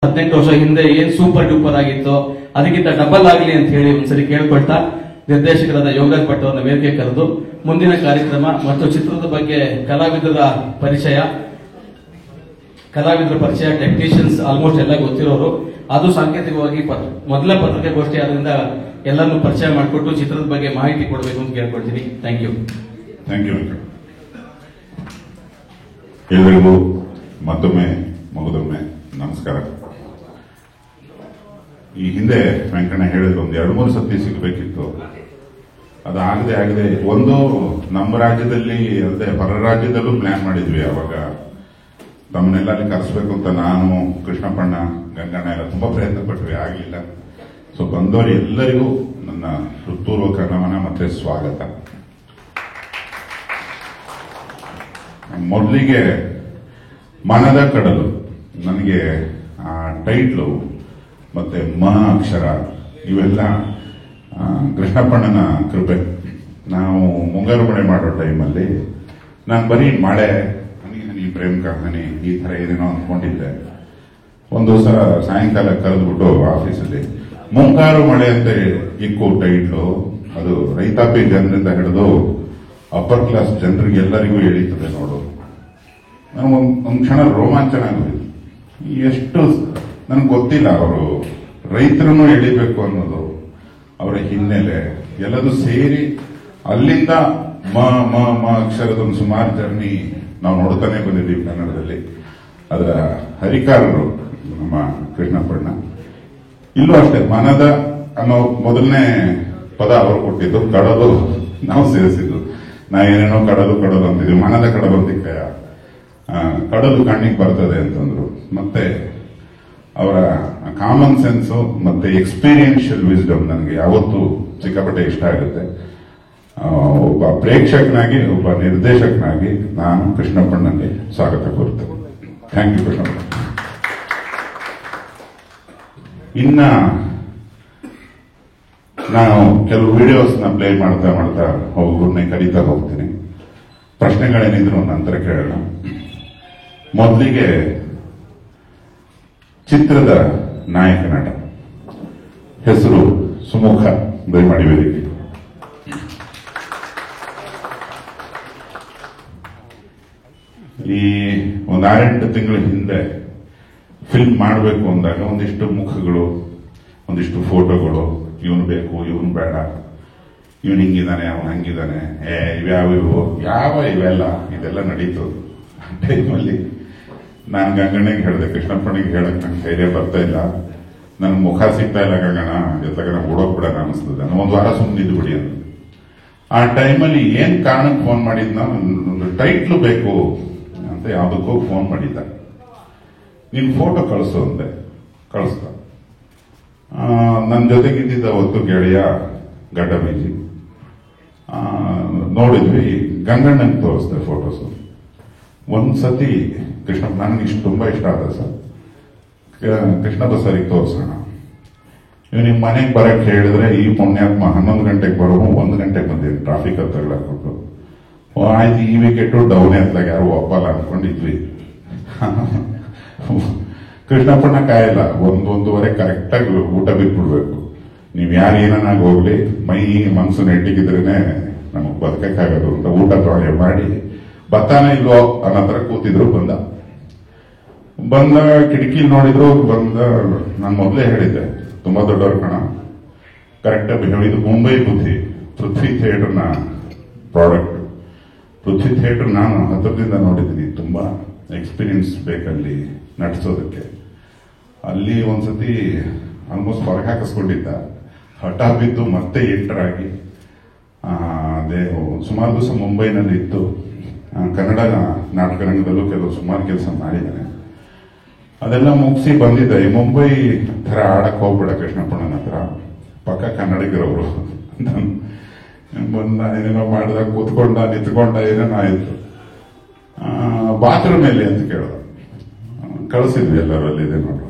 18 ವರ್ಷ ಹಿಂದೆ ಏನ್ ಸೂಪರ್ ಡೂಪರ್ ಆಗಿತ್ತು ಅದಕ್ಕಿಂತ ಡಬಲ್ ಆಗಲಿ ಅಂತ ಹೇಳಿ ಒಂದ್ಸರಿ ಕೇಳ್ಕೊಳ್ತಾ ನಿರ್ದೇಶಕರಾದ ಯೋಗರಾಜ್ ಭಟ್ ಅವರನ್ನ ವೇದಿಕೆ ಕರೆದು ಮುಂದಿನ ಕಾರ್ಯಕ್ರಮ ಮತ್ತು ಚಿತ್ರದ ಬಗ್ಗೆ ಕಲಾವಿದರ ಪರಿಚಯ ಟೆಕ್ನಿಷಿಯನ್ಸ್ ಆಲ್ಮೋಸ್ಟ್ ಎಲ್ಲ ಗೊತ್ತಿರೋರು. ಅದು ಸಾಂಕೇತಿಕವಾಗಿ ಮೊದಲ ಪತ್ರಿಕಾಗೋಷ್ಠಿ ಆದ್ರಿಂದ ಎಲ್ಲರನ್ನು ಪರಿಚಯ ಮಾಡಿಕೊಟ್ಟು ಚಿತ್ರದ ಬಗ್ಗೆ ಮಾಹಿತಿ ಕೊಡಬೇಕು ಅಂತ ಕೇಳ್ಕೊಳ್ತೀನಿ. Thank you. ಎಲ್ಲರಿಗೂ ಮತ್ತೊಮ್ಮೆ ಮಗದೊಮ್ಮೆ ನಮಸ್ಕಾರ. ಈ ಹಿಂದೆ ವೆಂಕಣ್ಣ ಹೇಳಿದ್ರು ಒಂದು 2-3 ಸತಿ ಸಿಗಬೇಕಿತ್ತು, ಅದಾಗದೆ ಒಂದು ನಮ್ಮ ರಾಜ್ಯದಲ್ಲಿ ಅಲ್ಲದೆ ಹೊರ ರಾಜ್ಯದಲ್ಲೂ ಪ್ಲಾನ್ ಮಾಡಿದ್ವಿ. ಅವಾಗ ತಮ್ಮನ್ನೆಲ್ಲ ಅಲ್ಲಿ ಕರೆಸ್ಬೇಕು ಅಂತ ನಾನು, ಕೃಷ್ಣಪ್ಪಣ್ಣ, ಗಂಗಣ್ಣ ಎಲ್ಲ ತುಂಬಾ ಪ್ರಯತ್ನ ಪಟ್ವಿ, ಆಗಲಿಲ್ಲ. ಸೊ ಬಂದವರು ಎಲ್ಲರಿಗೂ ನನ್ನ ಹೃತ್ಪೂರ್ವಕ ನಮನ ಮತ್ತೆ ಸ್ವಾಗತ. ಮೊದಲಿಗೆ ಮನದ ಕಡಲು, ನನಗೆ ಆ ಟೈಟ್ಲು ಮತ್ತೆ ಮ ಅಕ್ಷರ ಇವೆಲ್ಲ ಕೃಷ್ಣಪ್ಪಣ್ಣನ ಕೃಪೆ. ನಾವು ಮುಂಗಾರು ಮಳೆ ಮಾಡೋ ಟೈಮಲ್ಲಿ ನಾನು ಬರೀ ಮಳೆ, ಹನಿ ಪ್ರೇಮ್ ಕಹಾನಿ ಈ ತರ ಏನೇನೋ ಅಂದ್ಕೊಂಡಿದ್ದೆ. ಒಂದು ದಿವಸ ಸಾಯಂಕಾಲ ಕರೆದ್ಬಿಟ್ಟು ಆಫೀಸಲ್ಲಿ ಮುಂಗಾರು ಮಳೆ ಅಂತ ಇಕ್ಕು ಟೈಟ್ಲು. ಅದು ರೈತಾಪಿ ಜನರಿಂದ ಹಿಡಿದು ಅಪ್ಪರ್ ಕ್ಲಾಸ್ ಜನರಿಗೆ ಎಲ್ಲರಿಗೂ ಎಳೀತದೆ ನೋಡು. ನನಗೊಂದು ಕ್ಷಣ ರೋಮಾಂಚನ ಆಗೋದು. ಎಷ್ಟು ನನಗೆ ಗೊತ್ತಿಲ್ಲ ಅವರು ರೈತರನ್ನು ಎಳಿಬೇಕು ಅನ್ನೋದು, ಅವರ ಹಿನ್ನೆಲೆ ಎಲ್ಲದೂ ಸೇರಿ ಅಲ್ಲಿಂದ ಮ ಮ ಮ ಅಕ್ಷರದೊಂದು ಸುಮಾರು ಜರ್ನಿ ನಾವು ನೋಡ್ತಾನೆ ಬಂದಿದ್ದೀವಿ ಕನ್ನಡದಲ್ಲಿ. ಅದರ ಹರಿಕಾರರು ನಮ್ಮ ಕೃಷ್ಣಪ್ಪಣ್ಣ. ಇಲ್ಲೂ ಅಷ್ಟೇ, ಮನದ ಅನ್ನೋ ಮೊದಲನೇ ಪದ ಅವರು ಕೊಟ್ಟಿದ್ದು, ಕಡಲು ನಾವು ಸೇರಿಸಿದ್ದು. ನಾ ಏನೇನೋ ಕಡಲು ಅಂತಿದ್ವಿ, ಮನದ ಕಡಲೊಂದಿಕ್ಕಯ ಕಡಲು ಕಣ್ಣಿಗೆ ಬರ್ತದೆ ಅಂತಂದ್ರು. ಮತ್ತೆ ಅವರ ಕಾಮನ್ ಸೆನ್ಸು ಮತ್ತೆ ಎಕ್ಸ್ಪೀರಿಯನ್ಷಿಯಲ್ ವಿಸ್ಡಮ್ ನನಗೆ ಯಾವತ್ತೂ ಸಿಕ್ಕಾಪಟ್ಟೆ ಇಷ್ಟ ಆಗುತ್ತೆ. ಒಬ್ಬ ಪ್ರೇಕ್ಷಕನಾಗಿ, ಒಬ್ಬ ನಿರ್ದೇಶಕನಾಗಿ ನಾನು ಕೃಷ್ಣಪ್ಪಣ್ಣನಿಗೆ ಸ್ವಾಗತ ಕೋರ್ತೇನೆ. Thank you Krishnappa. ಇನ್ನ ನಾನು ಕೆಲವು ವಿಡಿಯೋಸ್ನ ಪ್ಲೇ ಮಾಡ್ತಾ ಅವ್ರನ್ನೇ ಕರೀತಾ ಹೋಗ್ತೀನಿ. ಪ್ರಶ್ನೆಗಳೇನಿದ್ರು ನಂತರ ಕೇಳೋಣ. ಮೊದಲಿಗೆ ಚಿತ್ರದ ನಾಯಕ ನಟ, ಹೆಸರು ಸುಮುಖ, ದಯಮಾಡಿ ವೇದಿಕೆ. ಈ ಒಂದು 6-8 ತಿಂಗಳ ಹಿಂದೆ ಫಿಲ್ಮ್ ಮಾಡಬೇಕು ಅಂದಾಗ ಒಂದಿಷ್ಟು ಮುಖಗಳು, ಒಂದಿಷ್ಟು ಫೋಟೋಗಳು, ಇವನು ಬೇಕು, ಇವನು ಬೇಡ, ಇವನು ಹಿಂಗಿದ್ದಾನೆ, ಅವನು ಹಂಗಿದ್ದಾನೆ, ಇವೆಲ್ಲ ಇದೆಲ್ಲ ನಡೀತು. ಟೈಮಲ್ಲಿ ನಾನು ಗಂಗಣ್ಣಗೆ ಹೇಳಿದೆ, ಕೃಷ್ಣಪ್ಪನಿಗೆ ಹೇಳಕ್ ನಂಗೆ ಧೈರ್ಯ ಬರ್ತಾ ಇಲ್ಲ, ನನ್ ಮುಖ ಸಿಗ್ತಾ ಇಲ್ಲ ಗಂಗಣ್ಣ, ಜೊತೆಗೆ ಓಡೋಗ್ಬಿಡೋಣ ಅನಿಸ್ತದೆ, ನಾನು 1 ವಾರ ಸುಮ್ಮನಿದ್ದು ಬಿಡಿ ಅಂತ. ಆ ಟೈಮಲ್ಲಿ ಏನ್ ಕಾರಣಕ್ಕೆ ಫೋನ್ ಮಾಡಿದ್ನ, ಒಂದು ಟೈಟ್ಲು ಬೇಕು ಅಂತ ಯಾವುದಕ್ಕೂ ಫೋನ್ ಮಾಡಿದ್ದ. ನೀನ್ ಫೋಟೋ ಕಳಿಸು ಅಂದೆ, ಕಳಿಸ್ದ. ನನ್ನ ಜೊತೆಗಿದ್ದಿದ್ದ ಅವತ್ತು ಗೆಳೆಯ ಗಡ್ಡ ಬೀಜಿ. ನೋಡಿದ್ವಿ, ಗಂಗಣ್ಣಂಗೆ ತೋರಿಸ್ದೆ ಫೋಟೋಸು. ಒಂದ್ಸತಿ ಕೃಷ್ಣಪ್ಪ, ನನಗೆ ತುಂಬಾ ಇಷ್ಟ ಆದ ಸರ್, ಕೃಷ್ಣಪ್ಪ ಸರಿಗೆ ತೋರಿಸೋಣ, ನೀವು ನಿಮ್ಮ ಮನೆಗೆ ಬರಕ್ಕೆ ಹೇಳಿದ್ರೆ ಈ ಪುಣ್ಯಾತ್ಮ 11 ಗಂಟೆಗೆ ಬರೋನು 1 ಗಂಟೆಗೆ ಬಂದಿದ್ವಿ, ಟ್ರಾಫಿಕ್ ಅಲ್ಲಿ ತಗೊಳಕ್ಬಿಟ್ಟು. ಆಯ್ತು, ಈ ವಿಕೆಟ್ ಡೌನ್ ಎತ್ತಲಾಗ ಯಾರು ಒಪ್ಪಲ್ಲ ಅನ್ಕೊಂಡಿದ್ವಿ. ಕೃಷ್ಣಪ್ಪಣ್ಣ ಕಾಯಲ್ಲ, 1-1:30 ಕರೆಕ್ಟಾಗಿ ಊಟ ಬಿಟ್ಬಿಡ್ಬೇಕು. ನೀವ್ ಯಾರು ಏನನ್ನಾಗಿ ಹೋಗ್ಲಿ, ಮೈ ಮನ್ಸು ನೆಟ್ಟಿಗಿದ್ರೇನೆ ನಮಗ್ ಬದುಕಕ್ಕಾಗೋದು ಅಂತ ಊಟ ತೊಳೆ ಮಾಡಿ ಬತ್ತಾನೆ ಇಲ್ವೋ ಅನ್ನೋ ತರ ಕೂತಿದ್ರು. ಬಂದ ಕಿಟಕಿ ನೋಡಿದ್ರು. ನಾನು ಮೊದಲೇ ಹೇಳಿದ್ದೆ, ತುಂಬಾ ದೊಡ್ಡವ್ರ ಕಣ, ಕರೆಕ್ಟಾಗಿ ಇದು ಮುಂಬೈ ಬುದ್ಧಿ, ಪೃಥ್ವಿ ಥಿಯೇಟರ್ನ ಪ್ರಾಡಕ್ಟ್. ಪೃಥ್ವಿ ಥಿಯೇಟರ್ ನಾನು ಹತ್ತಿರದಿಂದ ನೋಡಿದ್ದೀನಿ, ತುಂಬಾ ಎಕ್ಸ್ಪೀರಿಯನ್ಸ್ ಬೇಕಲ್ಲಿ ನಟಿಸೋದಕ್ಕೆ. ಅಲ್ಲಿ ಒಂದ್ಸತಿ ಆಲ್ಮೋಸ್ಟ್ ಹೊರಗೆ ಹಾಕಿಸ್ಕೊಂಡಿದ್ದ, ಹಠ ಬಿದ್ದು ಮತ್ತೆ ಎಂಟರ್ ಆಗಿ ಅದೇ ಸುಮಾರು ದಿವಸ ಮುಂಬೈನಲ್ಲಿ ಇತ್ತು. ಕನ್ನಡ ನಾಟಕ ರಂಗದಲ್ಲೂ ಸುಮಾರು ಕೆಲಸ ಮಾಡಿದ್ದಾನೆ. ಅದೆಲ್ಲ ಮುಗಿಸಿ ಬಂದಿದ್ದೆ. ಈ ಮುಂಬೈ ತರ ಆಡಕ್ ಹೋಗ್ಬೇಡ ಕೃಷ್ಣಪ್ಪಣ್ಣನ ಹತ್ರ, ಪಕ್ಕ ಕನ್ನಡಿಗರವರು. ಬಂದ ಏನೇನೋ ಮಾಡಿದಾಗ ಕೂತ್ಕೊಂಡ ನಿಂತ್ಕೊಂಡ ಏನೇನೋ ಆಯ್ತು. ಬಾತ್ರೂಮ್ ಎಲ್ಲಿ ಅಂತ ಕೇಳ್ದ, ಕಳಿಸಿದ್ವಿ ಎಲ್ಲರೂ, ಅಲ್ಲಿದೆ ನೋಡು.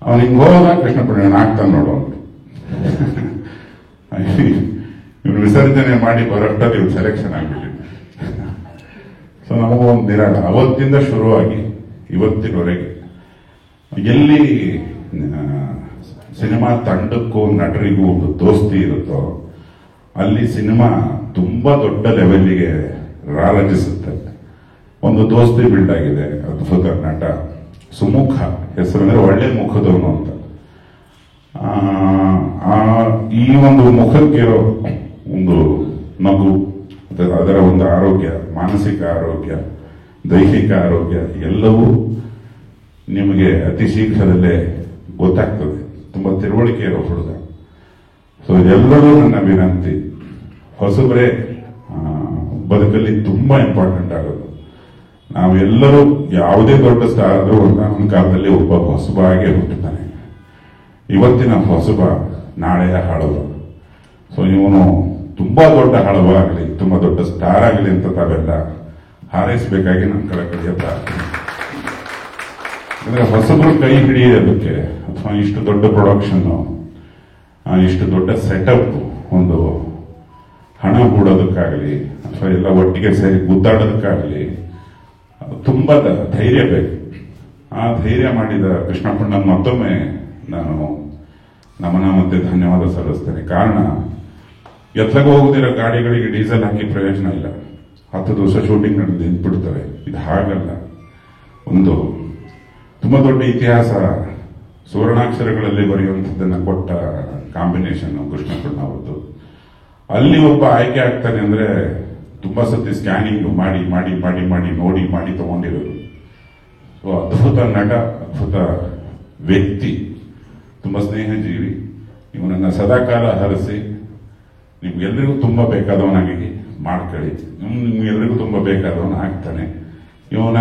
ಅವನು ಹಿಂಗ್ ಹೋದ, ಕೃಷ್ಣಪ್ಪಣ್ಣ ಆಗ್ತಾನೆ ನೋಡು ಅಂತ. ಇವ್ನು ವಿಸರ್ಜನೆ ಮಾಡಿ ಬರೋಷ್ಟಲ್ಲಿ ಇವ್ನು ಸೆಲೆಕ್ಷನ್ ಆಗ್ಬಿಟ್ಟಿದ್ದೆ. ಸೊ ನಮಗೂ ಒಂದು ನಿರಾಳ ಅವತ್ತಿಂದ ಶುರುವಾಗಿ ಇವತ್ತಿನವರೆಗೆ ಎಲ್ಲಿ ಸಿನಿಮಾ ತಂಡಕ್ಕೂ ನಟರಿಗೂ ಒಂದು ದೋಸ್ತಿ ಇರುತ್ತೋ ಅಲ್ಲಿ ಸಿನಿಮಾ ತುಂಬಾ ದೊಡ್ಡ ಲೆವೆಲ್ಗೆ ರಾರಾಜಿಸುತ್ತೆ. ಒಂದು ದೋಸ್ತಿ ಬಿಲ್ಡ್ ಆಗಿದೆ. ಅದ್ಭುತ ನಟ ಸುಮುಖ ಹೆಸರು ಅಂದ್ರೆ ಒಳ್ಳೆ ಮುಖದವನು ಅಂತ. ಈ ಒಂದು ಮುಖಕ್ಕೆ ಒಂದು ನಗು, ಅದರ ಒಂದು ಆರೋಗ್ಯ, ಮಾನಸಿಕ ಆರೋಗ್ಯ, ದೈಹಿಕ ಆರೋಗ್ಯ ಎಲ್ಲವೂ ನಿಮಗೆ ಅತಿ ಶೀಘ್ರದಲ್ಲೇ ಗೊತ್ತಾಗ್ತದೆ. ತುಂಬಾ ತಿಳುವಳಿಕೆ ಇರೋ ಹುಡುಗ. ಸೊ ಎಲ್ಲರೂ ನನ್ನ ವಿನಂತಿ, ಹೊಸಬರೇ ಬದುಕಲ್ಲಿ ತುಂಬಾ ಇಂಪಾರ್ಟೆಂಟ್ ಆಗೋದು. ನಾವೆಲ್ಲರೂ ಯಾವುದೇ ದೊಡ್ಡ ಸ್ಟಾರ್ ಆದ್ರೂ ಒಂದಾನೊಂದು ಕಾಲದಲ್ಲಿ ಒಬ್ಬ ಹೊಸಬ ಆಗೇ ಹುಟ್ಟುತ್ತಾನೆ. ಇವತ್ತಿನ ಹೊಸಬ ನಾಳೆಯ ಹಳಬ. ಸೊ ಇವನು ತುಂಬಾ ದೊಡ್ಡ ಹಳಬ ಆಗಲಿ, ತುಂಬಾ ದೊಡ್ಡ ಸ್ಟಾರ್ ಆಗಲಿ ಅಂತ ತಾವೆಲ್ಲ ಹಾರೈಸಬೇಕಾಗಿ ನನ್ನ ಕಳಕಳಿಯ ಪ್ರಾರ್ಥನೆ. ಅಂದ್ರೆ ಹೊಸಬರು ಕೈ ಹಿಡಿಯೋದಕ್ಕೆ ಅಥವಾ ಇಷ್ಟು ದೊಡ್ಡ ಪ್ರೊಡಕ್ಷನ್, ಇಷ್ಟು ದೊಡ್ಡ ಸೆಟಪ್, ಒಂದು ಹಣ ಹೂಡೋದಕ್ಕಾಗಲಿ ಅಥವಾ ಎಲ್ಲ ಒಟ್ಟಿಗೆ ಸೇರಿ ಗುದ್ದಾಡೋದಕ್ಕಾಗಲಿ ತುಂಬಾ ಧೈರ್ಯ ಬೇಕು. ಆ ಧೈರ್ಯ ಮಾಡಿದ ಕೃಷ್ಣಪ್ಪಣ್ಣ ಮತ್ತೊಮ್ಮೆ ನಾನು ನಮನ ಮತ್ತೆ ಧನ್ಯವಾದ ಸಲ್ಲಿಸ್ತೇನೆ. ಕಾರಣ, ಎತ್ತಗೆ ಹೋಗುದಿರೋ ಗಾಡಿಗಳಿಗೆ ಡೀಸೆಲ್ ಹಾಕಿ ಪ್ರಯೋಜನ ಇಲ್ಲ. 10 ದಿವಸ ಶೂಟಿಂಗ್ ನಡೆದು ನಿಂತ್ಬಿಡ್ತವೆ. ಇದು ಹಾಗಲ್ಲ. ಒಂದು ತುಂಬಾ ದೊಡ್ಡ ಇತಿಹಾಸ ಸುವರ್ಣಾಕ್ಷರಗಳಲ್ಲಿ ಬರೆಯುವಂಥದ್ದನ್ನ ಕೊಟ್ಟ ಕಾಂಬಿನೇಷನ್ ಕೃಷ್ಣಪ್ಪಣ್ಣ ಅವರದ್ದು. ಅಲ್ಲಿ ಒಬ್ಬ ಆಯ್ಕೆ ಆಗ್ತಾನೆ ಅಂದ್ರೆ ತುಂಬಾ ಸತಿ ಸ್ಕ್ಯಾನಿಂಗ್ ಮಾಡಿ ಮಾಡಿ ಮಾಡಿ ಮಾಡಿ ನೋಡಿ ಮಾಡಿ ತಗೊಂಡಿರೋದು. ಸೊ ಅದ್ಭುತ ನಟ, ಅದ್ಭುತ ವ್ಯಕ್ತಿ, ತುಂಬಾ ಸ್ನೇಹಜೀವಿ. ಇವನನ್ನ ಸದಾಕಾಲ ಹರಿಸಿ ನಿಮ್ಗೆಲ್ಲರಿಗೂ ತುಂಬಾ ಬೇಕಾದವನಾಗಿ ಮಾಡ್ಕೊಳ್ಳಿ. ನಿಮ್ಗೆಲ್ಲರಿಗೂ ತುಂಬಾ ಬೇಕಾದವನ ಆಗ್ತಾನೆ. ಇವನ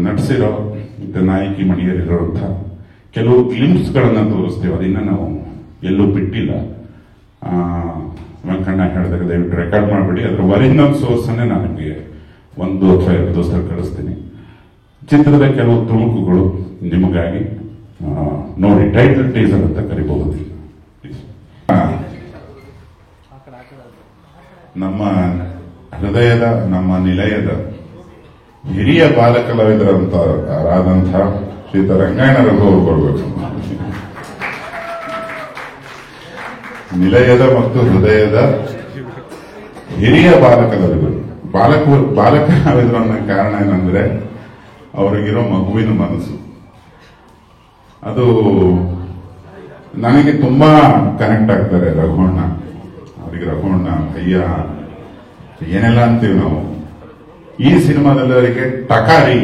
ನಟಿಸಿರೋ ಮತ್ತೆ ನಾಯಕಿ ಮಣಿಯರಿರೋಂಥ ಕೆಲವು ಗ್ಲಿಂಪ್ಸ್ಗಳನ್ನ ತೋರಿಸ್ತೀವಿ. ಅದನ್ನ ನಾವು ಎಲ್ಲೂ ಬಿಟ್ಟಿಲ್ಲ. ವೆಂಕಣ್ಣ ಹೇಳಿದಾಗ ದಯವಿಟ್ಟು ರೆಕಾರ್ಡ್ ಮಾಡಬೇಡಿ. ಅದರ ಒರಿಜಿನಲ್ ಸೋರ್ಸ್ ಅನ್ನೇ ನಾನು ನಿಮಗೆ 1 ಅಥವಾ 2 ದಿವಸದಲ್ಲಿ ಕಳಿಸ್ತೀನಿ. ಚಿತ್ರದ ಕೆಲವು ತುಣುಕುಗಳು ನಿಮಗಾಗಿ ನೋಡಿ. ಟೈಟಲ್ ಟೀಸರ್ ಅಂತ ಕರಿಬಹುದು. ನಮ್ಮ ಹೃದಯದ, ನಮ್ಮ ನಿಲಯದ ಹಿರಿಯ ಬಾಲಕಲಾವಿದರಾದಂಥ ಶ್ರೀಯುತ ರಂಗಾಯಣ ರಘು ಅವರು ಬರಬೇಕು. ನಿಲಯದ ಮತ್ತು ಹೃದಯದ ಹಿರಿಯ ಬಾಲಕಲಾವಿದರು. ಬಾಲಕಲಾವಿದರು ಅನ್ನೋ ಕಾರಣ ಏನಂದ್ರೆ ಅವರಿಗಿರೋ ಮಗುವಿನ ಮನಸ್ಸು. ಅದು ನನಗೆ ತುಂಬಾ ಕನೆಕ್ಟ್ ಆಗ್ತಾರೆ ರಘುವಣ್ಣ. ಅವರಿಗೆ ರಘುವಣ್ಣ ಭಯ್ಯ ಏನೆಲ್ಲ ಅಂತೀವಿ ನಾವು. ಈ ಸಿನಿಮಾದಲ್ಲಿ ಅವರಿಗೆ ಟಕಾರಿ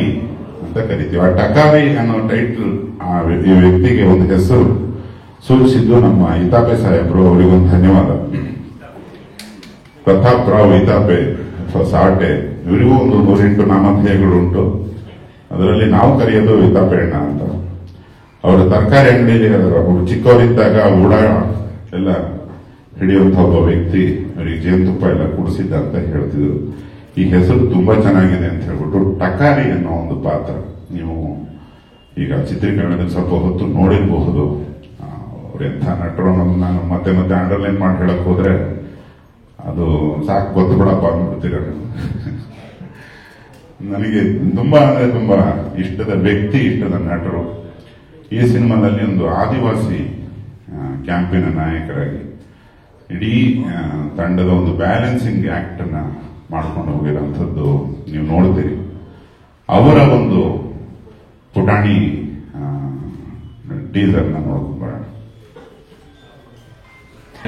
ಅಂತ ಕರಿತೀವಿ. ಆ ಟಕಾರಿ ಅನ್ನೋ ಟೈಟಲ್ ಈ ವ್ಯಕ್ತಿಗೆ ಒಂದು ಹೆಸರು ಸೂಚಿಸಿದ್ದು ನಮ್ಮ ಇತಾಪೆ ಸಾಹೇಬ್ರು. ಅವರಿಗೊಂದು ಧನ್ಯವಾದ. ಪ್ರತಾಪ್ ರಾವ್ ಇತಾಪೆ ಅಥವಾ ಸಾಟೆ, ಇವರಿಗೂ ಒಂದು 108 ನಾಮಧೇಯಗಳು ಉಂಟು. ಅದರಲ್ಲಿ ನಾವು ಕರೆಯೋದು ಇತಾಪೆ ಅಣ್ಣ ಅಂತ. ಅವರ ತರಕಾರಿ ಅಂಗಡಿಯಲ್ಲಿ ಅವರು ಚಿಕ್ಕವರಿದ್ದಾಗ ಊಡ ಎಲ್ಲ ಹಿಡಿಯುವಂತ ಒಬ್ಬ ವ್ಯಕ್ತಿ ಅವರಿಗೆ ಜೇನುತುಪ್ಪ ಎಲ್ಲ ಕುಡಿಸಿದ್ದ ಅಂತ ಹೇಳ್ತಿದ್ರು. ಈ ಹೆಸರು ತುಂಬಾ ಚೆನ್ನಾಗಿದೆ ಅಂತ ಹೇಳ್ಬಿಟ್ಟು ಟಕಾರಿ ಅನ್ನೋ ಒಂದು ಪಾತ್ರ ನೀವು ಈಗ ಚಿತ್ರೀಕರಣದಲ್ಲಿ ಸ್ವಲ್ಪ ಹೊತ್ತು ನೋಡಿರಬಹುದು. ಅವ್ರೆಂಥ ನಟರು ಅನ್ನೋದು ನಾನು ಮತ್ತೆ ಮತ್ತೆ ಅಂಡರ್ಲೈನ್ ಮಾಡಿ ಹೇಳಕ್ ಹೋದ್ರೆ ಅದು ಸಾಕು ಗೊತ್ತು ಬಿಡಪ್ಪ ಅಂದ್ಬಿಡ್ತೀರ. ನನಗೆ ತುಂಬಾ ಅಂದ್ರೆ ತುಂಬಾ ಇಷ್ಟದ ವ್ಯಕ್ತಿ, ಇಷ್ಟದ ನಟರು. ಈ ಸಿನಿಮಾದಲ್ಲಿ ಒಂದು ಆದಿವಾಸಿ ಕ್ಯಾಂಪಿನ ನಾಯಕರಾಗಿ ಇಡೀ ತಂಡದ ಒಂದು ಬ್ಯಾಲೆನ್ಸಿಂಗ್ ಆಕ್ಟ್ ಅನ್ನ ಮಾಡ್ಕೊಂಡು ಹೋಗಿರೋಂಥದ್ದು ನೀವು ನೋಡ್ತೀರಿ. ಅವರ ಒಂದು ಪುಟಾಣಿ ಟೀಸರ್ನ ನೋಡ್ಕೊಂಡು ಬರೋಣ.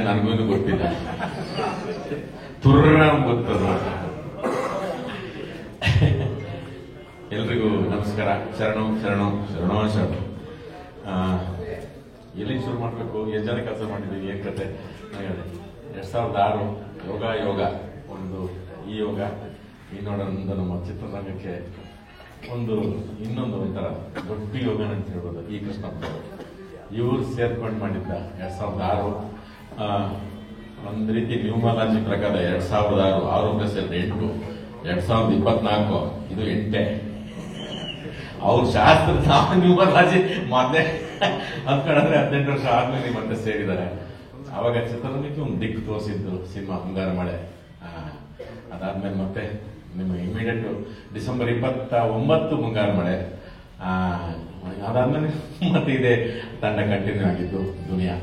ನನಗೂ ಗೊತ್ತಿಲ್ಲ, ತುರ್ರ ಗೊತ್ತದ. ಎಲ್ರಿಗೂ ನಮಸ್ಕಾರ. ಶರಣು ಶರಣು ಶರಣೋ ಶರಣು. ಎಲ್ಲಿ ಶುರು ಮಾಡಬೇಕು, ಎಷ್ಟು ಜನ ಕೆಲಸ ಮಾಡಿದ್ದೀವಿ, ಏನ್ ಕತೆ. 2006 ಯೋಗ ಒಂದು ಈ ಯೋಗ ಇನ್ನೊಂದು ನಮ್ಮ ಚಿತ್ರರಂಗಕ್ಕೆ ಇನ್ನೊಂದು ಒಂಥರ ದೊಡ್ಡ ಯೋಗ ಅಂತ ಹೇಳ್ಬೋದು. ಈ ಕೃಷ್ಣಪ್ಪ ಇವರು ಸೇರ್ಕೊಂಡು ಮಾಡಿದ್ದ 2006 ಒಂದ್ ರೀತಿ ನ್ಯೂಮಾಲಜಿ ಪ್ರಕಾರ 2006 6 + 2 8 2024 ಇದು 8. ಅವ್ರ ಶಾಸ್ತ್ರ ನ್ಯೂಮಾಲಜಿ ಮೊನ್ನೆ ಅಂದ್ಕೊಂಡ್ರೆ 18 ವರ್ಷ ಆದ್ಮೇಲೆ ಮತ್ತೆ ಸೇರಿದ್ದಾರೆ. ಅವಾಗ ಚಿತ್ರರಂಗಕ್ಕೆ ಒಂದು ದಿಕ್ಕು ತೋರಿಸಿದ್ದು ಸಿನಿಮಾ ಮುಂಗಾರ ಮಳೆ. ಅದಾದ್ಮೇಲೆ ಮತ್ತೆ ನಿಮ್ಮ ಇಮಿಡಿಯೇಟ್ ಡಿಸೆಂಬರ್ 29 ಮುಂಗಾರ ಮಳೆ, ಅದಾದ್ಮೇಲೆ ಮತ್ತೆ ಇದೇ ತಂಡ ಕಂಟಿನ್ಯೂ ಆಗಿದ್ದು ದುನಿಯಾ.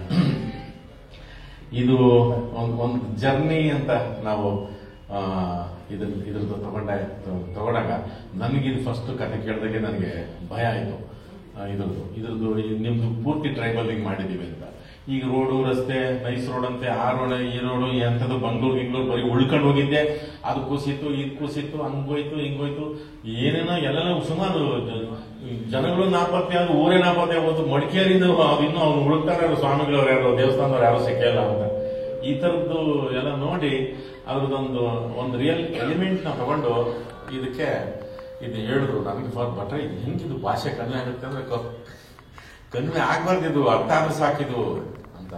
ಇದು ಒಂದು ಜರ್ನಿ ಅಂತ ನಾವು ಇದ್ರದ್ದು ತಗೊಂಡಾಗ ನನಗಿದು ಫಸ್ಟ್ ಕತೆ ಕೇಳಿದಾಗೆ ನನಗೆ ಭಯ ಆಯಿತು. ಇದ್ರದ್ದು ನಿಮ್ದು ಪೂರ್ತಿ ಟ್ರೈಬಲಿಂಗ್ ಮಾಡಿದೀವಿ ಅಂತ. ಈಗ ರೋಡು ರಸ್ತೆ ನೈಸ್ ರೋಡ್ ಅಂತೆ, ಆ ರೋಡ್ ಈ ರೋಡು ಎಂಥದ್ದು ಬೆಂಗಳೂರು ಬರೀ ಉಳ್ಕೊಂಡು ಹೋಗಿದ್ದೆ. ಅದು ಕೂಸಿತ್ತು ಇದು ಕೂಸಿತ್ತು, ಹಂಗೋಯ್ತು ಹಿಂಗೋಯ್ತು, ಏನೇನೋ ಎಲ್ಲೆಲ್ಲ ಸುಮಾರು ಜನಗಳು ನಾಪತ್ತೆ ಆದ್ರು, ಊರೇ ನಾಪತ್ತೆ ಆಗೋದು. ಮಡಿಕೇರಿಯಿಂದ ಇನ್ನೂ ಅವ್ನು ಹುಡುಕ್ತಾರೆ ಸ್ವಾಮಿಗಳವ್ರು ಯಾರು, ದೇವಸ್ಥಾನದವ್ರು ಯಾರು ಸಿಕ್ಕಿಲ್ಲ ಅಂತ. ಈ ತರದ್ದು ಎಲ್ಲ ನೋಡಿ ಅದ್ರದ್ದೊಂದು ರಿಯಲ್ ಎಲಿಮೆಂಟ್ ನ ತಗೊಂಡು ಇದಕ್ಕೆ ಇದು ಹೇಳಿದ್ರು ನನಗೆ ಫಾರ್ ಬಟ್ರೆ ಇದು ಹೆಂಗಿದು ಭಾಷೆ ಕಡಿಮೆ ಆಗುತ್ತೆ ಅಂದ್ರೆ ಕಡಿಮೆ ಆಗ್ಬಾರ್ದಿದ್ದು, ಅರ್ಥ ಆದ್ರೆ ಸಾಕಿದು ಅಂತ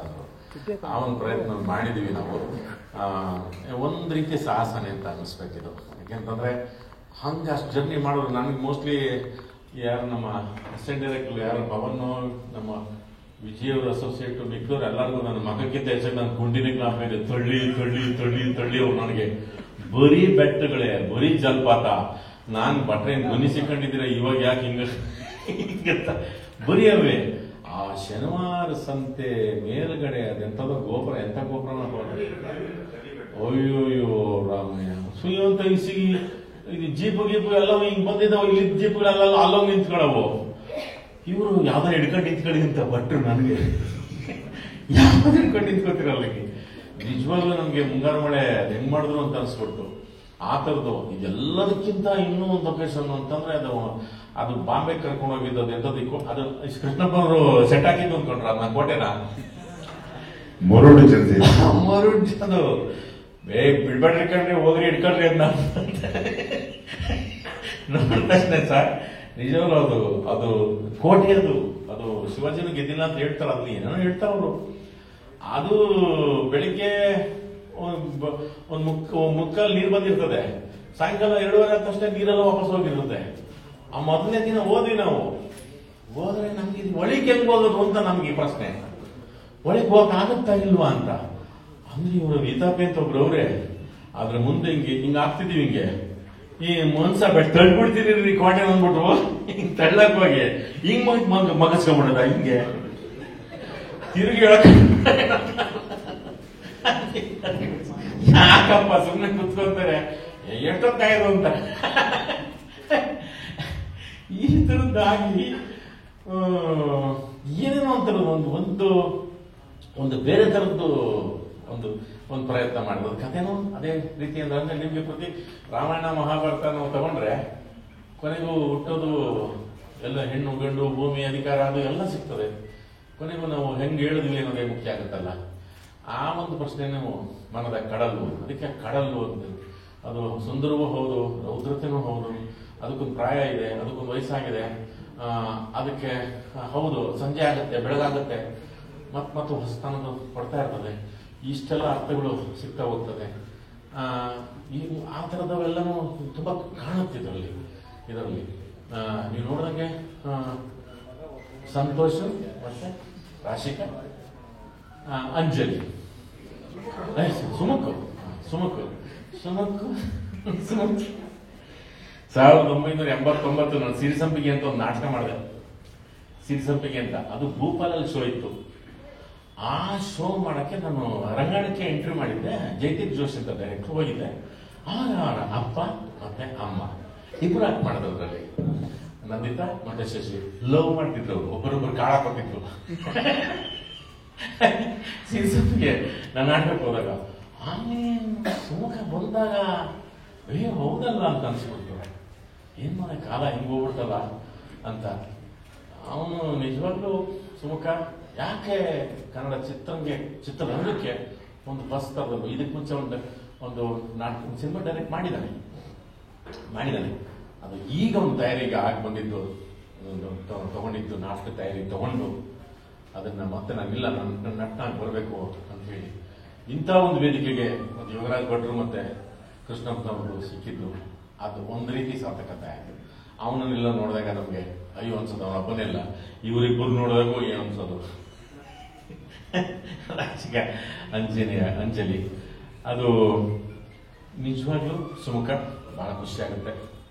ಆ ಒಂದು ಪ್ರಯತ್ನ ಮಾಡಿದೀವಿ ನಾವು. ಒಂದ್ ರೀತಿ ಸಾಹಸನೆ ಅಂತ ಅನಿಸ್ಬೇಕಿದು. ಯಾಕೆಂತಂದ್ರೆ ಹಂಗ ಅಷ್ಟು ಜರ್ನಿ ಮಾಡೋರು ನನಗೆ ಮೋಸ್ಟ್ಲಿ ಯಾರು ನಮ್ಮ ಅಸಿಸ್ಟೆಂಟ್ ಡೈರೆಕ್ಟರ್ ಯಾರು ಪವನ್, ನಮ್ಮ ವಿಜಯ್ ಅವ್ರ ಅಸೋಸಿಯೇಟ್, ಮಿಕ್ಕವ್ರು ಎಲ್ಲರಿಗೂ ನನ್ನ ಮಗಕ್ಕಿಂತ ಹೆಚ್ಚಾಗಿ ನನ್ನ ಗುಂಡಿನ ಮೇಲೆ ತಳ್ಳಿ ತಳ್ಳಿ ತಳ್ಳಿ ತಳ್ಳಿ ಅವ್ರು ನನಗೆ ಬರೀ ಬೆಟ್ಟಗಳೇ, ಬರೀ ಜಲಪಾತ. ನಾನ್ ಬಟ್ರೆ ಧ್ವನಿ ಸಿಕ್ಕೊಂಡಿದ್ದೀರ ಇವಾಗ ಯಾಕೆ ಹಿಂಗಂತ ಬರೀ ಅವೇ. ಆ ಶನಿವಾರ ಸಂತೆ ಮೇಲ್ಗಡೆ ಅದೆಂಥದೋ ಗೋಪುರ, ಎಂಥ ಗೋಪುರ ಅಯ್ಯೋಯ್ಯೋ ರಾಮಯ್ಯ ಸುಯ್ಯೋ ಅಂತ ಇದು ಜೀಪು ಗೀಪು ಎಲ್ಲ ಹಿಂಗ್ ಬಂದಿದ್ದಾವ. ಇಲ್ಲಿ ಜೀಪುಗಳೆಲ್ಲ ಅಲ್ಲೋಗಿ ನಿಂತ್ಕೊಳ್ಳವು. ಇವರು ಯಾವ್ದಾರ ಹಿಡ್ಕೊಂಡು ನಿಂತ್ಕೊಳ್ಳಿ ಅಂತ ಭಟ್ರು ನನಗೆ ಯಾವ್ದು ಹಿಡ್ಕೊಂಡು ನಿಂತ್ಕೊತಿರಲ್ಲ. ನಿಜವಾಗ್ಲೂ ನಮ್ಗೆ ಮುಂಗಾರು ಮಳೆ ಹೆಂಗ್ ಮಾಡಿದ್ರು ಅಂತ ಅನ್ಸ್ಬಿಟ್ಟು ಆ ತರದ್ದು. ಇದೆಲ್ಲದಕ್ಕಿಂತ ಇನ್ನೂ ಒಂದು ಲೊಕೇಶನ್ ಅಂತಂದ್ರೆ ಅದು ಬಾಂಬೆ ಕರ್ಕೊಂಡು ಹೋಗಿದ್ದು ಎಂತದಿಕ್ಕೂ ಅದು ಕೃಷ್ಣಪ್ಪ ಅವರು ಸೆಟ್ ಹಾಕಿದ್ದು ಅಂದ್ಕೊಂಡ್ರ ಅದನ್ನ ಕೋಟೆನ ಮರುಡು ಜೊತೆ ಅದು ಬಿಡ್ಬೇಡ್ರಿ ಇಟ್ಕೊಂಡ್ರಿ ಹೋಗ್ರಿ ಇಟ್ಕೊಳ್ರಿ ಅಂತ ನೋಡಿದ ತಕ್ಷಣ ಸರ್ ನಿಜವಾಗ್ಲೂ ಅದು ಕೋಟೆ, ಅದು ಶಿವಾಜಿನ ಗೆದ್ದಿಲ್ಲ ಅಂತ ಹೇಳ್ತಾರ, ಅದನ್ನ ಏನೋ ಹೇಳ್ತಾರ ಅವರು. ಅದು ಬೆಳಿಗ್ಗೆ ಮುಕ್ಕಲ್ಲಿ ನೀರು ಬಂದಿರ್ತದೆ, ಸಾಯಂಕಾಲ 2:30 ಆದ ತಕ್ಷಣ ನೀರೆಲ್ಲ ವಾಪಸ್ ಹೋಗಿರ್ತದೆ. ಆ ಮೊದಲನೇ ದಿನ ಹೋದ್ವಿ ನಾವು. ಹೋದ್ರೆ ನಮ್ಗೆ ಇದು ಒಳಗೆ ಹೆಂಗ್ ಹೋಗೋದು ಅಂತ ನಮ್ಗೆ ಪ್ರಶ್ನೆ. ಒಳಗೆ ಹೋಗಕ್ ಆಗುತ್ತಾ ಇಲ್ವಾ ಅಂತ. ಅಂದ್ರೆ ಇವರು ವಿತಾಪಿ ಅಂತ ಒಬ್ರು ಅವ್ರೆ. ಅದ್ರ ಮುಂದೆ ಹಿಂಗ ಆಗ್ತಿದೀವಿ, ಹಿಂಗೆ ಈ ಮನ್ಸ ತಳ್ಬಿಡ್ತೀರಿ ಕೋಟೆ ಅಂದ್ಬಿಟ್ಟು ಹಿಂಗ್ ತಳ್ಳಕ್ ಹೋಗಿ ಹಿಂಗ್ ಮಗಸ್ಕೊಂಡ್ಬಿಡದ ಹಿಂಗೆ ತಿರುಗಿ ಹೇಳಕ್ ಯಾಕಪ್ಪ ಸುಮ್ನೆ ಕುತ್ಕೊಂತಾರೆ ಎಷ್ಟೊತ್ತಾಯ್ತು ಅಂತ. ಈ ತರದ್ದಾಗಿ ಏನೇನೋ ಅಂತಾರ ಒಂದು ಬೇರೆ ತರದ್ದು ಒಂದು ಪ್ರಯತ್ನ ಮಾಡಿದ್ರು. ಕಥೆನೂ ಅದೇ ರೀತಿ ಅಂದ್ರೆ ನಿಮ್ಗೆ ಪ್ರತಿ ರಾಮಾಯಣ ಮಹಾಭಾರತ ನಾವು ತಗೊಂಡ್ರೆ ಕೊನೆಗೂ ಹುಟ್ಟೋದು ಎಲ್ಲ ಹೆಣ್ಣು ಗಂಡು ಭೂಮಿ ಅಧಿಕಾರ ಅದು ಎಲ್ಲ ಸಿಗ್ತದೆ. ಕೊನೆಗೂ ನಾವು ಹೆಂಗ್ ಹೇಳಿದ್ವಿ ಅನ್ನೋದೇ ಮುಖ್ಯ ಆಗುತ್ತಲ್ಲ. ಆ ಒಂದು ಪ್ರಶ್ನೆನೂ ಮನದ ಕಡಲು. ಅದಕ್ಕೆ ಕಡಲು ಅಂತ ಅದು ಸುಂದರವೂ ಹೌದು, ರೌದ್ರತೆನೂ ಹೌದು. ಅದಕ್ಕೊಂದು ಪ್ರಾಯ ಇದೆ, ಅದಕ್ಕೊಂದು ವಯಸ್ಸಾಗಿದೆ. ಅದಕ್ಕೆ ಹೌದು ಸಂಜೆ ಆಗುತ್ತೆ, ಬೆಳಗಾಗುತ್ತೆ, ಮತ್ತು ಹೊಸತನದ ಕೊಡ್ತಾ ಇರ್ತದೆ. ಇಷ್ಟೆಲ್ಲ ಅರ್ಥಗಳು ಸಿಗ್ತಾ ಹೋಗ್ತದೆ. ಆ ಥರದವೆಲ್ಲನೂ ತುಂಬಾ ಕಾಣುತ್ತೆ ಇದರಲ್ಲಿ. ನೀವು ನೋಡಿದಂಗೆ ಸಂತೋಷ ಮತ್ತೆ ರಾಶಿಕಾ, ಅಂಜಲಿ, ಸುಮುಖು 1989 ನಾನು ಸಿರಿಸಂಪಿಗೆ ಅಂತ ಒಂದು ನಾಟಕ ಮಾಡಿದೆ. ಸಿರಿಸಂಪಿಗೆ ಅಂತ ಅದು ಭೂಪಾಲಲ್ಲಿ ಶೋ ಇತ್ತು. ಆ ಶೋ ಮಾಡಕ್ಕೆ ನಾನು ರಂಗಾಯಣಕ್ಕೆ ಎಂಟ್ರಿ ಮಾಡಿದ್ದೆ. ಜೈದೀಪ್ ಜೋಶಿ ಅಂತ ಡೈರೆಕ್ಟರ್ ಹೋಗಿದ್ದೆ. ಅಪ್ಪ ಮತ್ತೆ ಅಮ್ಮ ಇಬ್ರು ಆಕ್ಟ್ ಮಾಡೋದ್ರಲ್ಲಿ. ನಂದಿತಾ ಮತ್ತೆ ಶಶಿ ಲವ್ ಮಾಡ್ತಿದ್ರು, ಒಬ್ಬರೊಬ್ಬರು ಕಾಳ ಕೊಟ್ಟಿದ್ರು. ಸಿರಿಸಂಪಿಗೆ ನಾನು ನಾಟಕಕ್ಕೆ ಹೋದಾಗ ಆಮೇಲೆ ಸುಮುಖ ಬಂದಾಗ ಹೌದಲ್ಲ ಅಂತ ಅನ್ಸ್ಬಿಡ್ತು. ಏನ್ ಮಾಡ ಕಾಲ ಹಿಂಗ್ ಹೋಗ್ಬಿಡ್ತಲ್ಲ ಅಂತ. ಅವನು ನಿಜವಾಗ್ಲೂ ಸುಮುಖ ಯಾಕೆ ಕನ್ನಡ ಚಿತ್ರರಂಗಕ್ಕೆ ಒಂದು ಬಸ್ ತರಬೇಕು. ಇದಕ್ಕೆ ಮುಂಚೆ ಒಂದು ಸಿನಿಮಾ ಡೈರೆಕ್ಟ್ ಮಾಡಿದ್ದಾನೆ. ಅದು ಈಗ ಒಂದು ತಯಾರಿಗೆ ಆಗಿ ಬಂದಿದ್ದು, ತಗೊಂಡಿದ್ದು ನಾಟಕ ತಯಾರಿ ತಗೊಂಡು ಅದನ್ನ ಮತ್ತೆ ನಾನಿಲ್ಲ ನನ್ನ ನಟ್ನಾಗಿ ಬರಬೇಕು ಅಂತ ಹೇಳಿ ಇಂಥ ಒಂದು ವೇದಿಕೆಗೆ ಯೋಗರಾಜ್ ಭಟ್ರು ಮತ್ತೆ ಕೃಷ್ಣಪ್ಪನವರು ಸಿಕ್ಕಿದ್ದು ಅದು ಒಂದು ರೀತಿ ಸಾರ್ಥಕತೆ ಆಯ್ತು. ಅವನನ್ನೆಲ್ಲ ನೋಡಿದಾಗ ನಮ್ಗೆ ಅಯ್ಯೋ ಅನ್ಸೋದು, ಅವನ ಹಬ್ಬನೆಲ್ಲ ಇವರಿಬ್ಬರು ನೋಡಿದಾಗೂ ಏನು ಅನ್ಸೋದು. ಅಂಜಲಿ ಅದು ನಿಜವಾಗ್ಲೂ ಸುಮುಖ ಬಹಳ ಖುಷಿ ಆಗುತ್ತೆ.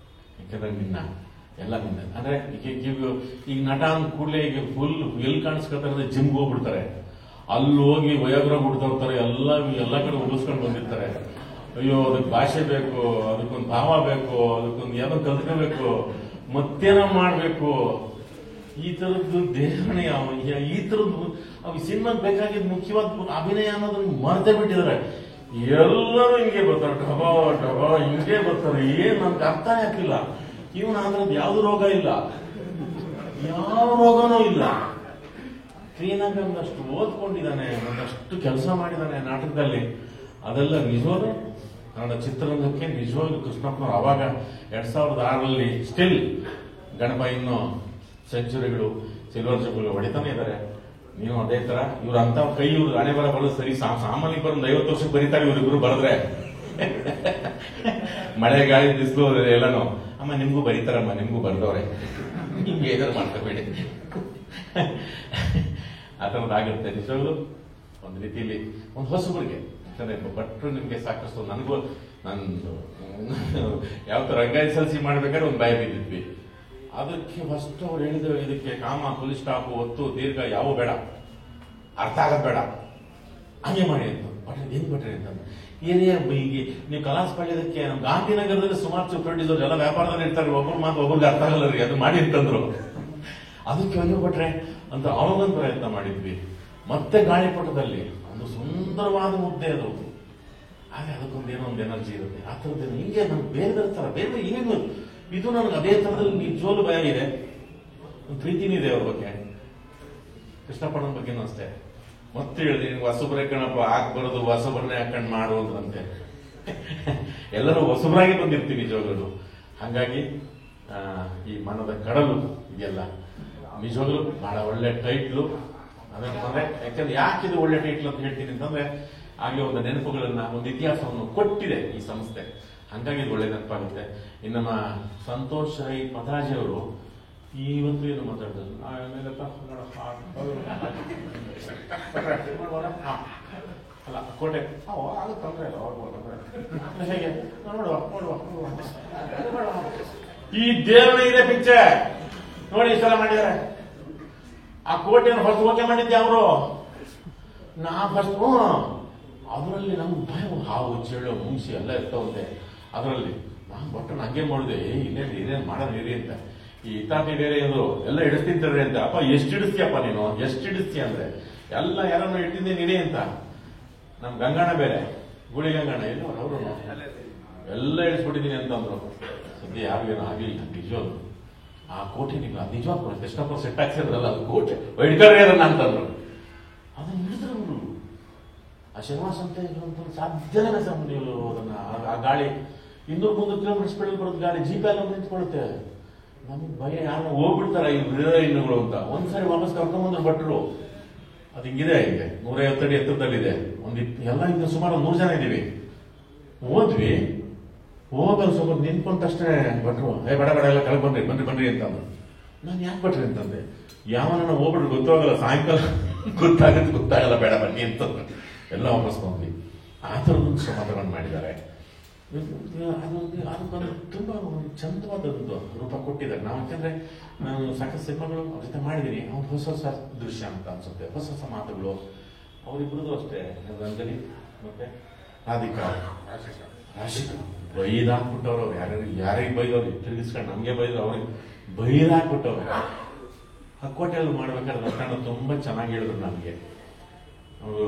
ಯಾಕಂದ್ರೆ ಎಲ್ಲ ನಿಂದ ಅಂದ್ರೆ ಈಗ ನಟ ಅಂದ ಕೂಡಲೇ ಈಗ ಫುಲ್ ಎಲ್ಲಿ ಕಾಣಿಸ್ಕೊತಾರೆ ಜಿಮ್ಗೆ ಹೋಗ್ಬಿಡ್ತಾರೆ, ಅಲ್ಲಿ ಹೋಗಿ ವಯೋಗ್ರ ಬಿಡ್ತಾ ಎಲ್ಲ ಕಡೆ ಉಗಿಸ್ಕೊಂಡು ಬಂದಿರ್ತಾರೆ. ಅಯ್ಯೋ ಅದಕ್ಕೆ ಭಾಷೆ ಬೇಕು, ಅದಕ್ಕೊಂದು ಭಾವ ಬೇಕು, ಅದಕ್ಕೊಂದು ಏನೋ ಕಲ್ತ್ಕೋಬೇಕು, ಮತ್ತೇನೋ ಮಾಡ್ಬೇಕು. ಈ ತರದ್ದು ದೇಹಣೆ ಈ ತರದ್ದು ಅವ್ ಸಿನಿಮಾಗ್ ಬೇಕಾಗಿದ್ದು ಮುಖ್ಯವಾದ ಅಭಿನಯ ಅನ್ನೋದನ್ನ ಮರೆತೇ ಬಿಟ್ಟಿದ್ದಾರೆ. ಎಲ್ಲರೂ ಹಿಂಗೆ ಬರ್ತಾರೆ, ಡಬ ಹಿಂಗೆ ಬರ್ತಾರೆ. ಏನ್ ನನ್ಗೆ ಅರ್ಥನೇ ಆಗ್ತಿಲ್ಲ. ಇವನು ಅದ್ರದ್ದು ಯಾವ್ದು ರೋಗ ಇಲ್ಲ, ಯಾವ ರೋಗನೂ ಇಲ್ಲ. ಕ್ಲೀನಾಗಿ ಒಂದಷ್ಟು ಓದ್ಕೊಂಡಿದ್ದಾನೆ, ಒಂದಷ್ಟು ಕೆಲಸ ಮಾಡಿದ್ದಾನೆ ನಾಟಕದಲ್ಲಿ. ಅದೆಲ್ಲ ನಿಜವಾದ ಕನ್ನಡ ಚಿತ್ರರಂಗಕ್ಕೆ ನಿಜವಾಗ್ಲೂ ಕೃಷ್ಣಪ್ಪನವ್ರು ಅವಾಗ 2006ರಲ್ಲಿ ಸ್ಟಿಲ್ ಗಣಪ ಇನ್ನೂ ಸೆಂಚುರಿಗಳು, ಸಿಲ್ವರ್ ಜುಬ್ಗಳು ಹೊಡಿತಾನೆ ಇದ್ದಾರೆ. ನೀವು ಅದೇ ತರ ಇವ್ರಂತ ಕೈ ಇವ್ರು ಹಣೆ ಬರ ಬರೋದು ಸರಿ. ಸಾಮಾನ್ಯಕ್ಕೆ ಬರೋದು 50 ವರ್ಷಕ್ಕೆ ಬರೀತಾರೆ ಇವ್ರಿಬ್ರು ಬರೆದ್ರೆ. ಮಳೆ ಗಾಳಿ ಬಿಸಿಲು ಎಲ್ಲಾನು ಅಮ್ಮ ನಿಮ್ಗೂ ಬರೀತಾರಮ್ಮ, ನಿಮ್ಗೂ ಬರ್ದವ್ರೆ, ಹಿಂಗೆ ಏನಾರು ಮಾಡ್ಕೋಬೇಡಿ. ಆ ಥರದ್ದಾಗುತ್ತೆ ನಿಜವಾಗ್ಲು. ಒಂದು ರೀತಿಯಲ್ಲಿ ಒಂದು ಹೊಸಬರಿಗೆ ಭಟ್ರು ನಿಮ್ಗೆ ಸಾಕಷ್ಟು. ನನಗೂ ನಂದು ಯಾವ ತರ ರಂಗಾಯಸಲ್ಸಿ ಮಾಡ್ಬೇಕಾದ್ರೆ ಒಂದು ಭಯ ಬಿದ್ದಿದ್ವಿ. ಅದಕ್ಕೆ ಫಸ್ಟ್ ಅವ್ರು ಹೇಳಿದ ಇದಕ್ಕೆ ಕಾಮ, ಫುಲ್ ಸ್ಟಾಪ್, ಒತ್ತು, ದೀರ್ಘ ಯಾವ ಬೇಡ, ಅರ್ಥ ಆಗದ್ ಬೇಡ, ಹಂಗೆ ಮಾಡಿ ಅಂತ. ಬಟ್ರೆ ಏನ್ ಬಟ್ರಿ ಅಂತ ಏನೇ ಈಗ ನೀವು ಕಲಾಸ್ಪಳ್ಯದಕ್ಕೆ ಗಾಂಧಿನಗರದಲ್ಲಿ ಸುಮಾರು ಪ್ರೊಡ್ಯೂಸರ್ ಎಲ್ಲ ವ್ಯಾಪಾರದಲ್ಲಿ ಇರ್ತಾರೆ. ಒಬ್ಬರು ಮಾತು ಒಬ್ಬರಿಗೆ ಅರ್ಥ ಆಗಲ್ಲ ರೀ, ಅದು ಮಾಡಿ ಅಂತಂದ್ರು. ಅದಕ್ಕೆ ಅಯ್ಯೋ ಬಟ್ರೆ ಅಂತ ಅವಾಗೊಂದು ಪ್ರಯತ್ನ ಮಾಡಿದ್ವಿ. ಮತ್ತೆ ಗಾಳಿಪಟದಲ್ಲಿ ಒಂದು ಸುಂದರವಾದ ಮುದ್ದೆ ಅದು. ಹಾಗೆ ಅದಕ್ಕೊಂದು ಏನೋ ಒಂದು ಎನರ್ಜಿ ಇರುತ್ತೆ. ಆ ಥರದ್ದೇನು ಹಿಂಗೆ ನಮ್ಗೆ ಬೇರೆ ತರ ಬೇರೆ ಏನು ಇದು ನನಗೆ ಅದೇ ಥರದಲ್ಲಿ ನಿಜವಾಗ್ಲೂ ಭಯ ಇದೆ, ಒಂದು ಪ್ರೀತಿನೂ ಇದೆ ಅವ್ರ ಬಗ್ಗೆ. ಕೃಷ್ಣಪ್ಪನ ಬಗ್ಗೆನೂ ಅಷ್ಟೇ. ಮತ್ತೆ ಹೇಳಿದೆ ಹೊಸಬ್ರೆ ಕಣಪ್ಪ ಹಾಕ್ಬಾರದು, ಹೊಸಬ್ರನ್ನೇ ಹಾಕೊಂಡು ಮಾಡುವಂತೆ. ಎಲ್ಲರೂ ಹೊಸಬ್ರಾಗಿ ಬಂದಿರ್ತೀವಿ ನಿಜವಾಗ್ಲೂ. ಹಾಗಾಗಿ ಈ ಮನದ ಕಡಲು ಇದೆಲ್ಲ ನಿಜವಾಗ್ಲೂ ಬಹಳ ಒಳ್ಳೆ ಟೈಟ್ಲು. ಅದಂತಂದ್ರೆ ಯಾಕಂದ್ರೆ ಯಾಕಿದು ಒಳ್ಳೆ ಟೈಟ್ಲ್ ಅಂತ ಹೇಳ್ತೀನಿ ಅಂತಂದ್ರೆ ಹಾಗೆ ಒಂದು ನೆನಪುಗಳನ್ನ, ಒಂದು ಇತಿಹಾಸವನ್ನು ಕೊಟ್ಟಿದೆ ಈ ಸಂಸ್ಥೆ. ಹಂಗಾಗಿ ಇದು ಒಳ್ಳೆ ನೆನಪಾಗುತ್ತೆ. ಇನ್ನು ನಮ್ಮ ಸಂತೋಷ್ ರೈ ಮದ್ರಾಜಿ ಅವರು ಇವತ್ತು ಏನು ಮಾತಾಡಿದ್ರು ಅಲ್ಲ ಕೋಟೆ ತೊಂದರೆ ಇಲ್ಲ ಹೇಗೆ ನೋಡುವ ಈ ದೇವರ ಇದೆ ಪಿಕ್ಚರ್ ನೋಡಿ ಇಷ್ಟೆಲ್ಲ ಮಾಡಿದ್ದಾರೆ. ಆ ಕೋಟೆಯನ್ನು ಫಸ್ಟ್ ಓಕೆ ಮಾಡಿದ್ದೆ ಅವರು. ನಾ ಫಸ್ಟ್ ಅದರಲ್ಲಿ ನಮ್ಗೆ ಭಯ, ಹಾವು ಚೇಳು ಮುಂಗ್ಸಿ ಎಲ್ಲ ಇರ್ತಾವಂತೆ ಅದರಲ್ಲಿ. ನಾನು ಬಟ್ ಹಂಗೆ ಮಾಡಿದೆ, ಇದೇನು ಮಾಡೋದು ಇರಿ ಅಂತ. ಈ ಇತಾಪಿ ಬೇರೆ ಇದ್ರು ಎಲ್ಲ ಇಡಿಸ್ತಿದ್ದಾರೆ ಅಂತ. ಅಪ್ಪ ಎಷ್ಟು ಇಡಿಸ್ತೀಯಪ್ಪ ನೀನು, ಎಷ್ಟು ಇಡಿಸ್ತೀಯ ಅಂದ್ರೆ ಎಲ್ಲ ಯಾರನ್ನು ಇಟ್ಟಿದ್ದೀನಿ ಇಡಿ ಅಂತ. ನಮ್ ಗಂಗಣ್ಣ ಬೇರೆ, ಗುಳಿ ಗಂಗಣ್ಣ ಇಲ್ಲ ಅವರು ಎಲ್ಲ ಇಳಿಸ್ಬಿಟ್ಟಿದ್ದೀನಿ ಅಂತಂದ್ರು. ಸದ್ಯ ಯಾರಿಗೇನು ಆಗಿಲ್ಲ ನಿಜವಾಗ್ಲು. ಆ ಕೋಟೆ ನೀವು ನಿಜವಾಗ್ಲು ಕೃಷ್ಣಪ್ಪ ಸೆಟ್ ಹಾಕ್ಸಿದ್ರಲ್ಲ ಅದು ಕೋಟೆ ವೈಡ್ಕರ್ರಿ ಅದನ್ನ ಅಂತಂದ್ರು. ಅದನ್ನ ಹಿಡಿದ್ರು ಅವರು. ಆ ಶ್ರೀನಿವಾಸ ಅಂತ ಸಾಧ್ಯನೇ ನೀವು ಅದನ್ನ ಆ ಗಾಳಿ 200-300 ಕಿಲೋಮೀಟರ್ ಸ್ಪೀಡಲ್ಲಿ ಬರೋದು ಗಾಳಿ ಜೀಪ್ ಎಲ್ಲ ನಿಂತ್ಕೊಳ್ಳುತ್ತೆ. ನಮ್ಗೆ ಭಯ, ಯಾರು ಹೋಗ್ಬಿಡ್ತಾರ ಈ ಹೀರೋಯಿನ್ಗಳು ಅಂತ. ಒಂದ್ಸರಿ ವಾಪಸ್ ಕರ್ಕೊಂಡ್ಬಂದ್ರು ಭಟ್ರು. ಅದು ಹಿಂಗಿದೆ, ಇದೆ 150 ಅಡಿ ಎತ್ತರದಲ್ಲಿದೆ. ಎಲ್ಲ ಈಗ ಸುಮಾರು 100 ಜನ ಇದ್ದೀವಿ. ಹೋದ್ವಿ, ಹೋಗಲು ಸ್ವಲ್ಪ ನಿಂತ್ಕೊಂಡ ತಕ್ಷಣ ಭಟ್ರು ಬೇಡ ಎಲ್ಲ ಕೆಳಗೆ ಬನ್ರಿ ಅಂತಂದ್ರು. ನಾನು ಯಾಕೆ ಭಟ್ರಿ ಅಂತಂದೆ. ಯಾವನ ಹೋಗ್ಬಿಟ್ರು ಗೊತ್ತಾಗಲ್ಲ, ಸಾಯಂಕಾಲ ಗೊತ್ತಾಗಲ್ಲ, ಬೇಡ ಬನ್ನಿ ಅಂತಂದ್ರೆ ಎಲ್ಲ ವಾಪಸ್ ಬಂದ್ವಿ. ಆ ಥರದೊಂದು ಶ್ರಮಗಳನ್ನು ಮಾಡಿದ್ದಾರೆ. ಅದಕ್ಕೊಂದು ತುಂಬಾ ಚಂದವಾದದ್ದು ರೂಪ ಕೊಟ್ಟಿದ್ದಾರೆ. ನಾವು ಯಾಕಂದ್ರೆ ನಾನು ಸಾಕಷ್ಟು ಸಿನಿಮಾಗಳು ಅವ್ರ ಜೊತೆ ಮಾಡಿದ್ದೀನಿ. ಅವ್ರು ಹೊಸ ದೃಶ್ಯ ಅಂತ ಅನ್ಸುತ್ತೆ, ಹೊಸ ಮಾತುಗಳು. ಅವರಿಬ್ಬರದು ಅಷ್ಟೇ, ರಂಜನಿ ಮತ್ತೆ ರಾಧಿಕಾ ಬೈದಾಕ್ಬಿಟ್ಟವ್ರು. ಅವ್ರು ಯಾರಿಗೆ ಬೈದವ್ರು ತಿರುಗಿಸ್ಕೊಂಡು ನಮ್ಗೆ ಬೈದ್ರು, ಅವ್ರಿಗೆ ಬೈದಾಕ್ಬಿಟ್ಟವ್ರು. ಆ ಕೋಟೆಯಲ್ಲಿ ಮಾಡ್ಬೇಕಾದ್ರೆ ಲಕ್ಷಣ ತುಂಬಾ ಚೆನ್ನಾಗಿ ಹೇಳಿದ್ರು ನಮ್ಗೆ. ಅವರು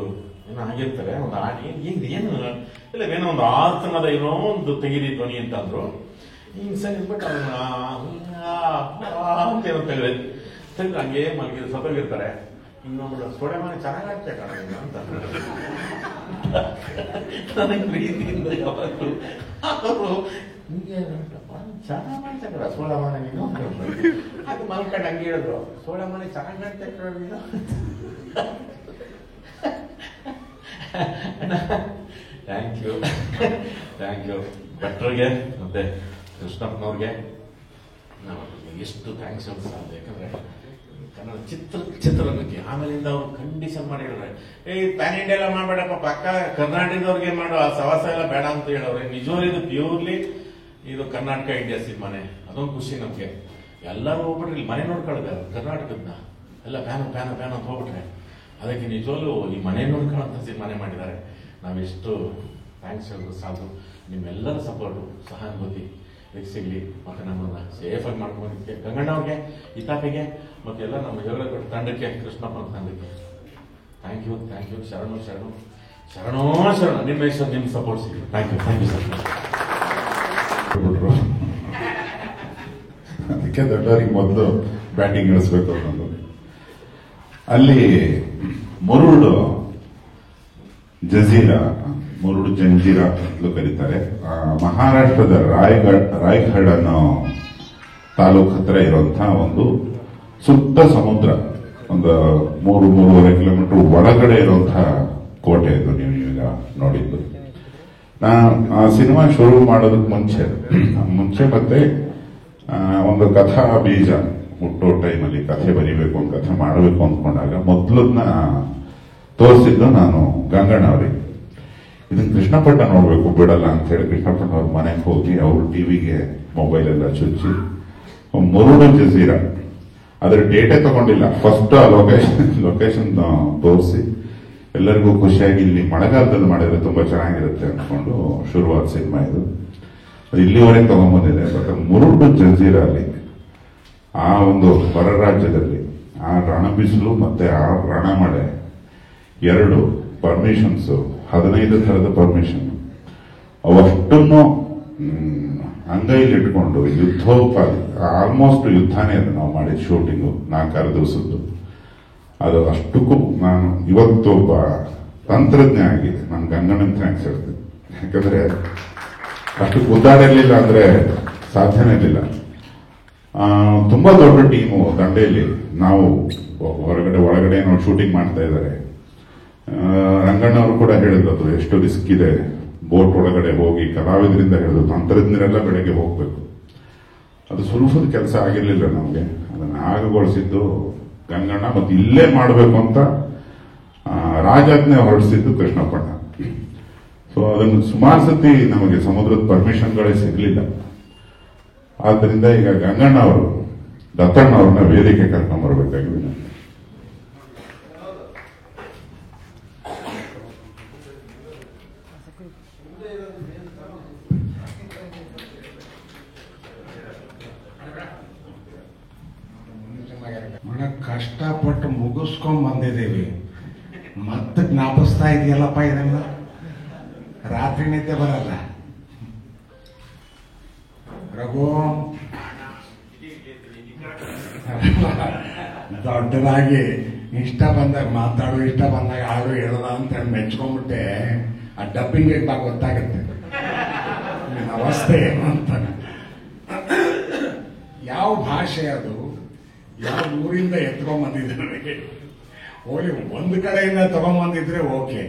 ಏನೋ ಆಗಿರ್ತಾರೆ, ಒಂದು ಆಡಿ ಏನು ಇಲ್ಲ ಏನೋ ಒಂದು ಆತನದ ಏನೋ ಒಂದು ತೆಗೀರಿ ಧ್ವನಿ ಅಂತ ಅಂದ್ರು. ಹಿಂಗ್ ಸರಿ ಬಿಟ್ಟು ಅಂತ ಏನೋ ತೆಗೆದ್ರೆ ಹಂಗೆ ಮಲಗಿದ್ರು ಸತ್ತೋಗಿರ್ತಾರೆ. ಇನ್ನೊಂದು ಸೋಡೆ ಮನೆ ಚೆನ್ನಾಗಿ ಆಗ್ತೇ ಕಾಣ ಅಂತ ನನಗೆ ಪ್ರೀತಿಯಿಂದ ಯಾವತ್ತು ಅವರು ಹಿಂಗೆ ಚೆನ್ನಾಗಿ ಮಾಡ್ತಾರೆ ಸೋಳೆ ಮನೆ ನೀನು ಅದು ಮಲ್ಕೊಂಡು ಹಂಗೆ ಹೇಳಿದ್ರು. ಸೋಳೆ ಮನೆ ಚೆನ್ನಾಗಿ ಮಾಡ್ತಾ ನೀನು. ಥ್ಯಾಂಕ್ ಯು ಭಟ್ರಿಗೆ ಮತ್ತೆ ಕೃಷ್ಣಪ್ಪನವ್ರಿಗೆ ನಾವು ಎಷ್ಟು ಥ್ಯಾಂಕ್ಸ್ ಹೇಳೋದು ಸಾಧ್ಯ. ಯಾಕಂದ್ರೆ ಕನ್ನಡ ಚಿತ್ರರಂಗಕ್ಕೆ ಆಮೇಲಿಂದ ಅವ್ರು ಕಂಡೀಷನ್ ಮಾಡಿ ಹೇಳಿದ್ರೆ ಪ್ಯಾನ್ ಇಂಡಿಯಾ ಎಲ್ಲ ಮಾಡ್ಬೇಡಪ್ಪ, ಪಕ್ಕ ಕರ್ನಾಟಕದವ್ರಿಗೆ ಮಾಡೋ ಆ ಸವಾಸ ಎಲ್ಲ ಬೇಡ ಅಂತ ಹೇಳವ್ರೆ. ನಿಜವಾಗ್ಲೂ ಇದು ಪ್ಯೂರ್ಲಿ ಇದು ಕರ್ನಾಟಕ ಇಂಡಿಯಾ ಸಿನಿಮಾನೆ. ಅದೊಂದು ಖುಷಿ ನಮ್ಗೆ. ಎಲ್ಲರೂ ಹೋಗ್ಬಿಟ್ರೆ ಇಲ್ಲಿ ಮನೆ ನೋಡ್ಕೊಳ್ಳೋದು ಕರ್ನಾಟಕದ ಎಲ್ಲ ಫ್ಯಾನ್ ಅಂತ ಹೋಗ್ಬಿಟ್ರೆ ಅದಕ್ಕೆ ನಿಜವಾಗ್ಲೂ ಈ ಮನೆ ನೋಡ್ಕೊಳ್ಳೋಂಥ ಸಿನಿಮಾನೇ ಮಾಡಿದ್ದಾರೆ. ನಾವೆಷ್ಟು ಥ್ಯಾಂಕ್ಸ್ ಹೇಳಿದ್ರು ಸಾಕು. ನಿಮ್ಮೆಲ್ಲರ ಸಪೋರ್ಟು ಸಹಾನುಭೂತಿ ಸಿಗಲಿ ಮತ್ತೆ ನಮ್ಮನ್ನ ಸೇಫಾಗಿ ಮಾಡ್ಕೊಂಡಿದ್ದಕ್ಕೆ ಗಂಗಣ್ಣ ಅವ್ರಿಗೆ, ಇತಾಪಿಗೆ ಮತ್ತೆ ಎಲ್ಲ ನಮ್ಮ ಯೋಗ ತಂಡಕ್ಕೆ, ಕೃಷ್ಣಪ್ಪನ ತಂಡಕ್ಕೆ ಥ್ಯಾಂಕ್ ಯು. ಶರಣು ನಿಮ್ಮ ಸಪೋರ್ಟ್ ಸಿಗಲಿ. Thank you sir. ಅದಕ್ಕೆ ದೊಡ್ಡವರಿಗೆ ಮೊದಲು ಬ್ಯಾಟಿಂಗ್ ಇಳಿಸ್ಬೇಕು ಅನ್ನೋದು. ಅಲ್ಲಿ ಮುರುಡು ಜಂಜೀರಾ ಅಂತಲೂ ಕರೀತಾರೆ. ಮಹಾರಾಷ್ಟ್ರದ ರಾಯ್ಗಢ್ ಅನ್ನೋ ತಾಲೂಕು ಹತ್ರ ಇರುವಂತಹ ಒಂದು ಸುತ್ತ ಸಮುದ್ರ, ಒಂದು 3-3.5 ಕಿಲೋಮೀಟರ್ ಒಳಗಡೆ ಇರುವಂತಹ ಕೋಟೆ ಇದು. ನೀವು ಈಗ ನೋಡಿದ್ದು. ನಾನು ಆ ಸಿನಿಮಾ ಶುರು ಮಾಡೋದಕ್ಕೆ ಮುಂಚೆ ಮತ್ತೆ ಒಂದು ಕಥಾ ಬೀಜ ಹುಟ್ಟೋ ಟೈಮಲ್ಲಿ ಕಥೆ ಬರೀಬೇಕು, ಒಂದು ಕಥೆ ಮಾಡಬೇಕು ಅಂದ್ಕೊಂಡಾಗ ಮೊದಲನ್ನ ತೋರಿಸಿದ್ದು ನಾನು ಗಂಗಣ್ಣ ಅವರಿಗೆ. ಇದನ್ನ ಕೃಷ್ಣಪಟ್ಟ ನೋಡ್ಬೇಕು ಬಿಡಲ್ಲ ಅಂತ ಹೇಳಿ ಕೃಷ್ಣಪಟ್ಟ ಅವ್ರ ಮನೆಗೆ ಹೋಗಿ ಅವ್ರ ಟಿವಿಗೆ ಮೊಬೈಲ್ ಎಲ್ಲ ಚುಚ್ಚಿ ಮುರುಡು ಜಜೀರಾ ಅದರ ಡೇಟೇ ತಗೊಂಡಿಲ್ಲ, ಫಸ್ಟ್ ಆ ಲೊಕೇಶನ್ ತೋರಿಸಿ ಎಲ್ಲರಿಗೂ ಖುಷಿಯಾಗಿ ಇಲ್ಲಿ ಮಳೆಗಾಲದಲ್ಲಿ ಮಾಡಿದ್ರೆ ತುಂಬಾ ಚೆನ್ನಾಗಿರುತ್ತೆ ಅಂದ್ಕೊಂಡು ಶುರುವಾದ ಸಿನಿಮಾ ಇದು. ಇಲ್ಲಿವರೆಗೆ ತಗೊಂಡ್ಬಂದಿದೆ. ಬಟ್ ಮುರುಡು ಜಜೀರಾ ಅಲ್ಲಿ ಆ ಒಂದು ಹೊರ ರಾಜ್ಯದಲ್ಲಿ ಆ ರಣಬಿಸಿಲು ಮತ್ತೆ ಆ ರಣಮಳೆ 2 ಪರ್ಮಿಷನ್ಸ್, 15 ಥರದ ಪರ್ಮಿಷನ್, ಅವಷ್ಟನ್ನು ಅಂಗೈಲಿಟ್ಕೊಂಡು ಯುದ್ಧೋಪಾದಿ, ಆಲ್ಮೋಸ್ಟ್ ಯುದ್ಧನೇ ಅದು ನಾವು ಮಾಡಿದ ಶೂಟಿಂಗು 4-6 ದಿವಸದ್ದು. ಅದು ಅಷ್ಟಕ್ಕೂ ನಾನು ಇವತ್ತು ಒಬ್ಬ ತಂತ್ರಜ್ಞ ಆಗಿ ನಾನು ಗಂಗಣ್ಣನ ಥ್ಯಾಂಕ್ಸ್ ಹೇಳ್ತೀನಿ. ಯಾಕಂದ್ರೆ ಅಷ್ಟು ಗುದ್ದಾಡಿರ್ಲಿಲ್ಲ ಅಂದ್ರೆ ಸಾಧ್ಯನೇ ಇರಲಿಲ್ಲ. ತುಂಬಾ ದೊಡ್ಡ ಟೀಮು ದಂಡೆಯಲ್ಲಿ, ನಾವು ಒಳಗಡೆ ನಾವು ಶೂಟಿಂಗ್ ಮಾಡ್ತಾ ಇದ್ದಾರೆ. ರಂಗಣ್ಣವರು ಕೂಡ ಹೇಳಿದ್ರು ಅದು ಎಷ್ಟು ರಿಸ್ಕ್ ಇದೆ, ಬೋಟ್ ಒಳಗಡೆ ಹೋಗಿ ಕಲಾವಿದರಿಂದ ಹೇಳಿದ್ರು ತಂತ್ರಜ್ಞರೆಲ್ಲ ಬೆಳಗ್ಗೆ ಹೋಗ್ಬೇಕು. ಅದು ಸುಲಭದ ಕೆಲಸ ಆಗಿರ್ಲಿಲ್ಲ ನಮಗೆ. ಅದನ್ನ ಆಗಗೊಳಿಸಿದ್ದು ಗಂಗಣ್ಣ, ಮತ್ತೆ ಇಲ್ಲೇ ಮಾಡಬೇಕು ಅಂತ ರಾಜಾಜ್ಞೆ ಹೊರಡಿಸಿದ್ದು ಕೃಷ್ಣಪ್ಪಣ್ಣ. ಸೊ ಅದನ್ನು ಸುಮಾರು ಸತಿ ನಮಗೆ ಸಮುದ್ರದ ಪರ್ಮಿಷನ್ಗಳೇ ಸಿಗಲಿಲ್ಲ. ಆದ್ದರಿಂದ ಈಗ ಗಂಗಣ್ಣ ಅವರು ದತ್ತಣ್ಣ ಅವ್ರನ್ನ ವೇದಿಕೆ ಕರ್ಕೊಂಡ್ಬರ್ಬೇಕಾಗಿದೆ. ಕಷ್ಟಪಟ್ಟು ಮುಗಿಸ್ಕೊಂಡ್ ಬಂದಿದ್ದೀವಿ, ಮತ್ತೆ ಜ್ಞಾಪಿಸ್ತಾ ಇದೆಯಲ್ಲಪ್ಪ ಇದನ್ನ. ರಾತ್ರಿ ನಿದ್ದೆ ಬರಲ್ಲ. ರಘು ದೊಡ್ಡದಾಗಿ ಇಷ್ಟ ಬಂದಾಗ ಮಾತಾಡು, ಇಷ್ಟ ಬಂದಾಗ ಹಾಡು ಹೇಳದ ಅಂತ ಮೆಚ್ಕೊಂಡ್ಬಿಟ್ಟೆ. ಆ ಡಬ್ಬಿಂಗ್ ಗೊತ್ತಾಗುತ್ತೆ ನಿನ್ನ ಅವಸ್ಥೆ ಏನು ಅಂತ. ಯಾವ ಭಾಷೆ ಅದು, ಯಾವ ಊರಿಂದ ಎತ್ಕೊಂಡ್ಬಂದಿದ್ದೆ ನನಗೆ. ಹೋಗಿ ಒಂದು ಕಡೆಯಿಂದ ತಗೊಂಡ್ಬಂದಿದ್ರೆ ಓಕೆ,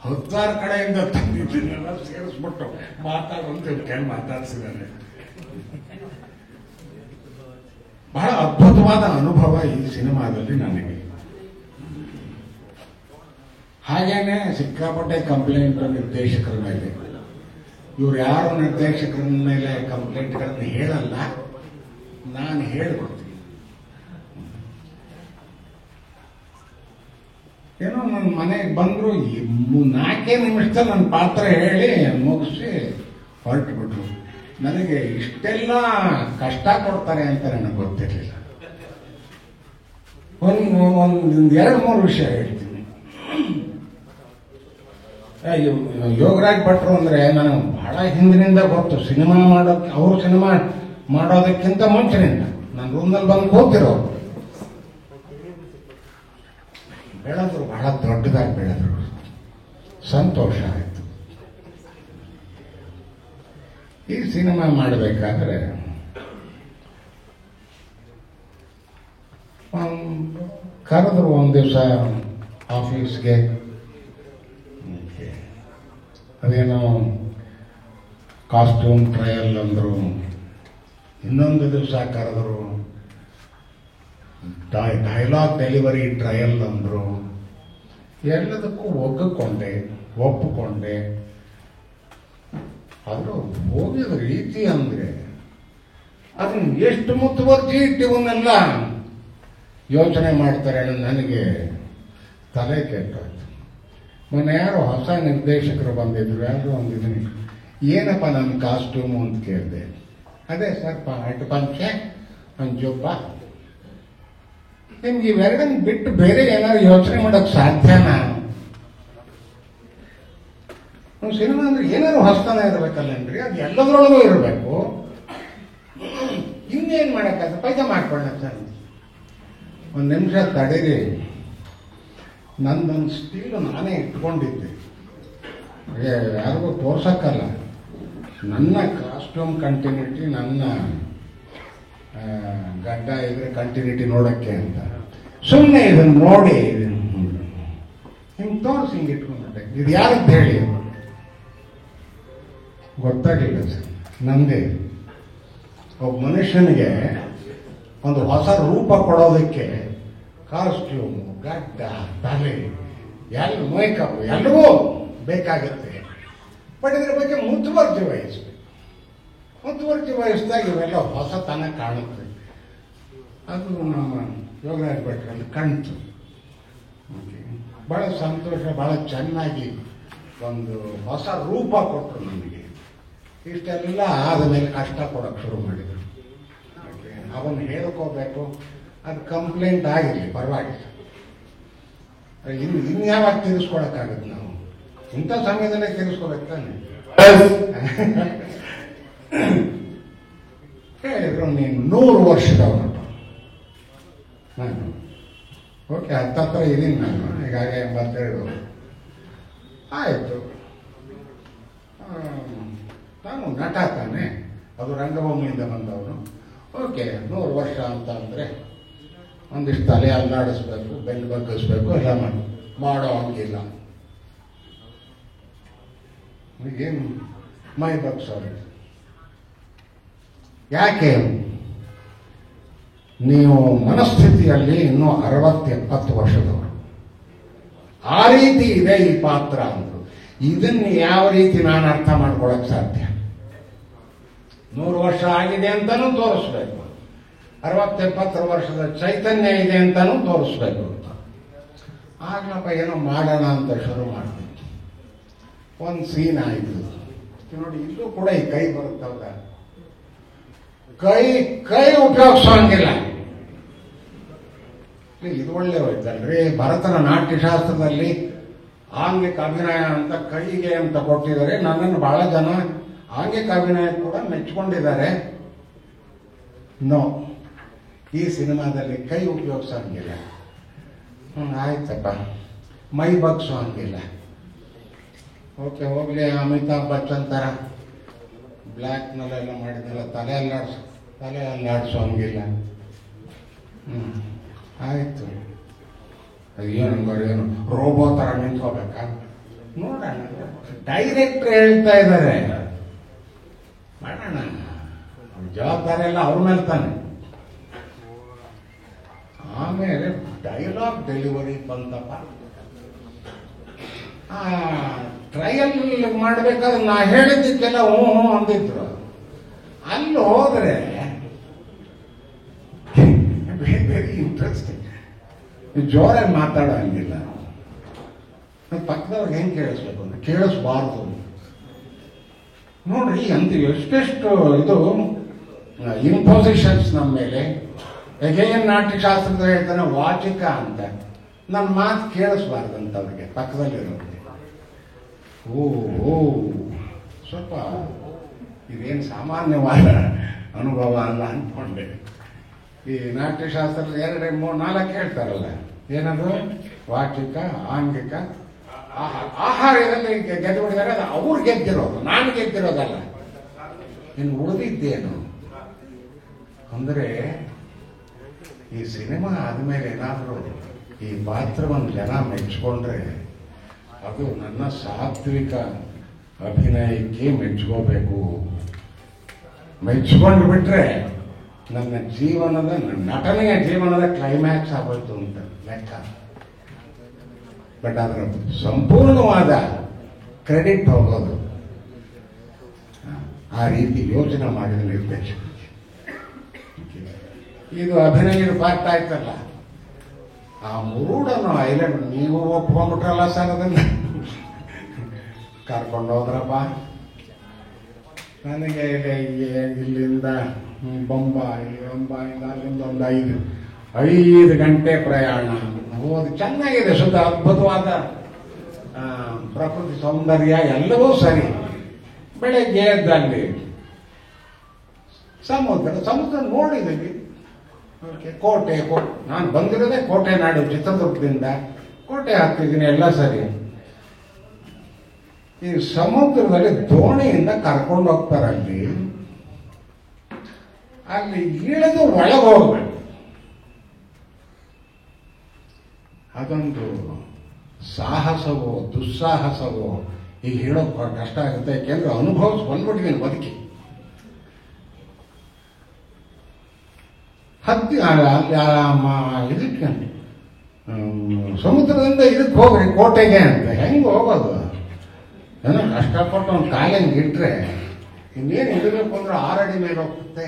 10 ಕಡೆಯಿಂದ ತಂದಿದ್ದನ್ನೆಲ್ಲ ಸೇರಿಸ್ಬಿಟ್ಟು ಮಾತಾಡುವಂತ ಕೇಳಿ ಮಾತಾಡ್ಸಿದ್ದಾರೆ. ಬಹಳ ಅದ್ಭುತವಾದ ಅನುಭವ ಈ ಸಿನಿಮಾದಲ್ಲಿ ನನಗೆ. ಹಾಗೇನೆ ಸಿಕ್ಕಾಪಟ್ಟೆ ಕಂಪ್ಲೇಂಟ್ ನಿರ್ದೇಶಕರ ಮೇಲೆ. ಇವ್ರು ಯಾರು ನಿರ್ದೇಶಕರ ಮೇಲೆ ಕಂಪ್ಲೇಂಟ್ಗಳನ್ನು ಹೇಳಲ್ಲ, ನಾನು ಹೇಳ್ಕೊಡ್ತೀನಿ. ಏನೋ ನನ್ನ ಮನೆಗೆ ಬಂದ್ರು 4 ನಿಮಿಷದಲ್ಲಿ ನನ್ನ ಪಾತ್ರ ಹೇಳಿ ಮುಗಿಸಿ ಹೊರಟುಬಿಟ್ರು. ನನಗೆ ಇಷ್ಟೆಲ್ಲ ಕಷ್ಟ ಕೊಡ್ತಾರೆ ಅಂತ ನನಗೆ ಗೊತ್ತಿರಲಿಲ್ಲ. ಒಂದು 2-3 ವಿಷಯ ಹೇಳ್ತೀನಿ. ಯೋಗರಾಜ್ ಭಟ್ರು ಅಂದ್ರೆ ನನಗೆ ಬಹಳ ಹಿಂದಿನಿಂದ ಗೊತ್ತು. ಸಿನಿಮಾ ಮಾಡೋಕೆ, ಅವರು ಸಿನಿಮಾ ಮಾಡೋದಕ್ಕಿಂತ ಮುಂಚಿನಿಂದ ನನ್ನ ರೂಮ್ನಲ್ಲಿ ಬಂದು ಕೂತಿರೋರು. ಬೆಳೆದ್ರು, ಬಹಳ ದೊಡ್ಡದಾಗಿ ಬೆಳೆದ್ರು. ಸಂತೋಷ ಆಯಿತು. ಈ ಸಿನಿಮಾ ಮಾಡಬೇಕಾದ್ರೆ ಕರೆದ್ರು ಒಂದು ದಿವಸ ಆಫೀಸ್ಗೆ. ಅದೇನೋ ಕಾಸ್ಟ್ಯೂಮ್ ಟ್ರಯಲ್ ಅಂದರು. ಇನ್ನೊಂದು ದಿವಸ ಕರೆದ್ರು ಡೈಲಾಗ್ ಡೆಲಿವರಿ ಟ್ರಯಲ್ ಅಂದರು. ಎಲ್ಲದಕ್ಕೂ ಒಪ್ಪಿಕೊಂಡೆ. ಆದರೂ ಹೋಗಿದ ರೀತಿ ಅಂದ್ರೆ ಅದನ್ನ ಎಷ್ಟು ಮುತುವರ್ಜಿ ಇಟ್ಟಿವನ್ನೆಲ್ಲ ಯೋಚನೆ ಮಾಡ್ತಾರೆ ನನಗೆ ತಲೆ ಕೆಟ್ಟೋಯ್ತು. ಮೊನ್ನೆ ಯಾರೋ ಹೊಸ ನಿರ್ದೇಶಕರು ಬಂದಿದ್ರು, ಯಾರು ಒಂದಿದ್ದೀನಿ, ಏನಪ್ಪ ನನ್ನ ಕಾಸ್ಟ್ಯೂಮು ಅಂತ ಕೇಳಿದೆ. ಅದೇ ಸರ್ ಅಟ್ಟು ಪಂಚೆ ಒಂದು ಜೊಬ್ಬ. ನಿಮ್ಗೆ ಇವೆರಡನ್ನ ಬಿಟ್ಟು ಬೇರೆ ಏನಾದ್ರು ಯೋಚನೆ ಮಾಡೋಕೆ ಸಾಧ್ಯನಾ? ಸಿನಿಮಾ ಅಂದ್ರೆ ಏನಾದ್ರು ಹೊಸತನ ಇರ್ಬೇಕಲ್ಲೇನ್ರಿ, ಅದು ಎಲ್ಲದರೊಳಗೂ ಇರಬೇಕು. ಇನ್ನೇನ್ ಮಾಡಕ್ಕಾಗ ಪೈಜಾಮ ಮಾಡ್ಕೊಳ್ಳ ಸರ್, ಒಂದು ನಿಮಿಷ ತಡೀರಿ. ನಂದೊಂದು ಸ್ಟೀಲು ನಾನೇ ಇಟ್ಕೊಂಡಿದ್ದೆ, ಯಾರಿಗೂ ತೋರ್ಸಕ್ಕಲ್ಲ. ನನ್ನ ಕಾಸ್ಟ್ಯೂಮ್ ಕಂಟಿನ್ಯೂಟಿ, ನನ್ನ ಗಡ್ಡ ಇದ್ರೆ ಕಂಟಿನ್ಯೂಟಿ ನೋಡಕ್ಕೆ ಅಂತ ಸುಮ್ಮನೆ ಇದನ್ನು ನೋಡಿ ಹಿಂಗೆ ತೋರಿಸಿ ಹಿಂಗೆ ಇಟ್ಕೊಂಡ್ಬಿಟ್ಟೆ. ಇದು ಯಾರಂತ ಹೇಳಿ ಗೊತ್ತಾಗಲಿಲ್ಲ ಸರ್. ನಂದೇ ಒಬ್ಬ ಮನುಷ್ಯನಿಗೆ ಒಂದು ಹೊಸ ರೂಪ ಕೊಡೋದಕ್ಕೆ ಕಾಸ್ಟ್ಯೂಮು, ಗಡ್ಡ, ತಲೆ, ಎಲ್ಲ ಮೇಕಪ್ ಎಲ್ಲವೂ ಬೇಕಾಗುತ್ತೆ. ಬಟ್ ಇದ್ರ ಬಗ್ಗೆ ಮುತುವರ್ಜಿ ವಹಿಸ್ಬೇಕು. ಮುತುವರ್ಜಿ ವಹಿಸಿದಾಗ ಇವೆಲ್ಲ ಹೊಸತನ ಕಾಣುತ್ತೆ. ಅದು ನಮ್ಮ ಯೋಗರಾಜ್ ಭಟ್ರಲ್ಲಿ ಕಾಣ್ತು. ಬಹಳ ಸಂತೋಷ, ಬಹಳ ಚೆನ್ನಾಗಿ ಒಂದು ಹೊಸ ರೂಪ ಕೊಟ್ಟರು ನಮಗೆ. ಇಷ್ಟೆಲ್ಲ ಆದಮೇಲೆ ಕಷ್ಟ ಕೊಡೋಕೆ ಶುರು ಮಾಡಿದರು. ಅವನು ಹೇಳ್ಕೋಬೇಕು, ಅದು ಕಂಪ್ಲೇಂಟ್ ಆಗಿರಲಿ ಪರವಾಗಿಲ್ಲ, ಇನ್ಯಾವಾಗ ತೀರಿಸ್ಕೊಳಕ್ಕಾಗುತ್ತೆ? ನಾವು ಇಂಥ ಸಮಯದಲ್ಲೇ ತೀರಿಸ್ಕೋಬೇಕು ತಾನೆ. ಹೇಳಿದ್ರು ನೀನು 100 ವರ್ಷದವನಪ್ಪ. ನಾನು ಓಕೆ, ಹತ್ತತ್ರ ಇದೀನಿ ನಾನು, ಈಗಾಗಲೇ 82. ಆಯಿತು, ನಾನು ನಟ ತಾನೆ, ಅದು ರಂಗಭೂಮಿಯಿಂದ ಬಂದವನು. ಓಕೆ, 100 ವರ್ಷ ಅಂತ ಅಂದರೆ ಒಂದಿಷ್ಟು ತಲೆ ಅಲ್ಲಾಡಿಸ್ಬೇಕು, ಬೆನ್ನು ಬಗ್ಗಿಸ್ಬೇಕು, ಎಲ್ಲ ಮಾಡೋ ಹಂಗಿಲ್ಲ. ಏನು ಮೈ ಬಗ್ಸೋದು ಯಾಕೆ? ನೀವು ಮನಸ್ಥಿತಿಯಲ್ಲಿ ಇನ್ನೂ 60-70 ವರ್ಷದವರು, ಆ ರೀತಿ ಇದೆ ಈ ಪಾತ್ರ ಅಂದ್ರು. ಇದನ್ನು ಯಾವ ರೀತಿ ನಾನು ಅರ್ಥ ಮಾಡ್ಕೊಳಕ್ ಸಾಧ್ಯ? 100 ವರ್ಷ ಆಗಿದೆ ಅಂತಾನೂ ತೋರಿಸ್ಬೇಕು, 60-70 ವರ್ಷದ ಚೈತನ್ಯ ಇದೆ ಅಂತಾನೂ ತೋರಿಸ್ಬೇಕು. ಆಗ್ಲಪ್ಪ ಏನೋ ಮಾಡೋಣ ಅಂತ ಶುರು ಮಾಡ್ತೀನಿ. ಒಂದು ಸೀನ್ ಆಯ್ತು ನೋಡಿ, ಇಲ್ಲೂ ಕೂಡ ಈ ಕೈ ಬರುತ್ತಲ್ಲ, ಕೈ ಉಪಯೋಗಿಸೋಂಗಿಲ್ಲ. ಇದು ಒಳ್ಳೆ ಹೋಯ್ತಲ್ರಿ. ಭರತನ ನಾಟ್ಯಶಾಸ್ತ್ರದಲ್ಲಿ ಆಂಗಿಕ ಅಭಿನಯ ಅಂತ ಕೈಗೆ ಅಂತ ಕೊಟ್ಟಿದ್ದಾರೆ. ನನ್ನನ್ನು ಬಹಳ ಜನ ಆಂಗಿಕ ಅಭಿನಯ ಕೂಡ ಮೆಚ್ಕೊಂಡಿದ್ದಾರೆ. ನೋ, ಈ ಸಿನಿಮಾದಲ್ಲಿ ಕೈ ಉಪಯೋಗಿಸೋಂಗಿಲ್ಲ. ಆಯ್ತಪ್ಪ, ಮೈ ಬಗ್ಸೋ ಹಂಗಿಲ್ಲ. ಓಕೆ, ಹೋಗ್ಲಿ. ಅಮಿತಾಬ್ ಬಚ್ಚನ್ ತರ ಬ್ಲ್ಯಾಕ್ನಲ್ಲೆಲ್ಲ ಮಾಡಿದ್ನಲ್ಲ, ತಲೆ ಅಲ್ಲಾಡ್ಸೋ ಹಂಗಿಲ್ಲ. ಆಯ್ತು, ಏನು ರೋಬೋ ತರ ನಿಂತ್ಕೋಬೇಕಾ? ನೋಡೋಣ, ಡೈರೆಕ್ಟರ್ ಹೇಳ್ತಾ ಇದ್ದಾರೆ, ಮಾಡೋಣ. ಜವಾಬ್ದಾರಿ ಎಲ್ಲ ಅವ್ರ ಮೇಲೆ ತಾನೆ. ಆಮೇಲೆ ಡೈಲಾಗ್ ಡೆಲಿವರಿ ಬಂತಪ್ಪ. ಟ್ರಯಲ್ ಮಾಡ್ಬೇಕಾದ್ರೆ ನಾ ಹೇಳಿದ್ದಕ್ಕೆಲ್ಲ ಹ್ಞೂ ಅಂದಿದ್ರು. ಅಲ್ಲಿ ಹೋದ್ರೆ ವೆರಿ ಇಂಟ್ರೆಸ್ಟಿಂಗ್, ಜೋರಾಗಿ ಮಾತಾಡೋ ಹಂಗಿಲ್ಲ. ಪಕ್ಕದವ್ರಿಗೆ ಹೆಂಗ್ ಕೇಳಿಸ್ಬೇಕು ಅಂತ ಕೇಳಿಸ್ಬಾರ್ದು. ನೋಡ್ರಿ ಅಂತ ಎಷ್ಟೆಷ್ಟು ಇದು ಇಂಪೋಸಿಷನ್ಸ್ ನಮ್ಮ ಮೇಲೆ. ಹೇಗೇನ್ ನಾಟ್ಯಶಾಸ್ತ್ರದ ಹೇಳ್ತಾನೆ ವಾಚಿಕ ಅಂತ, ನನ್ನ ಮಾತು ಕೇಳಿಸ್ಬಾರ್ದಂತ ಅವ್ರಿಗೆ ಪಕ್ಕದಲ್ಲಿರೋರಿಗೆ. ಓ ಸ್ವಲ್ಪ ಇದೇನು ಸಾಮಾನ್ಯವಾದ ಅನುಭವ ಅಲ್ಲ ಅಂದ್ಕೊಂಡೆ. ಈ ನಾಟ್ಯಶಾಸ್ತ್ರದ 2, 3, 4 ಹೇಳ್ತಾರಲ್ಲ, ಏನದು ವಾಚಿಕ, ಆಂಗಿಕ, ಆಹಾರದಲ್ಲಿ ಗೆದ್ದು ಬಿಡಿದಾರೆ. ಅದು ಅವ್ರು ಗೆದ್ದಿರೋದು, ನಾನು ಗೆದ್ದಿರೋದಲ್ಲ. ಇನ್ನು ಉಳಿದಿದ್ದೇನು ಅಂದ್ರೆ, ಈ ಸಿನಿಮಾ ಆದ್ಮೇಲೆ ಏನಾದರೂ ಈ ಪಾತ್ರವನ್ನು ಜನ ಮೆಚ್ಕೊಂಡ್ರೆ ಅದು ನನ್ನ ಸಾತ್ವಿಕ ಅಭಿನಯಕ್ಕೆ ಮೆಚ್ಕೋಬೇಕು. ಮೆಚ್ಕೊಂಡು ಬಿಟ್ರೆ ನನ್ನ ಜೀವನದ, ನಟನೆಯ ಜೀವನದ ಕ್ಲೈಮ್ಯಾಕ್ಸ್ ಆಗೋಯ್ತು ಅಂತ ಲೆಕ್ಕ. ಬಟ್ ಅದರ ಸಂಪೂರ್ಣವಾದ ಕ್ರೆಡಿಟ್ ಹೋಗೋದು ಆ ರೀತಿ ಯೋಚನೆ ಮಾಡಿದ ನಿರ್ದೇಶಕ. ಇದು ಅಭಿನಯದ ಪಾತ್ರ ಆಯ್ತಲ್ಲ, ಆ ಮುರುಡನ್ನು ಐಲ್ಯಾಂಡ್ ನೀವು ಒಪ್ಕೊಂಡ್ಬಿಟ್ರಲ್ಲ ಸರ್, ಅದನ್ನ ಕರ್ಕೊಂಡು ಹೋದ್ರಪ್ಪ. ನನಗೆ ಇಲ್ಲಿಂದ ಬೊಂಬಾಯಿಂದ ಅಲ್ಲಿಂದ ಒಂದು 5 ಗಂಟೆ ಪ್ರಯಾಣ. ಹೋದ್ ಚೆನ್ನಾಗಿದೆ, ಸುತ್ತ ಅದ್ಭುತವಾದ ಪ್ರಕೃತಿ ಸೌಂದರ್ಯ ಎಲ್ಲವೂ ಸರಿ. ಬೆಳಗ್ಗೆ ಎದ್ದಲ್ಲಿ ಸಮುದ್ರ ನೋಡಿದ್ದೀವಿ. ಕೋಟೆ ನಾನು ಬಂದಿರೋದೇ ಕೋಟೆ ನಾಡು ಚಿತ್ರದುರ್ಗದಿಂದ, ಕೋಟೆ ಹತ್ತಿದ್ದೀನಿ, ಎಲ್ಲ ಸರಿ. ಈ ಸಮುದ್ರದಲ್ಲಿ ದೋಣಿಯಿಂದ ಕರ್ಕೊಂಡು ಹೋಗ್ತಾರೆ. ಅಲ್ಲಿ ಇಳಿದು ಒಳಗೆ ಹೋಗ್ಬೇಕು. ಅದೊಂದು ಸಾಹಸವೋ ದುಸ್ಸಾಹಸವೋ ಈಗ ಹೇಳೋಕ್ ಕಷ್ಟ ಆಗುತ್ತೆ, ಯಾಕೆಂದ್ರೆ ಅನುಭವಿಸ್ ಬಂದ್ಬಿಟ್ಟಿದ್ದೀನಿ ಬದುಕಿ. ಇದಕ್ಕೆ ಸಮುದ್ರದಿಂದ ಇದಕ್ಕೆ ಹೋಗ್ರಿ ಕೋಟೆಗೆ ಅಂತ. ಹೆಂಗೆ ಹೋಗೋದು? ಏನೋ ಕಷ್ಟಪಟ್ಟು ಒಂದು ಕಾಲಿಂಗ್ ಇಟ್ರೆ ಇನ್ನೇನು ಇಡಬೇಕು ಅಂದ್ರೆ 6 ಅಡಿ ಮೇಲೆ ಹೋಗ್ತದೆ.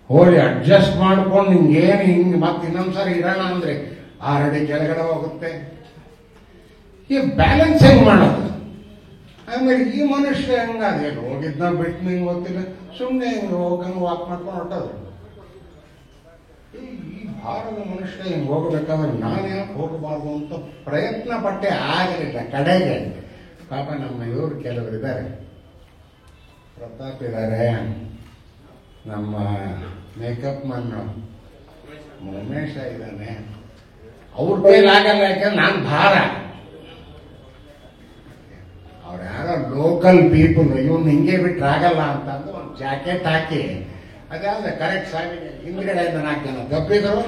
ಹೋಗಿ ಅಡ್ಜಸ್ಟ್ ಮಾಡ್ಕೊಂಡು ಹಿಂಗೇನು ಹಿಂಗೆ ಮತ್ತೆ ಇನ್ನೊಂದ್ಸರಿ ಇರೋಣ ಅಂದ್ರೆ 6 ಅಡಿ ಕೆಳಗಡೆ ಹೋಗುತ್ತೆ. ಈ ಬ್ಯಾಲೆನ್ಸ್ ಹೆಂಗ್ ಮಾಡೋದು? ಆಮೇಲೆ ಈ ಮನುಷ್ಯ ಹೆಂಗಾದ್ರೆ ಹೋಗಿದ್ನ ಬಿಟ್ಟು ನಿಂಗೆ ಗೊತ್ತಿಲ್ಲ, ಸುಮ್ಮನೆ ಹಿಂಗೆ ಹೋಗಂಗೆ ವಾಕ್ ಮಾಡ್ಕೊಂಡು ಹೊಟ್ಟೋದು. ಈ ಭಾರದ ಮನುಷ್ಯ ಹಿಂಗೆ ಹೋಗ್ಬೇಕಾದ್ರೆ ನಾನು ಯಾಕೆ ಹೋಗಬಾರ್ದು ಅಂತ ಪ್ರಯತ್ನ ಪಟ್ಟೆ, ಆಗಲಿಲ್ಲ ಕಡೆಗೆ. ಪಾಪ ನಮ್ಮ ಇವರು ಕೆಲವರು ಇದ್ದಾರೆ, ಪ್ರತಾಪ್ ಇದ್ದಾರೆ, ನಮ್ಮ ಮೇಕಪ್ ಮನ್ ಉಮೇಶ ಇದ್ದಾನೆ. ಅವ್ರ ಕೈಲಾಗಲ್ಲ, ಯಾಕಂದ್ರೆ ನಾನು ಭಾರ. ಅವ್ರು ಯಾರೋ ಲೋಕಲ್ ಪೀಪಲ್, ಇವನು ಹಿಂಗೆ ಬಿಟ್ರೆ ಆಗಲ್ಲ ಅಂತಂದು ಒಂದು ಜಾಕೆಟ್ ಹಾಕಿ, ಅದಾದ್ರೆ ಕರೆಕ್ಟ್ ಸಾಲಿಗೆ ಹಿಂದ್ಗಡೆಯಿಂದ 4 ಜನ ತಪ್ಪಿದ್ರು,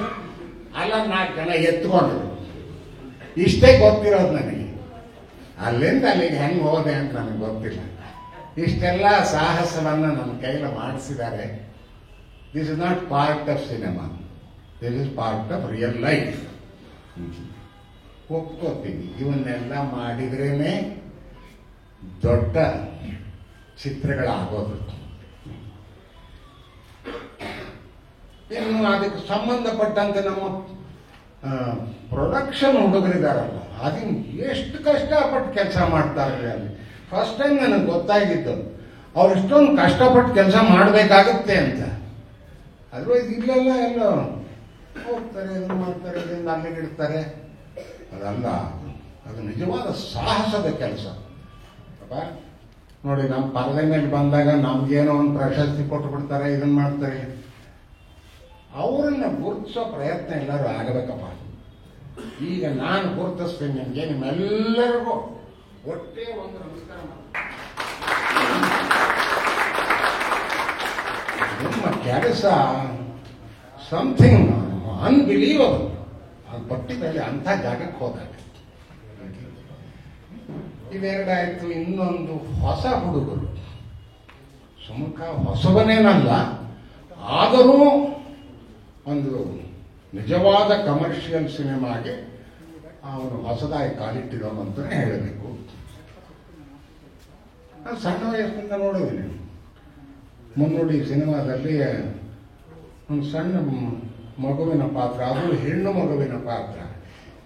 ಅಲ್ಲ 4 ಜನ ಎತ್ಕೊಂಡ್ರು. ಇಷ್ಟೇ ಗೊತ್ತಿರೋದು ನನಗೆ. ಅಲ್ಲಿಂದ ಅಲ್ಲಿಗೆ ಹೆಂಗೆ ಹೋದೆ ಅಂತ ನನಗೆ ಗೊತ್ತಿಲ್ಲ. ಇಷ್ಟೆಲ್ಲ ಸಾಹಸವನ್ನ ನನ್ನ ಕೈಲಿ ಮಾಡಿಸಿದ್ದಾರೆ. This is not part of cinema, this is part of real life. ಒಪ್ಕೋತೀನಿ, ಇವನ್ನೆಲ್ಲ ಮಾಡಿದ್ರೇನೆ ದೊಡ್ಡ ಚಿತ್ರಗಳಾಗೋದು. ಇನ್ನು ಅದಕ್ಕೆ ಸಂಬಂಧಪಟ್ಟಂತೆ ನಮ್ಮ ಪ್ರೊಡಕ್ಷನ್ ಹುಡುಗರಿದಾರಲ್ಲ, ಅದನ್ನ ಎಷ್ಟು ಕಷ್ಟಪಟ್ಟು ಕೆಲಸ ಮಾಡ್ತಾರೆ. ಅಲ್ಲಿ ಫಸ್ಟ್ ಟೈಮ್ ನನಗೆ ಗೊತ್ತಾಗಿದ್ದು ಅವ್ರು ಇಷ್ಟೊಂದು ಕಷ್ಟಪಟ್ಟು ಕೆಲಸ ಮಾಡಬೇಕಾಗುತ್ತೆ ಅಂತ. ಅದ್ರೊಳಗೆ ಇಲ್ಲೆಲ್ಲ ಎಲ್ಲ ಹೋಗ್ತಾರೆ, ಇದನ್ನು ಮಾಡ್ತಾರೆ, ಇದರಿಂದ ಅಲ್ಲಿಗೆ ಇಡ್ತಾರೆ. ಅದಲ್ಲ, ಅದು ನಿಜವಾದ ಸಾಹಸದ ಕೆಲಸ. ನೋಡಿ, ನಮ್ಮ ಪರದೆ ಮೇಲೆ ಬಂದಾಗ ನಮ್ಗೇನೋ ಒಂದು ಪ್ರಶಸ್ತಿ ಕೊಟ್ಟು ಬಿಡ್ತಾರೆ, ಇದನ್ನ ಮಾಡ್ತಾರೆ. ಅವರನ್ನ ಗುರುತಿಸೋ ಪ್ರಯತ್ನ ಎಲ್ಲರೂ ಆಗಬೇಕಪ್ಪ. ಈಗ ನಾನು ಗುರುತಿಸ್ತೀನಿ ನಿಮ್ಗೆ, ನಿಮ್ಮೆಲ್ಲರಿಗೂ ಒಟ್ಟೇ ಒಂದು ನಮಸ್ಕಾರ ನಿಮ್ಮ ಕೆಲಸ ಸಮಥಿಂಗ್ ಅನ್ಬಿಲೀವಬಲ್. ಅದು ಪಟ್ಟಿದಲ್ಲಿ ಅಂಥ ಜಾಗಕ್ಕೆ ಹೋದಾಗ ಇವೆರಡಾಯ್ತು. ಇನ್ನೊಂದು ಹೊಸ ಹುಡುಗರು, ಸುಮುಖ ಹೊಸವನೇನಲ್ಲ, ಆದರೂ ಒಂದು ನಿಜವಾದ ಕಮರ್ಷಿಯಲ್ ಸಿನಿಮಾಗೆ ಅವನು ಹೊಸದಾಗಿ ಕಾಲಿಟ್ಟಿರೋನು ಅಂತಲೇ ಹೇಳಬೇಕು. ನಾನು ಸಣ್ಣ ವಯಸ್ಸಿನಿಂದ ನೋಡಿದ್ದೀನಿ. ಮುನ್ನುಡಿ ಸಿನಿಮಾದಲ್ಲಿ ಒಂದು ಸಣ್ಣ ಮಗುವಿನ ಪಾತ್ರ, ಅದು ಹೆಣ್ಣು ಮಗುವಿನ ಪಾತ್ರ.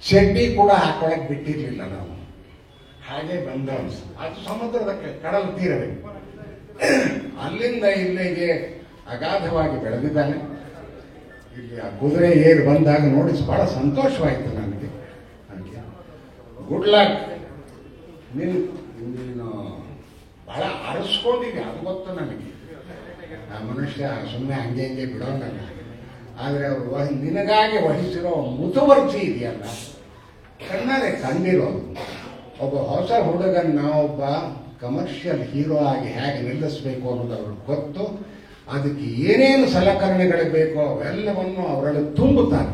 ಚಡ್ಡಿ ಕೂಡ ಹಾಕೊಳಕ್ ಬಿಟ್ಟಿರ್ಲಿಲ್ಲ ನಾವು, ಹಾಗೆ ಬಂದ ಅದು ಸಮುದ್ರದ ಕಡಲ ತೀರವೇ. ಅಲ್ಲಿಂದ ಇಲ್ಲಿಗೆ ಅಗಾಧವಾಗಿ ಬೆಳೆದಿದ್ದಾನೆ. ಇಲ್ಲಿ ಆ ಕುದುರೆ ಏರಿ ಬಂದಾಗ ನೋಡಿ ಬಹಳ ಸಂತೋಷವಾಯಿತು ನನಗೆ. Good luck. ನೀನು ಬಹಳ ಅರಸ್ಕೊಂಡಿದ್ದೆ, ಅದು ಗೊತ್ತು ನನಗೆ. ಆ ಮನುಷ್ಯ ಸುಮ್ಮನೆ ಹಂಗೆ ಹಂಗೆ ಬಿಡೋನಲ್ಲ. ಆದರೆ ಅವರು ನಿನಗಾಗಿ ವಹಿಸಿರೋ ಮುತುವರ್ಜಿ ಇದೆಯಲ್ಲ, ಕಣ್ಣಾರೆ ಕಂಡಿರೋದು. ಒಬ್ಬ ಹೊಸ ಹುಡುಗನ್ನ ಒಬ್ಬ ಕಮರ್ಷಿಯಲ್ ಹೀರೋ ಆಗಿ ಹೇಗೆ ನಿಲ್ಲಿಸಬೇಕು ಅನ್ನೋದು ಅವ್ರಿಗೆ ಗೊತ್ತು. ಅದಕ್ಕೆ ಏನೇನು ಸಲಕರಣೆಗಳು ಬೇಕೋ ಅವೆಲ್ಲವನ್ನು ಅವರಲ್ಲಿ ತುಂಬುತ್ತಾರೆ.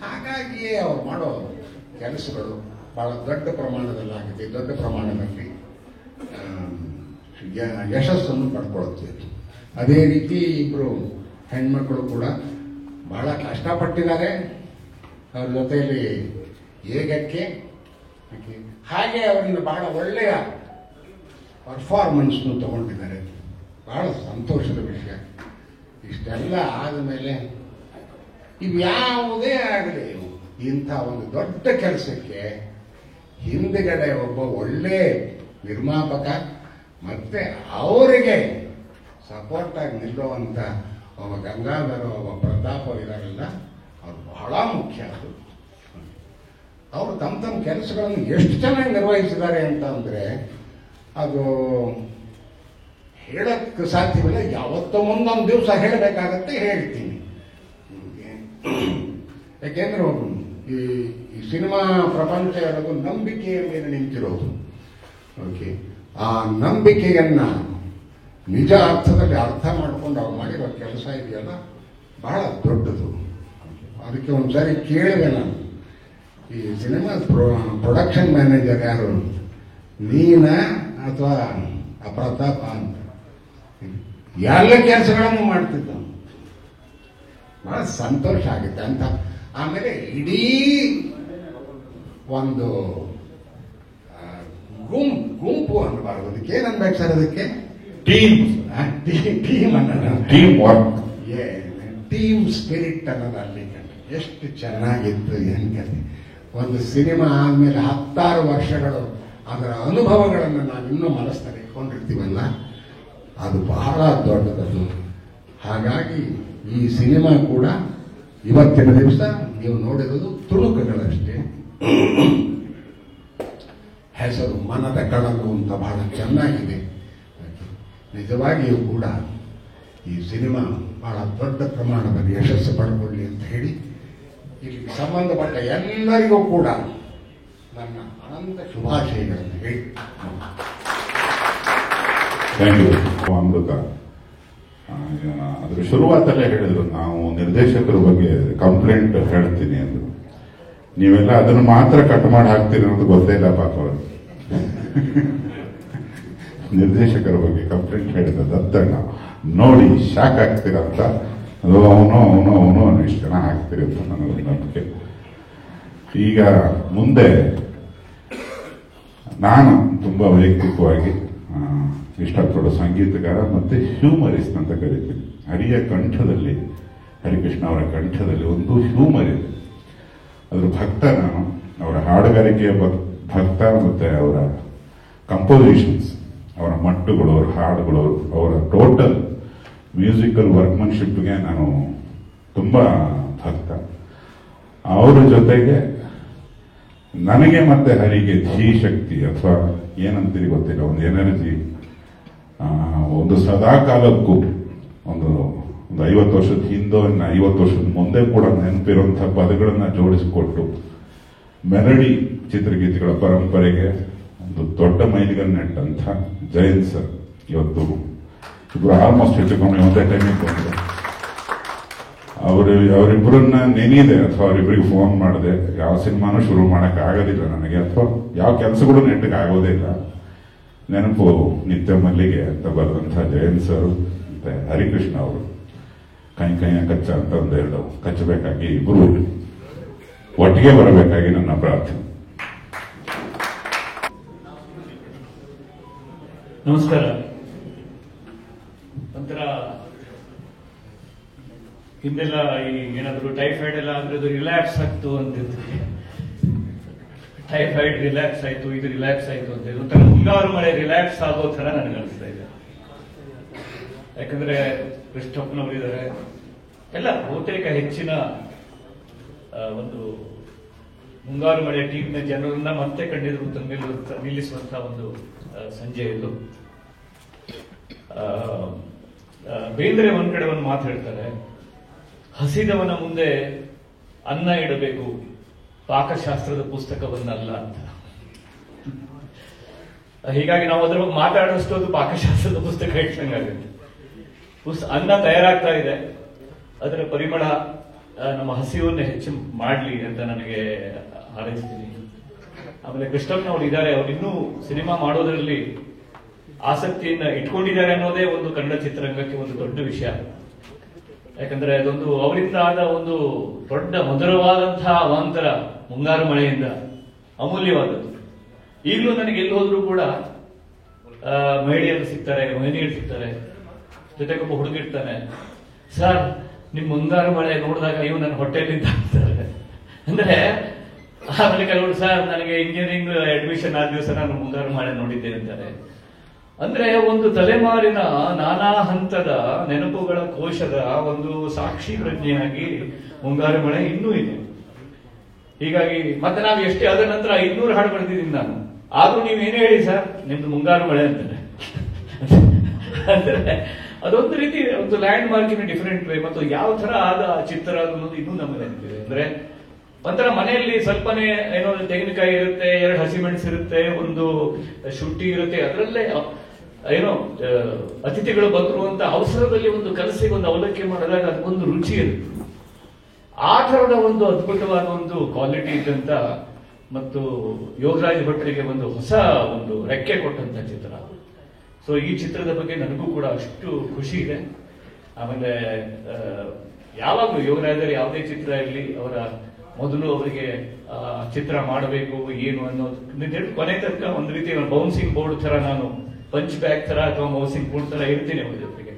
ಹಾಗಾಗಿಯೇ ಅವ್ರು ಮಾಡೋ ಕೆಲಸಗಳು ಬಹಳ ದೊಡ್ಡ ಪ್ರಮಾಣದಲ್ಲಾಗಿದೆ, ದೊಡ್ಡ ಪ್ರಮಾಣದಲ್ಲಿ ಯಶಸ್ಸನ್ನು ಪಡ್ಕೊಳ್ತೀವಿ. ಅದೇ ರೀತಿ ಇಬ್ಬರು ಹೆಣ್ಮಕ್ಳು ಕೂಡ ಬಹಳ ಕಷ್ಟಪಟ್ಟಿದ್ದಾರೆ ಅವ್ರ ಜೊತೆಯಲ್ಲಿ ಏಗಕ್ಕೆ. ಹಾಗೆ ಅವರಿಂದ ಬಹಳ ಒಳ್ಳೆಯ ಪರ್ಫಾರ್ಮೆನ್ಸ್ನು ತಗೊಂಡಿದ್ದಾರೆ. ಬಹಳ ಸಂತೋಷದ ವಿಷಯ. ಇಷ್ಟೆಲ್ಲ ಆದಮೇಲೆ ಇವ್ಯಾವುದೇ ಆಗಲಿ ಇಂಥ ಒಂದು ದೊಡ್ಡ ಕೆಲಸಕ್ಕೆ ಹಿಂದ್ಗಡೆ ಒಬ್ಬ ಒಳ್ಳೆ ನಿರ್ಮಾಪಕ ಮತ್ತೆ ಅವರಿಗೆ ಸಪೋರ್ಟ್ ಆಗಿ ನಿಲ್ಲುವಂತ ಒಬ್ಬ ಗಂಗಾಧರ ಒಬ್ಬ ಪ್ರತಾಪ ಇದಾರಲ್ಲ ಅವ್ರು ಬಹಳ ಮುಖ್ಯ. ಅವರು ತಮ್ಮ ಕೆಲಸಗಳನ್ನು ಎಷ್ಟು ಚೆನ್ನಾಗಿ ನಿರ್ವಹಿಸಿದ್ದಾರೆ ಅಂತ ಅಂದ್ರೆ ಅದು ಹೇಳಕ್ಕೆ ಸಾಧ್ಯವಿಲ್ಲ. ಯಾವತ್ತೋ ಮುಂದೊಂದು ದಿವಸ ಹೇಳಬೇಕಾಗತ್ತೆ, ಹೇಳ್ತೀನಿ. ಯಾಕೆಂದ್ರೆ ಈ ಸಿನಿಮಾ ಪ್ರಪಂಚ ಹೇಳೋದು ನಂಬಿಕೆಯ ಮೇಲೆ ನಿಂತಿರೋದು. ಓಕೆ, ಆ ನಂಬಿಕೆಯನ್ನ ನಿಜ ಅರ್ಥದಲ್ಲಿ ಅರ್ಥ ಮಾಡ್ಕೊಂಡು ಅವ್ರು ಮಾಡಿರೋ ಕೆಲಸ ಇದೆಯಲ್ಲ ಬಹಳ ದೊಡ್ಡದು. ಅದಕ್ಕೆ ಒಂದ್ಸರಿ ಕೇಳಿದೆ ನಾನು, ಈ ಸಿನಿಮಾ ಪ್ರೊಡಕ್ಷನ್ ಮ್ಯಾನೇಜರ್ ಯಾರು, ನೀನ ಅಥವಾ ಪ್ರತಾಪ ಅಂತ. ಎಲ್ಲ ಕೆಲಸಗಳನ್ನು ಮಾಡ್ತಿದ್ದ. ಬಹಳ ಸಂತೋಷ ಆಗುತ್ತೆ ಅಂತ. ಆಮೇಲೆ ಇಡೀ ಒಂದು ಗುಂಪು ಅನ್ನಬಾರ್ದು, ಅದಕ್ಕೆ ಏನನ್ಬೇಕು ಸರ್, ಅದಕ್ಕೆ ಟೀಮ್ ಅನ್ನೋದು, ಟೀಮ್ ಸ್ಪಿರಿಟ್ ಅನ್ನೋದು ಅಲ್ಲಿ ಎಷ್ಟು ಚೆನ್ನಾಗಿತ್ತು. ಹೆಂಗಲ್ಲಿ ಒಂದು ಸಿನಿಮಾ ಆದ್ಮೇಲೆ 10 ವರ್ಷಗಳು ಅದರ ಅನುಭವಗಳನ್ನು ನಾವಿನ್ನೂ ಮನಸ್ಸಿನಲ್ಲಿ ಇಟ್ಕೊಂಡಿರ್ತೀವಲ್ಲ, ಅದು ಬಹಳ ದೊಡ್ಡದದು. ಹಾಗಾಗಿ ಈ ಸಿನಿಮಾ ಕೂಡ ಇವತ್ತಿನ ದಿವಸ ನೀವು ನೋಡಿರೋದು ತುಣುಕುಗಳಷ್ಟೇ. ಹೆಸರು ಮನದ ಕಡಲು ಅಂತ ಬಹಳ ಚೆನ್ನಾಗಿದೆ. ನಿಜವಾಗಿಯೂ ಕೂಡ ಈ ಸಿನಿಮಾ ಬಹಳ ದೊಡ್ಡ ಪ್ರಮಾಣದಲ್ಲಿ ಯಶಸ್ಸು ಪಡ್ಕೊಳ್ಳಿ ಅಂತ ಹೇಳಿ ಇಲ್ಲಿ ಸಂಬಂಧಪಟ್ಟ ಎಲ್ಲರಿಗೂ ಕೂಡ ನನ್ನ ಅನಂತ ಶುಭಾಶಯಗಳನ್ನು ಹೇಳಿ. Thank you. ಅಮೃತ ಅದ್ರ ಶುರುವಾತಲ್ಲೇ ಹೇಳಿದ್ರು, ನಾವು ನಿರ್ದೇಶಕರ ಬಗ್ಗೆ ಕಂಪ್ಲೇಂಟ್ ಹೇಳ್ತೀನಿ ಅಂದ್ರು. ನೀವೆಲ್ಲ ಅದನ್ನು ಮಾತ್ರ ಕಟ್ ಮಾಡಿ ಹಾಕ್ತೀರಿ ಅನ್ನೋದು ಗೊತ್ತೇ ಇಲ್ಲ ಪಾಪ ಅವರು. ನಿರ್ದೇಶಕರ ಬಗ್ಗೆ ಕಂಪ್ಲೇಂಟ್ ಹೇಳಿದ ದತ್ತಣ್ಣ ನೋಡಿ ಶಾಕ್ ಆಗ್ತೀರಂತ, ಅದು ಅವನು ಇಷ್ಟು ಜನ ಹಾಕ್ತೀರಿ ಅಂತ ನನಗೆ ನಂಬಿಕೆ. ಈಗ ಮುಂದೆ ನಾನು ತುಂಬಾ ವೈಯಕ್ತಿಕವಾಗಿ ಇಷ್ಟಪಡೋ ಸಂಗೀತಗಾರ ಮತ್ತೆ ಹ್ಯೂಮರಿಸ್ಟ್ ಅಂತ ಕರಿತೀನಿ. ಹರಿಯ ಕಂಠದಲ್ಲಿ, ಹರಿಕೃಷ್ಣ ಅವರ ಕಂಠದಲ್ಲಿ ಒಂದು ಹ್ಯೂಮರ್ ಇದೆ. ಅದ್ರ ಭಕ್ತ ನಾನು, ಅವರ ಹಾಡುಗಾರಿಕೆಯ ಭಕ್ತ, ಮತ್ತೆ ಅವರ ಕಂಪೋಸಿಷನ್ಸ್, ಅವರ ಮಟ್ಟುಗಳು, ಅವರ ಹಾಡುಗಳು, ಅವರ ಟೋಟಲ್ ಮ್ಯೂಸಿಕಲ್ ವರ್ಕ್ಮನ್ಶಿಪ್ಗೆ ನಾನು ತುಂಬಾ ಭಕ್ತ. ಅವರ ಜೊತೆಗೆ ನನಗೆ ಮತ್ತೆ ಹರಿಗೆ ಧೀಶಕ್ತಿ ಅಥವಾ ಏನಂತೀರಿ ಗೊತ್ತಿಲ್ಲ, ಒಂದು ಎನರ್ಜಿ, ಒಂದು ಸದಾ ಕಾಲಕ್ಕೂ ಒಂದು 50 ವರ್ಷದ ಹಿಂದೋ 50 ವರ್ಷದ ಮುಂದೆ ಕೂಡ ನೆನಪಿರುವಂತಹ ಪದಗಳನ್ನ ಜೋಡಿಸಿಕೊಟ್ಟು ಮೆಲಡಿ ಚಿತ್ರಗೀತೆಗಳ ಪರಂಪರೆಗೆ ಒಂದು ದೊಡ್ಡ ಮೈಲಿಗನ್ನು ನೆಟ್ಟಂಥ ಜಯಂತ್ ಸರ್ ಇವತ್ತು ಇಬ್ರು ಆಲ್ಮೋಸ್ಟ್ ಹೆಚ್ಚುಕೊಂಡು ಒಂದೇ ಟೈಮಿಗೆ ಬಂದರು. ಅವರಿಬ್ಬರನ್ನ ನೆನೆಯಿದೆ ಅಥವಾ ಅವರಿಬ್ಬರಿಗೆ ಫೋನ್ ಮಾಡಿದೆ. ಯಾವ ಸಿನಿಮಾನು ಶುರು ಮಾಡಕ್ ಆಗೋದಿಲ್ಲ ನನಗೆ, ಅಥವಾ ಯಾವ ಕೆಲಸಗಳು ನೆಟ್ಟಗೆ ಆಗೋದೇ ಇಲ್ಲ. ನೆನಪು ನಿತ್ಯ ಮಲ್ಲಿಗೆ ಅಂತ ಬರೆದಂತಹ ಜಯಂತ್ ಸರ್ ಮತ್ತೆ ಹರಿಕೃಷ್ಣ ಅವರು ಕೈಯ ಕಚ್ಚ ಅಂತ ಒಂದೆರಡು ಕಚ್ಚಬೇಕಾಗಿ ಇಬ್ಬರು ಒಟ್ಟಿಗೆ ಬರಬೇಕಾಗಿ ನನ್ನ ಪ್ರಾರ್ಥನೆ. ನಮಸ್ಕಾರ. ಒಂಥರ ಹಿಂದೆಲ್ಲ ಈ ಏನಾದ್ರು ಟೈಫಾಯ್ಡ್ ಎಲ್ಲ ಅಂದ್ರೆ ಅದು ರಿಲ್ಯಾಕ್ಸ್ ಆಗ್ತು ಅಂತಿರ್ತೀವಿ. ಟೈಫಾಯ್ಡ್ ರಿಲ್ಯಾಕ್ಸ್ ಆಯ್ತು, ಇದು ರಿಲ್ಯಾಕ್ಸ್ ಆಯ್ತು ಅಂತ ಒಂಥರ ಮುಂಗಾರು ಮಳೆ ರಿಲ್ಯಾಕ್ಸ್ ಆಗೋ ತರ ನನಗೆ ಅನಿಸ್ತಾ ಇದೆ. ಯಾಕಂದ್ರೆ ಕೃಷ್ಣಪ್ಪನವರಿದ್ದಾರೆ, ಎಲ್ಲ ಬಹುತೇಕ ಹೆಚ್ಚಿನ ಒಂದು ಮುಂಗಾರು ಮಳೆ ಟೀಮ್ನ ಜನರನ್ನ ಮತ್ತೆ ಕಣ್ಣೆದುರು ನಿಲ್ಲಿಸುವಂತಹ ಒಂದು ಸಂಜೆ ಇದು. ಬೇಂದ್ರೆ ಒಂದ್ ಕಡೆ ಒಂದು ಮಾತು ಹೇಳ್ತಾರೆ, ಹಸಿದವನ ಮುಂದೆ ಅನ್ನ ಇಡಬೇಕು, ಪಾಕಶಾಸ್ತ್ರದ ಪುಸ್ತಕವನ್ನಲ್ಲ ಅಂತ. ಹೀಗಾಗಿ ನಾವು ಅದರ ಬಗ್ಗೆ ಮಾತಾಡೋಷ್ಟು ಅದು ಪಾಕಶಾಸ್ತ್ರದ ಪುಸ್ತಕ ಇಟ್ಟಂಗಾಗುತ್ತೆ. ಅನ್ನ ತಯಾರಾಗ್ತಾ ಇದೆ, ಅದರ ಪರಿಮಳ ನಮ್ಮ ಹಸಿವನ್ನು ಹೆಚ್ಚು ಮಾಡಲಿ ಅಂತ ನನಗೆ ಹಾರೈಸ್ತೀನಿ. ಆಮೇಲೆ ಕೃಷ್ಣಪ್ಪನವ್ರು ಇದ್ದಾರೆ, ಅವ್ರು ಇನ್ನೂ ಸಿನಿಮಾ ಮಾಡೋದ್ರಲ್ಲಿ ಆಸಕ್ತಿಯನ್ನ ಇಟ್ಕೊಂಡಿದ್ದಾರೆ ಅನ್ನೋದೇ ಒಂದು ಕನ್ನಡ ಚಿತ್ರರಂಗಕ್ಕೆ ಒಂದು ದೊಡ್ಡ ವಿಷಯ. ಯಾಕಂದ್ರೆ ಅದೊಂದು ಅವರಿಂದ ಆದ ಒಂದು ದೊಡ್ಡ ಮಧುರವಾದಂತಹ ಅವಾಂತರ ಮುಂಗಾರು ಮಳೆಯಿಂದ ಅಮೂಲ್ಯವಾದದ್ದು. ಈಗಲೂ ನನಗೆ ಎಲ್ಲಿ ಹೋದ್ರೂ ಕೂಡ ಮಹಿಳೆಯರು ಸಿಗ್ತಾರೆ, ಮಹಿಳೆಯರು ಸಿಗ್ತಾರೆ, ಜೊತೆಗೊಬ್ಬ ಹುಡುಗಿರ್ತಾನೆ. ಸರ್ ನಿಮ್ ಮುಂಗಾರು ಮಳೆ ನೋಡಿದಾಗ ಇವು ನನ್ನ ಹೊಟ್ಟೆಲಿಂದ ಅಂತಾರೆ. ಅಂದ್ರೆ ಆಮೇಲೆ ಕೆಲವರು ಸರ್ ನನಗೆ ಇಂಜಿನಿಯರಿಂಗ್ ಅಡ್ಮಿಷನ್ ಆದ ದಿವಸ ನಾನು ಮುಂಗಾರು ಮಳೆ ನೋಡಿದ್ದೆ ಅಂತಾರೆ. ಅಂದ್ರೆ ಒಂದು ತಲೆಮಾರಿನ ನಾನಾ ಹಂತದ ನೆನಪುಗಳ ಕೋಶದ ಒಂದು ಸಾಕ್ಷಿ ಪ್ರಜ್ಞೆಯಾಗಿ ಮುಂಗಾರು ಮಳೆ ಇನ್ನೂ ಇದೆ. ಹೀಗಾಗಿ ಮತ್ತೆ ನಾವು ಎಷ್ಟೇ ಅದರ ನಂತರ 500 ಹಾಡು ಬರ್ತಿದ್ದೀನಿ ನಾನು, ಆದ್ರೂ ನೀವೇನೇ ಹೇಳಿ ಸರ್ ನಿಮ್ದು ಮುಂಗಾರು ಮಳೆ ಅಂತಾರೆ. ಅಂದ್ರೆ ಅದೊಂದು ರೀತಿ ಒಂದು ಲ್ಯಾಂಡ್ ಮಾರ್ಕ್ ಇನ್ ಡಿಫರೆಂಟ್ ವೇ. ಮತ್ತು ಯಾವ ತರ ಆದ ಚಿತ್ರ ಅನ್ನೋದು ಇನ್ನೂ ನಮಗೆ ನೆನಪಿದೆ. ಅಂದ್ರೆ ಒಂಥರ ಮನೆಯಲ್ಲಿ ಸ್ವಲ್ಪನೇ ಏನೋ ತೆಂಗಿನಕಾಯಿ ಇರುತ್ತೆ, 2 ಹಸಿಮೆಣಸು ಇರುತ್ತೆ, ಒಂದು ಶುಂಠಿ ಇರುತ್ತೆ, ಅದರಲ್ಲೇ ಏನೋ ಅತಿಥಿಗಳು ಬಂದ್ರು ಅಂತ ಅವಸರದಲ್ಲಿ ಒಂದು ಕಲಸಿಗೆ ಒಂದು ಅವಲಕ್ಕಿ ಮಾಡಿದಾಗ ಅದಕ್ಕೊಂದು ರುಚಿ ಇರುತ್ತೆ. ಆ ತರದ ಒಂದು ಅದ್ಭುತವಾದ ಒಂದು ಕ್ವಾಲಿಟಿ ಇದ್ದಂತ ಮತ್ತು ಯೋಗರಾಜ್ ಭಟ್ರಿಗೆ ಒಂದು ಹೊಸ ಒಂದು ರೆಕ್ಕೆ ಕೊಟ್ಟಂತ ಚಿತ್ರ. ಸೊ ಈ ಚಿತ್ರದ ಬಗ್ಗೆ ನನಗೂ ಕೂಡ ಅಷ್ಟು ಖುಷಿ ಇದೆ. ಆಮೇಲೆ ಯಾವಾಗಲೂ ಯೋಗರಾಜರು ಯಾವುದೇ ಚಿತ್ರ ಇರಲಿ ಅವರ ಮೊದಲು ಅವರಿಗೆ ಚಿತ್ರ ಮಾಡಬೇಕು ಏನು ಅನ್ನೋದು ಕೊನೆ ತನಕ ಒಂದು ರೀತಿ ಬೌನ್ಸಿಂಗ್ ಬೋರ್ಡ್ ತರ, ನಾನು ಪಂಚ್ ಬ್ಯಾಗ್ ತರ ಅಥವಾ ಬೌನ್ಸಿಂಗ್ ಬೋರ್ಡ್ ತರ ಇರ್ತೀನಿ ಅವರ ಜೊತೆಗೆ.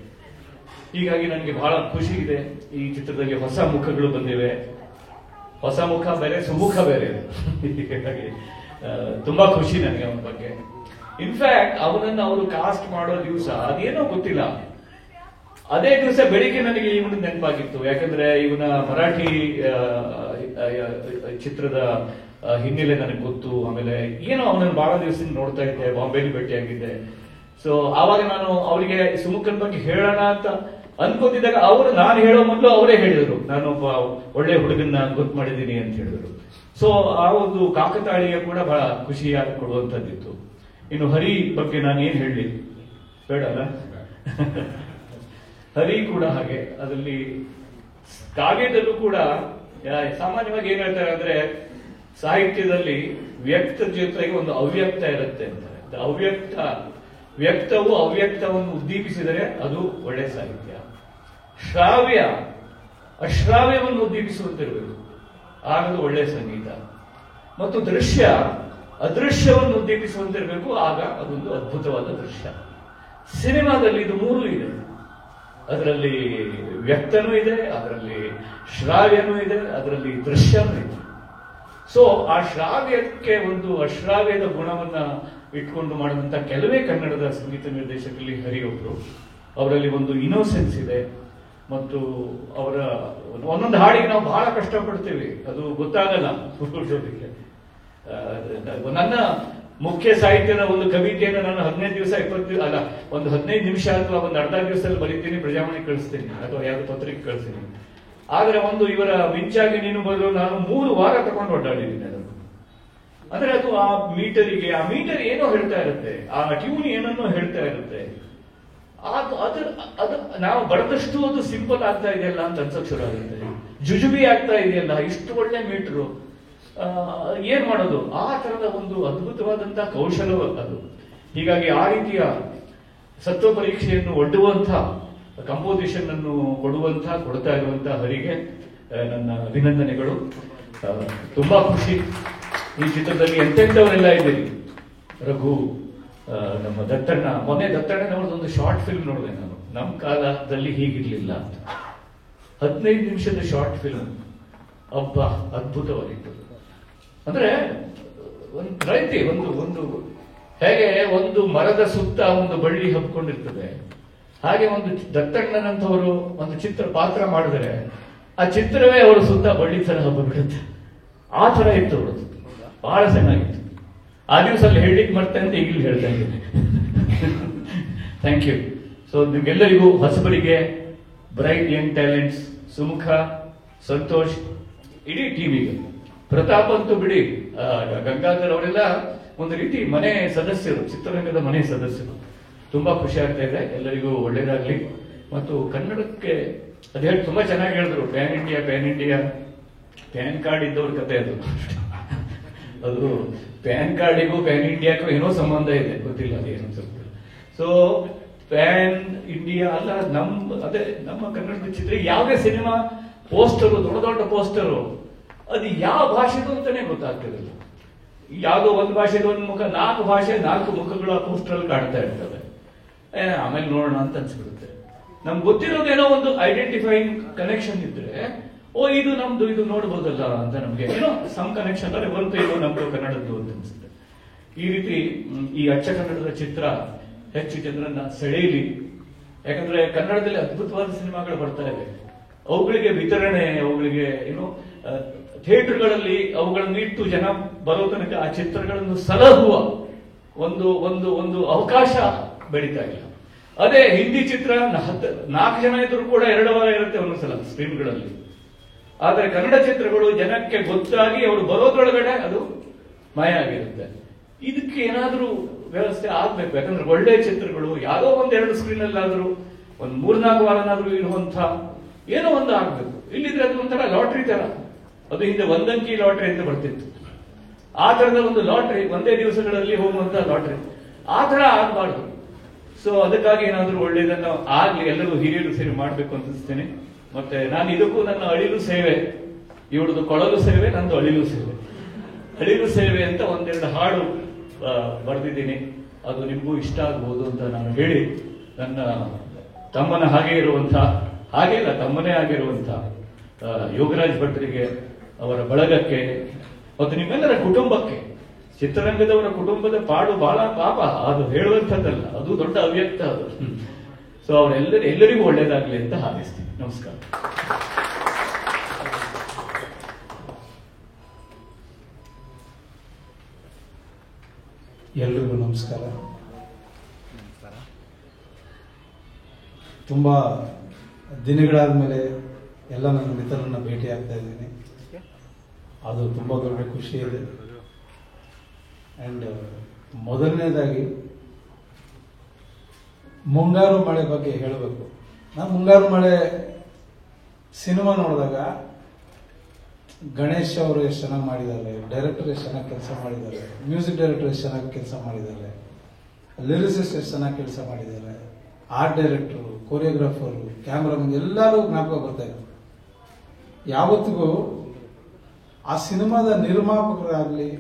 ಹೀಗಾಗಿ ನನಗೆ ಬಹಳ ಖುಷಿ ಇದೆ. ಈ ಚಿತ್ರದಲ್ಲಿ ಹೊಸ ಮುಖಗಳು ಬಂದಿವೆ. ಹೊಸ ಮುಖ ಬೇರೆ, ಸುಮುಖ ಬೇರೆ. ಹೀಗಾಗಿ ತುಂಬಾ ಖುಷಿ ನನಗೆ ಅವನ ಬಗ್ಗೆ. ಇನ್ಫ್ಯಾಕ್ಟ್ ಅವನನ್ನ ಅವರು ಕಾಸ್ಟ್ ಮಾಡೋ ದಿವಸ ಅದೇನೋ ಗೊತ್ತಿಲ್ಲ, ಅದೇ ದಿವಸ ಬೆಳಿಗ್ಗೆ ನನಗೆ ಇವನ ನೆನಪಾಗಿತ್ತು. ಯಾಕಂದ್ರೆ ಇವನ ಮರಾಠಿ ಚಿತ್ರದ ಹಿನ್ನೆಲೆ ನನಗೆ ಗೊತ್ತು. ಆಮೇಲೆ ಏನೋ ಅವನನ್ನು ಬಹಳ ದಿವಸದಿಂದ ನೋಡ್ತಾ ಇದ್ದೆ, ಬಾಂಬೆಲಿ ಭೇಟಿಯಾಗಿದ್ದೆ. ಸೊ ಆವಾಗ ನಾನು ಅವರಿಗೆ ಸುಮುಖನ್ ಬಗ್ಗೆ ಹೇಳೋಣ ಅಂತ ಅನ್ಕೋತಿದ್ದಾಗ ನಾನು ಹೇಳೋ ಮೊದಲು ಅವರೇ ಹೇಳಿದ್ರು, ನಾನು ಒಬ್ಬ ಒಳ್ಳೆ ಹುಡುಗನ್ನ ಗೊತ್ತು ಮಾಡಿದ್ದೀನಿ ಅಂತ ಹೇಳಿದ್ರು. ಸೊ ಆ ಒಂದು ಕಾಕತಾಳೀಯ ಕೂಡ ಬಹಳ ಖುಷಿಯಾಗಿ ಕೊಡುವಂತದ್ದಿತ್ತು. ಇನ್ನು ಹರಿ ಬಗ್ಗೆ ನಾನು ಏನ್ ಹೇಳಲಿ, ಬೇಡ ಅಲ್ಲ. ಹರಿ ಕೂಡ ಹಾಗೆ, ಅದರಲ್ಲಿ ಕಾವ್ಯದಲ್ಲೂ ಕೂಡ ಸಾಮಾನ್ಯವಾಗಿ ಏನ್ ಹೇಳ್ತಾರೆ ಅಂದ್ರೆ ಸಾಹಿತ್ಯದಲ್ಲಿ ವ್ಯಕ್ತ ಜೊತೆಗೆ ಒಂದು ಅವ್ಯಕ್ತ ಇರುತ್ತೆ ಅಂತಾರೆ. ವ್ಯಕ್ತವು ಅವ್ಯಕ್ತವನ್ನು ಉದ್ದೀಪಿಸಿದರೆ ಅದು ಒಳ್ಳೆ ಸಾಹಿತ್ಯ. ಶ್ರಾವ್ಯ ಅಶ್ರಾವ್ಯವನ್ನು ಉದ್ದೀಪಿಸುವಂತಿರಬೇಕು, ಆಗದು ಒಳ್ಳೆ ಸಂಗೀತ. ಮತ್ತು ದೃಶ್ಯ ಅದೃಶ್ಯವನ್ನು ಉದ್ದೀಪಿಸುವಂತಿರಬೇಕು, ಆಗ ಅದೊಂದು ಅದ್ಭುತವಾದ ದೃಶ್ಯ. ಸಿನಿಮಾದಲ್ಲಿ ಇದು ಮೂರು ಇದೆ. ಅದರಲ್ಲಿ ವ್ಯಕ್ತನೂ ಇದೆ, ಅದರಲ್ಲಿ ಶ್ರಾವ್ಯನೂ ಇದೆ, ಅದರಲ್ಲಿ ದೃಶ್ಯನೂ ಇದೆ. ಸೊ ಆ ಶ್ರಾವ್ಯಕ್ಕೆ ಒಂದು ಅಶ್ರಾವ್ಯದ ಗುಣವನ್ನ ಇಟ್ಕೊಂಡು ಮಾಡಿದಂತ ಕೆಲವೇ ಕನ್ನಡದ ಸಂಗೀತ ನಿರ್ದೇಶಕರಲ್ಲಿ ಹರಿಯೊಬ್ರು. ಅವರಲ್ಲಿ ಒಂದು ಇನ್ನೋಸೆನ್ಸ್ ಇದೆ. ಮತ್ತು ಅವರ ಒಂದೊಂದು ಹಾಡಿಗೆ ನಾವು ಬಹಳ ಕಷ್ಟಪಡ್ತೇವೆ, ಅದು ಗೊತ್ತಾಗಲ್ಲ ಜೊತೆಗೆ. ನನ್ನ ಮುಖ್ಯ ಸಾಹಿತ್ಯದ ಒಂದು ಕವಿತೆಯನ್ನು ನಾನು 15 ದಿವಸ 20 ಅಲ್ಲ, ಒಂದು 15 ನಿಮಿಷ ಅಥವಾ ಒಂದು ಅರ್ಧ ದಿವಸದಲ್ಲಿ ಬರೀತೀನಿ, ಪ್ರಜಾವಾಣಿ ಕಳಿಸ್ತೀನಿ ಅಥವಾ ಯಾವ್ದು ಪತ್ರಿಕೆ ಕಳಿಸ್ತೀನಿ. ಆದ್ರೆ ಒಂದು ಇವರ ಮಿಂಚಾಗಿ ನೀನು ಬರಲು ನಾನು 3 ವಾರ ತಗೊಂಡು ಒಡ್ಡಾಡಿದ್ದೀನಿ ಅದನ್ನು. ಅಂದ್ರೆ ಅದು ಆ ಮೀಟರ್ ಏನೋ ಹೇಳ್ತಾ ಇರುತ್ತೆ, ಆ ಟ್ಯೂನ್ ಏನನ್ನೋ ಹೇಳ್ತಾ ಇರುತ್ತೆ. ಅದು ನಾವು ಬರೆದಷ್ಟು ಅದು ಸಿಂಪಲ್ ಆಗ್ತಾ ಇದೆಯಲ್ಲ ಅಂತ ಅನ್ಸಕ್ ಶುರು ಆಗುತ್ತೆ. ಜುಜುಬಿ ಆಗ್ತಾ ಇದೆಯಲ್ಲ, ಇಷ್ಟು ಒಳ್ಳೆ ಮೀಟರು, ಏನ್ ಮಾಡೋದು? ಆ ತರದ ಒಂದು ಅದ್ಭುತವಾದಂತ ಕೌಶಲ ಅದು. ಹೀಗಾಗಿ ಆ ರೀತಿಯ ಸತ್ವ ಪರೀಕ್ಷೆಯನ್ನು ಒಡ್ಡುವಂತ ಕಂಪೋಸಿಷನ್ ಅನ್ನು ಕೊಡ್ತಾ ಇರುವಂತ ಹರಿಗೆ ನನ್ನ ಅಭಿನಂದನೆಗಳು. ತುಂಬಾ ಖುಷಿ. ಈ ಚಿತ್ರದಲ್ಲಿ ಎಂತೆಂಥವರೆಲ್ಲ ಇದ್ದೀರಿ. ರಘು, ನಮ್ಮ ದತ್ತಣ್ಣ, ಮೊನ್ನೆ ದತ್ತಣ್ಣನವ್ರದ್ದೊಂದು ಶಾರ್ಟ್ ಫಿಲ್ಮ್ ನೋಡಿದೆ ನಾನು, ನಮ್ಮ ಕಾಲದಲ್ಲಿ ಹೀಗಿರ್ಲಿಲ್ಲ ಅಂತ. 15 ನಿಮಿಷದ ಶಾರ್ಟ್ ಫಿಲ್ಮ್, ಅಬ್ಬಾ ಅದ್ಭುತವಾಗಿತ್ತು. ಅಂದ್ರೆ ಒಂದು ರೈತಿ ಒಂದು ಹೇಗೆ ಒಂದು ಮರದ ಸುತ್ತ ಒಂದು ಬಳ್ಳಿ ಹಬ್ಕೊಂಡಿರ್ತದೆ, ಹಾಗೆ ಒಂದು ದತ್ತಣ್ಣನಂತವರು ಒಂದು ಚಿತ್ರ ಪಾತ್ರ ಮಾಡಿದ್ರೆ ಆ ಚಿತ್ರವೇ ಅವರ ಸುತ್ತ ಬಳ್ಳಿ ತರ ಹಬ್ಬ ಬಿಡುತ್ತೆ. ಆ ತರ ಇತ್ತು ಅವರದ್ದು, ಬಹಳ ಚೆನ್ನಾಗಿತ್ತು. ಆ ದಿವಸ ಅಲ್ಲಿ ಹೇಳಲಿಕ್ಕೆ ಮರ್ತೆ ಅಂತ ಈಗಲೂ ಹೇಳ್ತಾ ಇದ್ದೀನಿ. Thank you. ಸೊ ನಿಮ್ಗೆಲ್ಲರಿಗೂ, ಹೊಸಬರಿಗೆ, bright young talents, Sumukha, Santosh, ಇಡೀ ಟೀಮಿಗೆ, ಪ್ರತಾಪ್ ಅಂತೂ ಬಿಡಿ, ಗಂಗಾಧರ್ ಅವರೆಲ್ಲ ಒಂದು ರೀತಿ ಮನೆ ಸದಸ್ಯರು, ಚಿತ್ರರಂಗದ ಮನೆ ಸದಸ್ಯರು. ತುಂಬಾ ಖುಷಿ ಆಗ್ತಾ ಇದೆ. ಎಲ್ಲರಿಗೂ ಒಳ್ಳೇದಾಗ್ಲಿ. ಮತ್ತು ಕನ್ನಡಕ್ಕೆ ಅದೇ ತುಂಬಾ ಚೆನ್ನಾಗಿ ಹೇಳಿದ್ರು, ಪ್ಯಾನ್ ಇಂಡಿಯಾ ಪ್ಯಾನ್ ಕಾರ್ಡ್ ಇದ್ದವ್ರ ಕತೆ ಅದು ಪ್ಯಾನ್ ಕಾರ್ಡಿಗೂ ಪ್ಯಾನ್ ಇಂಡಿಯಾಕ್ಕೂ ಏನೋ ಸಂಬಂಧ ಇದೆ, ಗೊತ್ತಿಲ್ಲ ಅದೇನು ಸ್ವಲ್ಪ. ಸೊ ಪ್ಯಾನ್ ಇಂಡಿಯಾ ಅಲ್ಲ, ನಮ್ಮ ಕನ್ನಡದ ಚಿತ್ರ ಯಾವುದೇ ಸಿನಿಮಾ ಪೋಸ್ಟರು, ದೊಡ್ಡ ಪೋಸ್ಟರು, ಅದು ಯಾವ ಭಾಷೆದು ಅಂತಾನೆ ಗೊತ್ತಾಗ್ತಿರಲಿಲ್ಲ. ಯಾವುದೋ ಒಂದು ಭಾಷೆದು ಒಂದು ಮುಖ, 4 ಭಾಷೆ 4 ಮುಖಗಳು ಆ ಪೋಸ್ಟರ್ ಅಲ್ಲಿ ಕಾಣ್ತಾ ಇರ್ತವೆ. ಆಮೇಲೆ ನೋಡೋಣ ಅಂತ ಅನ್ಸ್ಬಿಡುತ್ತೆ. ನಮ್ಗೆ ಗೊತ್ತಿರೋದೇನೋ ಒಂದು ಐಡೆಂಟಿಫೈಯಿಂಗ್ ಕನೆಕ್ಷನ್ ಇದ್ರೆ ಓ ಇದು ನಮ್ದು, ಇದು ನೋಡ್ಬೋದಲ್ಲ ಅಂತ ನಮ್ಗೆ ಏನೋ ಸಮ್ ಕನೆಕ್ಷನ್ ಅಲ್ಲೇ ಬಂತು, ಇದು ನಮ್ದು ಕನ್ನಡದ್ದು ಅಂತ ಅನ್ಸುತ್ತೆ. ಈ ರೀತಿ ಈ ಅಚ್ಚ ಕನ್ನಡದ ಚಿತ್ರ ಹೆಚ್ಚು ಜನರನ್ನ ಸೆಳೆಯಲಿ. ಯಾಕಂದ್ರೆ ಕನ್ನಡದಲ್ಲಿ ಅದ್ಭುತವಾದ ಸಿನಿಮಾಗಳು ಬರ್ತಾ ಇವೆ, ಅವುಗಳಿಗೆ ವಿತರಣೆ, ಅವುಗಳಿಗೆ ಏನು ಥಿಯೇಟರ್ಗಳಲ್ಲಿ ಅವುಗಳನ್ನು ಇಟ್ಟು ಜನ ಬರೋ ತನಕ ಆ ಚಿತ್ರಗಳನ್ನು ಸಲಹುವ ಒಂದು ಒಂದು ಒಂದು ಅವಕಾಶ ಬೆಳೀತಾ ಇಲ್ಲ. ಅದೇ ಹಿಂದಿ ಚಿತ್ರ 4 ಜನ ಇದ್ರು ಕೂಡ 2 ವಾರ ಇರುತ್ತೆ ಒಂದೊಂದ್ಸಲ ಸ್ಕ್ರೀನ್ಗಳಲ್ಲಿ. ಆದ್ರೆ ಕನ್ನಡ ಚಿತ್ರಗಳು ಜನಕ್ಕೆ ಗೊತ್ತಾಗಿ ಅವರು ಬರೋದ್ರೊಳಗಡೆ ಅದು ಮಾಯ ಆಗಿರುತ್ತೆ. ಇದಕ್ಕೆ ಏನಾದ್ರೂ ವ್ಯವಸ್ಥೆ ಆಗ್ಬೇಕು. ಯಾಕಂದ್ರೆ ಒಳ್ಳೆ ಚಿತ್ರಗಳು ಯಾವುದೋ 1-2 ಸ್ಕ್ರೀನ್ ಅಲ್ಲಾದ್ರೂ 3-4 ವಾರನಾದ್ರೂ ಇರುವಂತ ಏನೋ ಒಂದು ಆಗ್ಬೇಕು. ಇಲ್ಲಿದ್ರೆ ಅದು ಒಂಥರ ಲಾಟ್ರಿ ತರ, ಅದು ಹಿಂದೆ 1 ಅಂಕಿ ಲಾಟ್ರಿ ಅಂತ ಬರ್ತಿತ್ತು. ಆ ತರದ ಒಂದು ಲಾಟ್ರಿ, ಒಂದೇ ದಿವಸಗಳಲ್ಲಿ ಹೋಗುವಂತ ಲಾಟ್ರಿ, ಆ ತರ ಆಗ್ಬಾರ್ದು. ಸೊ ಅದಕ್ಕಾಗಿ ಏನಾದ್ರೂ ಒಳ್ಳೇದನ್ನ ಆಗ್ಲಿ, ಎಲ್ಲರೂ ಹಿರಿಯರು ಸೇರಿ ಮಾಡ್ಬೇಕು ಅನ್ಸುತ್ತೇನೆ. ಮತ್ತೆ ನಾನು ಇದಕ್ಕೂ ನನ್ನ ಅಳಿಲು ಸೇವೆ, ಇವಳದು ಕೊಳಲು ಸೇವೆ, ನಂದು ಅಳಿಲು ಸೇವೆ. ಅಳಿಲು ಸೇವೆ ಅಂತ 1-2 ಹಾಡು ಬರೆದಿದ್ದೀನಿ, ಅದು ನಿಮಗೂ ಇಷ್ಟ ಆಗ್ಬೋದು ಅಂತ ನಾನು ಹೇಳಿ, ನನ್ನ ತಮ್ಮನ ಹಾಗೆ ಇರುವಂತ, ಹಾಗೆ ಇಲ್ಲ ತಮ್ಮನೇ ಆಗಿರುವಂತ ಯೋಗರಾಜ್ ಭಟ್ರಿಗೆ, ಅವರ ಬಳಗಕ್ಕೆ ಮತ್ತು ನಿಮ್ಮೆಲ್ಲರ ಕುಟುಂಬಕ್ಕೆ, ಚಿತ್ರರಂಗದವರ ಕುಟುಂಬದ ಪಾಡು ಬಹಳ ಪಾಪ, ಅದು ಹೇಳುವಂಥದ್ದಲ್ಲ, ಅದು ದೊಡ್ಡ ಅವ್ಯಕ್ತ ಅದು. ಸೊ ಎಲ್ಲರಿಗೂ ಒಳ್ಳೇದಾಗ್ಲಿ ಅಂತ ಹಾರೈಸ್ತೀನಿ. ನಮಸ್ಕಾರ. ಎಲ್ರಿಗೂ ನಮಸ್ಕಾರ. ತುಂಬಾ ದಿನಗಳಾದ್ಮೇಲೆ ಎಲ್ಲ ನನ್ನ ಮಿತ್ರರನ್ನ ಭೇಟಿ ಆಗ್ತಾ ಇದ್ದೀನಿ, ಅದು ತುಂಬಾ ದೊಡ್ಡ ಖುಷಿ ಇದೆ. ಅಂಡ್ ಮೊದಲನೇದಾಗಿ ಮುಂಗಾರು ಮಳೆ ಬಗ್ಗೆ ಹೇಳಬೇಕು. ನಾನು ಮುಂಗಾರು ಮಳೆ ಸಿನಿಮಾ ನೋಡಿದಾಗ ಗಣೇಶ್ ಅವರು ಎಷ್ಟು ಚೆನ್ನಾಗಿ ಮಾಡಿದ್ದಾರೆ, ಡೈರೆಕ್ಟರ್ ಎಷ್ಟು ಚೆನ್ನಾಗಿ ಕೆಲಸ ಮಾಡಿದ್ದಾರೆ, ಮ್ಯೂಸಿಕ್ ಡೈರೆಕ್ಟರ್ ಎಷ್ಟು ಚೆನ್ನಾಗಿ ಕೆಲಸ ಮಾಡಿದ್ದಾರೆ, ಲಿರಿಸಿಸ್ಟ್ ಎಷ್ಟು ಚೆನ್ನಾಗಿ ಕೆಲಸ ಮಾಡಿದ್ದಾರೆ, ಆರ್ಟ್ ಡೈರೆಕ್ಟರ್, ಕೊರಿಯೋಗ್ರಾಫರ್, ಕ್ಯಾಮ್ರಾಮನ್ ಎಲ್ಲರೂ ಜ್ಞಾಪಕ ಬರ್ತಾ ಇದ್ರು. ಯಾವತ್ತಿಗೂ ಆ ಸಿನಿಮಾದ ನಿರ್ಮಾಪಕರಾಗ್ಲಿ,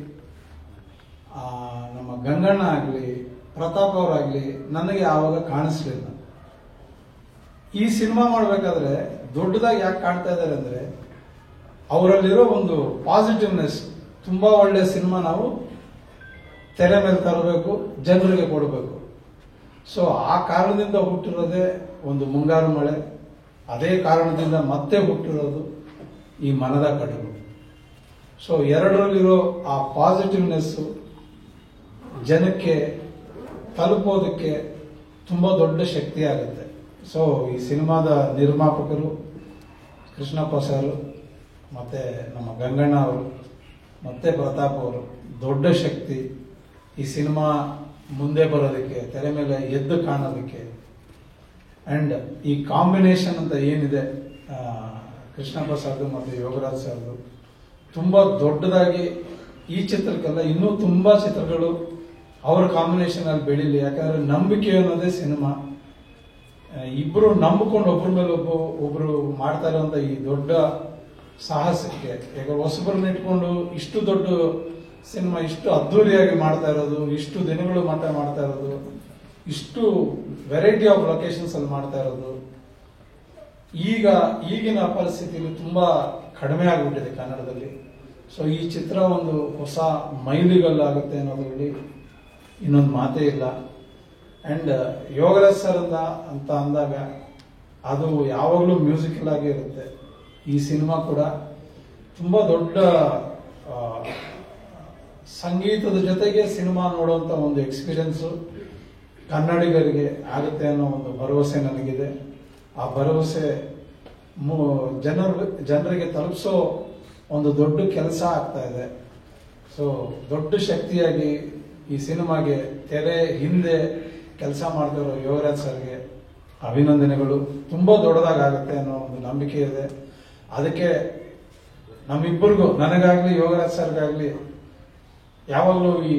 ನಮ್ಮ ಗಂಗಣ್ಣ ಆಗಲಿ, ಪ್ರತಾಪ್ ಅವರಾಗ್ಲಿ ನನಗೆ ಆವಾಗ ಕಾಣಿಸ್ಲಿಲ್ಲ. ಈ ಸಿನಿಮಾ ಮಾಡಬೇಕಾದ್ರೆ ದೊಡ್ಡದಾಗಿ ಯಾಕೆ ಕಾಣ್ತಾ ಇದ್ದಾರೆ ಅಂದ್ರೆ ಅವರಲ್ಲಿರೋ ಒಂದು ಪಾಸಿಟಿವ್ನೆಸ್. ತುಂಬಾ ಒಳ್ಳೆ ಸಿನಿಮಾ ನಾವು ತೆರೆ ಮೇಲೆ ತರಬೇಕು, ಜನರಿಗೆ ಕೊಡಬೇಕು. ಸೊ ಆ ಕಾರಣದಿಂದ ಹುಟ್ಟಿರೋದೇ ಒಂದು ಮುಂಗಾರು ಮಳೆ. ಅದೇ ಕಾರಣದಿಂದ ಮತ್ತೆ ಹುಟ್ಟಿರೋದು ಈ ಮನದ ಕಡಲು. ಸೊ ಎರಡರಲ್ಲಿರೋ ಆ ಪಾಸಿಟಿವ್ನೆಸ್ ಜನಕ್ಕೆ ತಲುಪೋದಕ್ಕೆ ತುಂಬಾ ದೊಡ್ಡ ಶಕ್ತಿ ಆಗುತ್ತೆ. ಸೊ ಈ ಸಿನಿಮಾದ ನಿರ್ಮಾಪಕರು ಕೃಷ್ಣಪ್ಪ ಸರ್, ಮತ್ತೆ ನಮ್ಮ ಗಂಗಣ್ಣ ಅವರು, ಮತ್ತೆ ಪ್ರತಾಪ್ ಅವರು ದೊಡ್ಡ ಶಕ್ತಿ ಈ ಸಿನಿಮಾ ಮುಂದೆ ಬರೋದಕ್ಕೆ, ತೆರೆ ಮೇಲೆ ಎದ್ದು ಕಾಣೋದಕ್ಕೆ. ಅಂಡ್ ಈ ಕಾಂಬಿನೇಷನ್ ಅಂತ ಏನಿದೆ ಕೃಷ್ಣಪ್ಪ ಸರ್ದು ಮತ್ತೆ ಯೋಗರಾಜ್ ಸರ್ದು, ತುಂಬಾ ದೊಡ್ಡದಾಗಿ ಈ ಚಿತ್ರಕ್ಕೆಲ್ಲ ಇನ್ನೂ ತುಂಬಾ ಚಿತ್ರಗಳು ಅವರ ಕಾಂಬಿನೇಷನ್ ಅಲ್ಲಿ ಬೆಳೀಲಿ. ಯಾಕಂದ್ರೆ ನಂಬಿಕೆ ಅನ್ನೋದೇ ಸಿನಿಮಾ. ಇಬ್ರು ನಂಬಿಕೊಂಡು ಒಬ್ಬರ ಮೇಲೆ ಒಬ್ರು ಮಾಡ್ತಾ ಇರುವಂತ ಈ ದೊಡ್ಡ ಸಾಹಸಕ್ಕೆ, ಈಗ ಹೊಸಬರನ್ನ ಇಟ್ಕೊಂಡು ಇಷ್ಟು ದೊಡ್ಡ ಸಿನಿಮಾ ಇಷ್ಟು ಅದ್ದೂರಿಯಾಗಿ ಮಾಡ್ತಾ ಇರೋದು, ಇಷ್ಟು ದಿನಗಳು ಮಟ್ಟ ಮಾಡ್ತಾ ಇರೋದು, ಇಷ್ಟು ವೆರೈಟಿ ಆಫ್ ಲೊಕೇಶನ್ಸ್ ಅಲ್ಲಿ ಮಾಡ್ತಾ ಇರೋದು ಈಗಿನ ಪರಿಸ್ಥಿತಿಯಲ್ಲಿ ತುಂಬಾ ಕಡಿಮೆ ಆಗಿಬಿಟ್ಟಿದೆ ಕನ್ನಡದಲ್ಲಿ. ಸೊ ಈ ಚಿತ್ರ ಒಂದು ಹೊಸ ಮೈಲಿಗಲ್ಲಾಗುತ್ತೆ ಅನ್ನೋದ್ರಲ್ಲಿ ಇನ್ನೊಂದು ಮಾತೇ ಇಲ್ಲ. ಅಂಡ್ ಯೋಗರಾಜ್ ಸರ್ ಅಂತ ಅಂದಾಗ ಅದು ಯಾವಾಗಲೂ ಮ್ಯೂಸಿಕಲ್ ಆಗಿ ಇರುತ್ತೆ. ಈ ಸಿನಿಮಾ ಕೂಡ ತುಂಬಾ ದೊಡ್ಡ ಸಂಗೀತದ ಜೊತೆಗೆ ಸಿನಿಮಾ ನೋಡುವಂತ ಒಂದು ಎಕ್ಸ್ಪೀರಿಯನ್ಸ್ ಕನ್ನಡಿಗರಿಗೆ ಆಗುತ್ತೆ ಅನ್ನೋ ಒಂದು ಭರವಸೆ ನನಗಿದೆ. ಆ ಭರವಸೆ ಜನರಿಗೆ ತಲುಪಿಸೋ ಒಂದು ದೊಡ್ಡ ಕೆಲಸ ಆಗ್ತಾ ಇದೆ. ಸೊ ದೊಡ್ಡ ಶಕ್ತಿಯಾಗಿ ಈ ಸಿನಿಮಾಗೆ ತೆರೆ ಹಿಂದೆ ಕೆಲಸ ಮಾಡ್ತಿರೋ ಯೋಗರಾಜ್ ಸರ್ಗೆ ಅಭಿನಂದನೆಗಳು. ತುಂಬಾ ದೊಡ್ಡದಾಗುತ್ತೆ ಅನ್ನೋ ಒಂದು ನಂಬಿಕೆ ಇದೆ. ಅದಕ್ಕೆ ನಮ್ಮಿಬ್ಬರಿಗೂ, ನನಗಾಗ್ಲಿ ಯೋಗರಾಜ್ ಸರ್ಗಾಗ್ಲಿ, ಯಾವಾಗಲೂ ಈ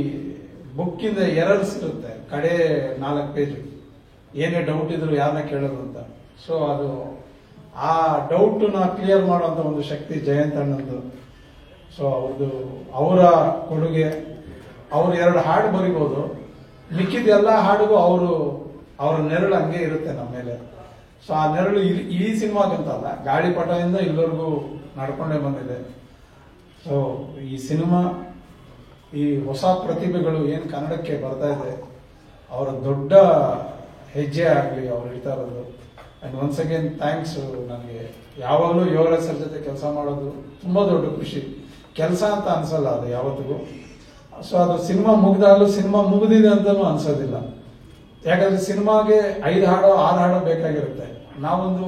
ಬುಕ್ಕಿಂದ ಎರರ್ಸ್ ಇರುತ್ತೆ, ಕಡೆ 4 ಪೇಜ್ ಏನೇ ಡೌಟ್ ಇದ್ರು ಯಾರನ್ನ ಕೇಳೋದು ಅಂತ. ಸೊ ಅದು ಆ ಡೌಟ್ ನ ಕ್ಲಿಯರ್ ಮಾಡುವಂತ ಒಂದು ಶಕ್ತಿ ಜಯಂತ್ ಅಣ್ಣಂದು. ಸೊ ಅವರ ಕೊಡುಗೆ. ಅವ್ರು 2 ಹಾಡು ಬರಿಬಹುದು, ಮಿಕ್ಕಿದ ಎಲ್ಲ ಹಾಡಿಗೂ ಅವರ ನೆರಳು ಹಂಗೆ ಇರುತ್ತೆ ನಮ್ಮ ಮೇಲೆ. ಸೊ ಆ ನೆರಳು ಈ ಸಿನಿಮಾಗಂತಲ್ಲ, ಗಾಳಿಪಟದಿಂದ ಇಲ್ಲಿವರೆಗೂ ನಡ್ಕೊಂಡೇ ಬಂದಿದೆ. ಸೊ ಈ ಸಿನಿಮಾ, ಈ ಹೊಸ ಪ್ರತಿಭೆಗಳು ಏನು ಕನ್ನಡಕ್ಕೆ ಬರ್ತಾ ಇದೆ, ಅವರ ದೊಡ್ಡ ಹೆಜ್ಜೆ ಆಗಲಿ ಅವ್ರು ಇಡ್ತಾ ಇರೋದು. And once again thanks. ನನಗೆ ಯಾವಾಗಲೂ ಯೋಗರಾಜ್ ಸರ್ ಜೊತೆ ಕೆಲಸ ಮಾಡೋದು ತುಂಬಾ ದೊಡ್ಡ ಖುಷಿ. ಕೆಲಸ ಅಂತ ಅನ್ಸಲ್ಲ ಅದು ಯಾವತ್ತಿಗೂ. ಸೊ ಅದು ಸಿನಿಮಾ ಮುಗ್ದಾಗಲೂ ಸಿನಿಮಾ ಮುಗಿದಿದೆ ಅಂತಲೂ ಅನ್ಸೋದಿಲ್ಲ. ಯಾಕಂದ್ರೆ ಸಿನಿಮಾಗೆ 5 ಹಾಡೋ 6 ಹಾಡೋ ಬೇಕಾಗಿರುತ್ತೆ. ನಾವೊಂದು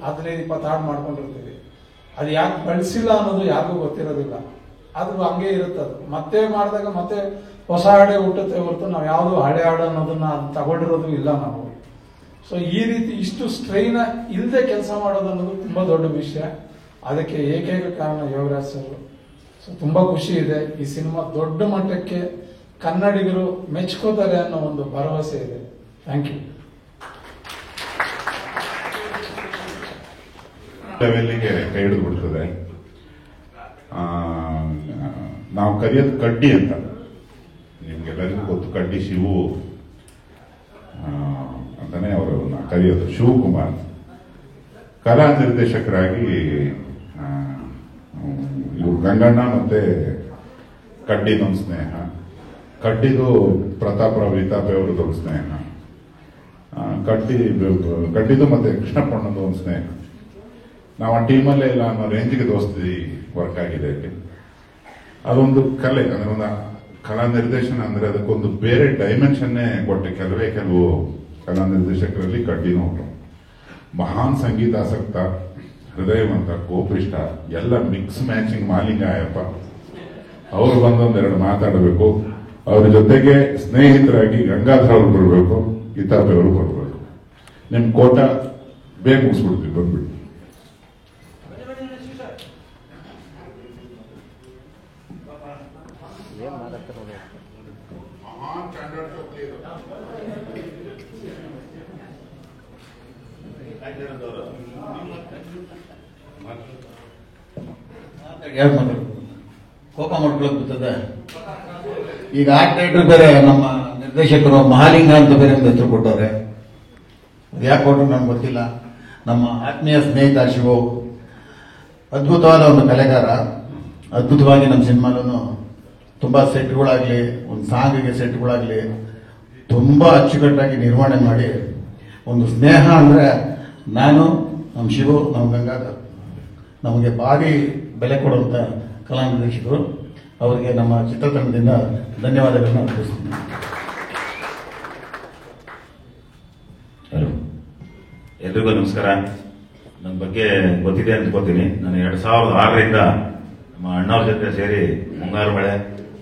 15-20 ಹಾಡು ಮಾಡ್ಕೊಂಡಿರ್ತೀವಿ. ಅದು ಯಾಕೆ ಬಳಸಿಲ್ಲ ಅನ್ನೋದು ಯಾರಿಗೂ ಗೊತ್ತಿರೋದಿಲ್ಲ. ಅದು ಹಂಗೆ ಇರುತ್ತೆ. ಅದು ಮತ್ತೆ ಮಾಡಿದಾಗ ಮತ್ತೆ ಹೊಸ ಹಾಡೆ ಹುಟ್ಟುತ್ತೆ ಹೊರತು ನಾವು ಯಾವುದು ಹಳೆ ಹಾಡು ಅನ್ನೋದನ್ನ ತಗೊಂಡಿರೋದು ಇಲ್ಲ ನಾವು. ಸೊ ಈ ರೀತಿ ಇಷ್ಟು ಸ್ಟ್ರೈನ್ ಇಲ್ಲದೆ ಕೆಲಸ ಮಾಡೋದು ಅನ್ನೋದು ತುಂಬಾ ದೊಡ್ಡ ವಿಷಯ. ಅದಕ್ಕೆ ಏಕೈಕ ಕಾರಣ ಯೋಗರಾಜ್ ಸರ್. ಸೊ ತುಂಬಾ ಖುಷಿ ಇದೆ. ಈ ಸಿನಿಮಾ ದೊಡ್ಡ ಮಟ್ಟಕ್ಕೆ ಕನ್ನಡಿಗರು ಮೆಚ್ಕೋತಾರೆ ಅನ್ನೋ ಒಂದು ಭರವಸೆ ಇದೆ. Thank you. ಲೆವೆಲ್ಗೆ ಕೈ ಹಿಡಿದು ಬಿಡ್ತದೆ. ನಾವು ಕರೆಯೋದು ಕಡ್ಡಿ ಅಂತ, ನಿಮ್ಗೆಲ್ಲರಿಗೂ ಗೊತ್ತು. ಕಡ್ಡಿ ಶಿವು ಅಂತಾನೆ ಅವರು ಕರೆಯೋದು. ಶಿವಕುಮಾರ್ ಕಲಾ ನಿರ್ದೇಶಕರಾಗಿ ಇವ್ರು ಗಂಗಣ್ಣ ಮತ್ತೆ ಕಡ್ಡಿದೊಂದು ಸ್ನೇಹ, ಕಡ್ಡಿದು ಪ್ರತಾಪರಾವ್ ವಿತಾಪೆ ಅವರದೊಂದು ಸ್ನೇಹ, ಕಡ್ಡಿದು ಮತ್ತೆ ಕೃಷ್ಣಪ್ಪಣ್ಣದು ಒಂದು ಸ್ನೇಹ. ನಾವು ಆ ಟೀಮಲ್ಲೇ ಇಲ್ಲ ಅನ್ನೋ ರೇಂಜ್ಗೆ ದೋಸ್ತಿ ವರ್ಕ್ ಆಗಿದೆ ಇಲ್ಲಿ. ಅದೊಂದು ಕಲೆ, ಅಂದ್ರೆ ಒಂದು ಕಲಾ ನಿರ್ದೇಶನ ಅಂದ್ರೆ ಅದಕ್ಕೊಂದು ಬೇರೆ ಡೈಮೆನ್ಷನ್ನೇ ಕೊಟ್ಟೆ. ಕೆಲವು ಕಲಾ ನಿರ್ದೇಶಕರಲ್ಲಿ ಕಡ್ಡಿನೂ ಉಂಟು. ಮಹಾನ್ ಸಂಗೀತಾಸಕ್ತ, ಹೃದಯವಂತ, ಕೋಪಿಷ್ಟ, ಎಲ್ಲ ಮಿಕ್ಸ್ ಮ್ಯಾಚಿಂಗ್ ಮಾಲಿಂಗಾಯಪ್ಪ. ಅವರು ಬಂದೊಂದೆರಡು ಮಾತಾಡಬೇಕು. ಅವ್ರ ಜೊತೆಗೆ ಸ್ನೇಹಿತರಾಗಿ ಗಂಗಾಧರ್ ಅವರು ಬರಬೇಕು, ಇತಾಪೆ ಅವರು ಬರಬೇಕು. ನಿಮ್ ಕೋಟ ಬೇಗ ಮುಗಿಸ್ಬಿಡ್ತೀವಿ, ಬಂದ್ಬಿಟ್ಟು. ಕೋಪ ಮಾಡ್ಕೊಳಕ್ ಬರ್ತದೆ. ಈಗ ಆರ್ಟ್ ಡೈರೆಕ್ಟರ್ ಬೇರೆ ನಮ್ಮ ನಿರ್ದೇಶಕರು ಮಹಾಲಿಂಗ ಅಂತ ಬೇರೆ ಒಂದು ಹೆಸರು ಕೊಟ್ಟವ್ರೆ. ಅದು ಯಾಕೆ ಕೊಟ್ಟರು ನಮ್ಗೆ ಗೊತ್ತಿಲ್ಲ. ನಮ್ಮ ಆತ್ಮೀಯ ಸ್ನೇಹಿತ ಶಿವು ಅದ್ಭುತವಾದ ಒಂದು ಕಲೆಗಾರ. ಅದ್ಭುತವಾಗಿ ನಮ್ಮ ಸಿನಿಮಾಲೂ ತುಂಬಾ ಸೆಟ್ಗಳಾಗ್ಲಿ, ಒಂದು ಸಾಂಗಿಗೆ ಸೆಟ್ಗಳಾಗ್ಲಿ ತುಂಬಾ ಅಚ್ಚುಕಟ್ಟಾಗಿ ನಿರ್ವಹಣೆ ಮಾಡಿ, ಒಂದು ಸ್ನೇಹ ಅಂದ್ರೆ ನಾನು, ನಮ್ಮ ಶಿವು, ನಮ್ಮ ಗಂಗಾಧರ್ ನಮಗೆ ಭಾರಿ ಬೆಲೆ ಕೊಡುವಂತ ಕಲಾ ನಿರ್ದೇಶಕರು. ಅವರಿಗೆ ನಮ್ಮ ಚಿತ್ರತಂಡದಿಂದ ಧನ್ಯವಾದಗಳನ್ನು ಅರ್ಪಿಸ್ತೀನಿ. ಎಲ್ರಿಗೂ ನಮಸ್ಕಾರ. ನನ್ನ ಬಗ್ಗೆ ಗೊತ್ತಿದೆ ಅನ್ಕೋತೀನಿ. ನಾನು 2006ರಿಂದ ನಮ್ಮ ಅಣ್ಣವ್ರ ಜೊತೆ ಸೇರಿ ಮುಂಗಾರು ಮಳೆ,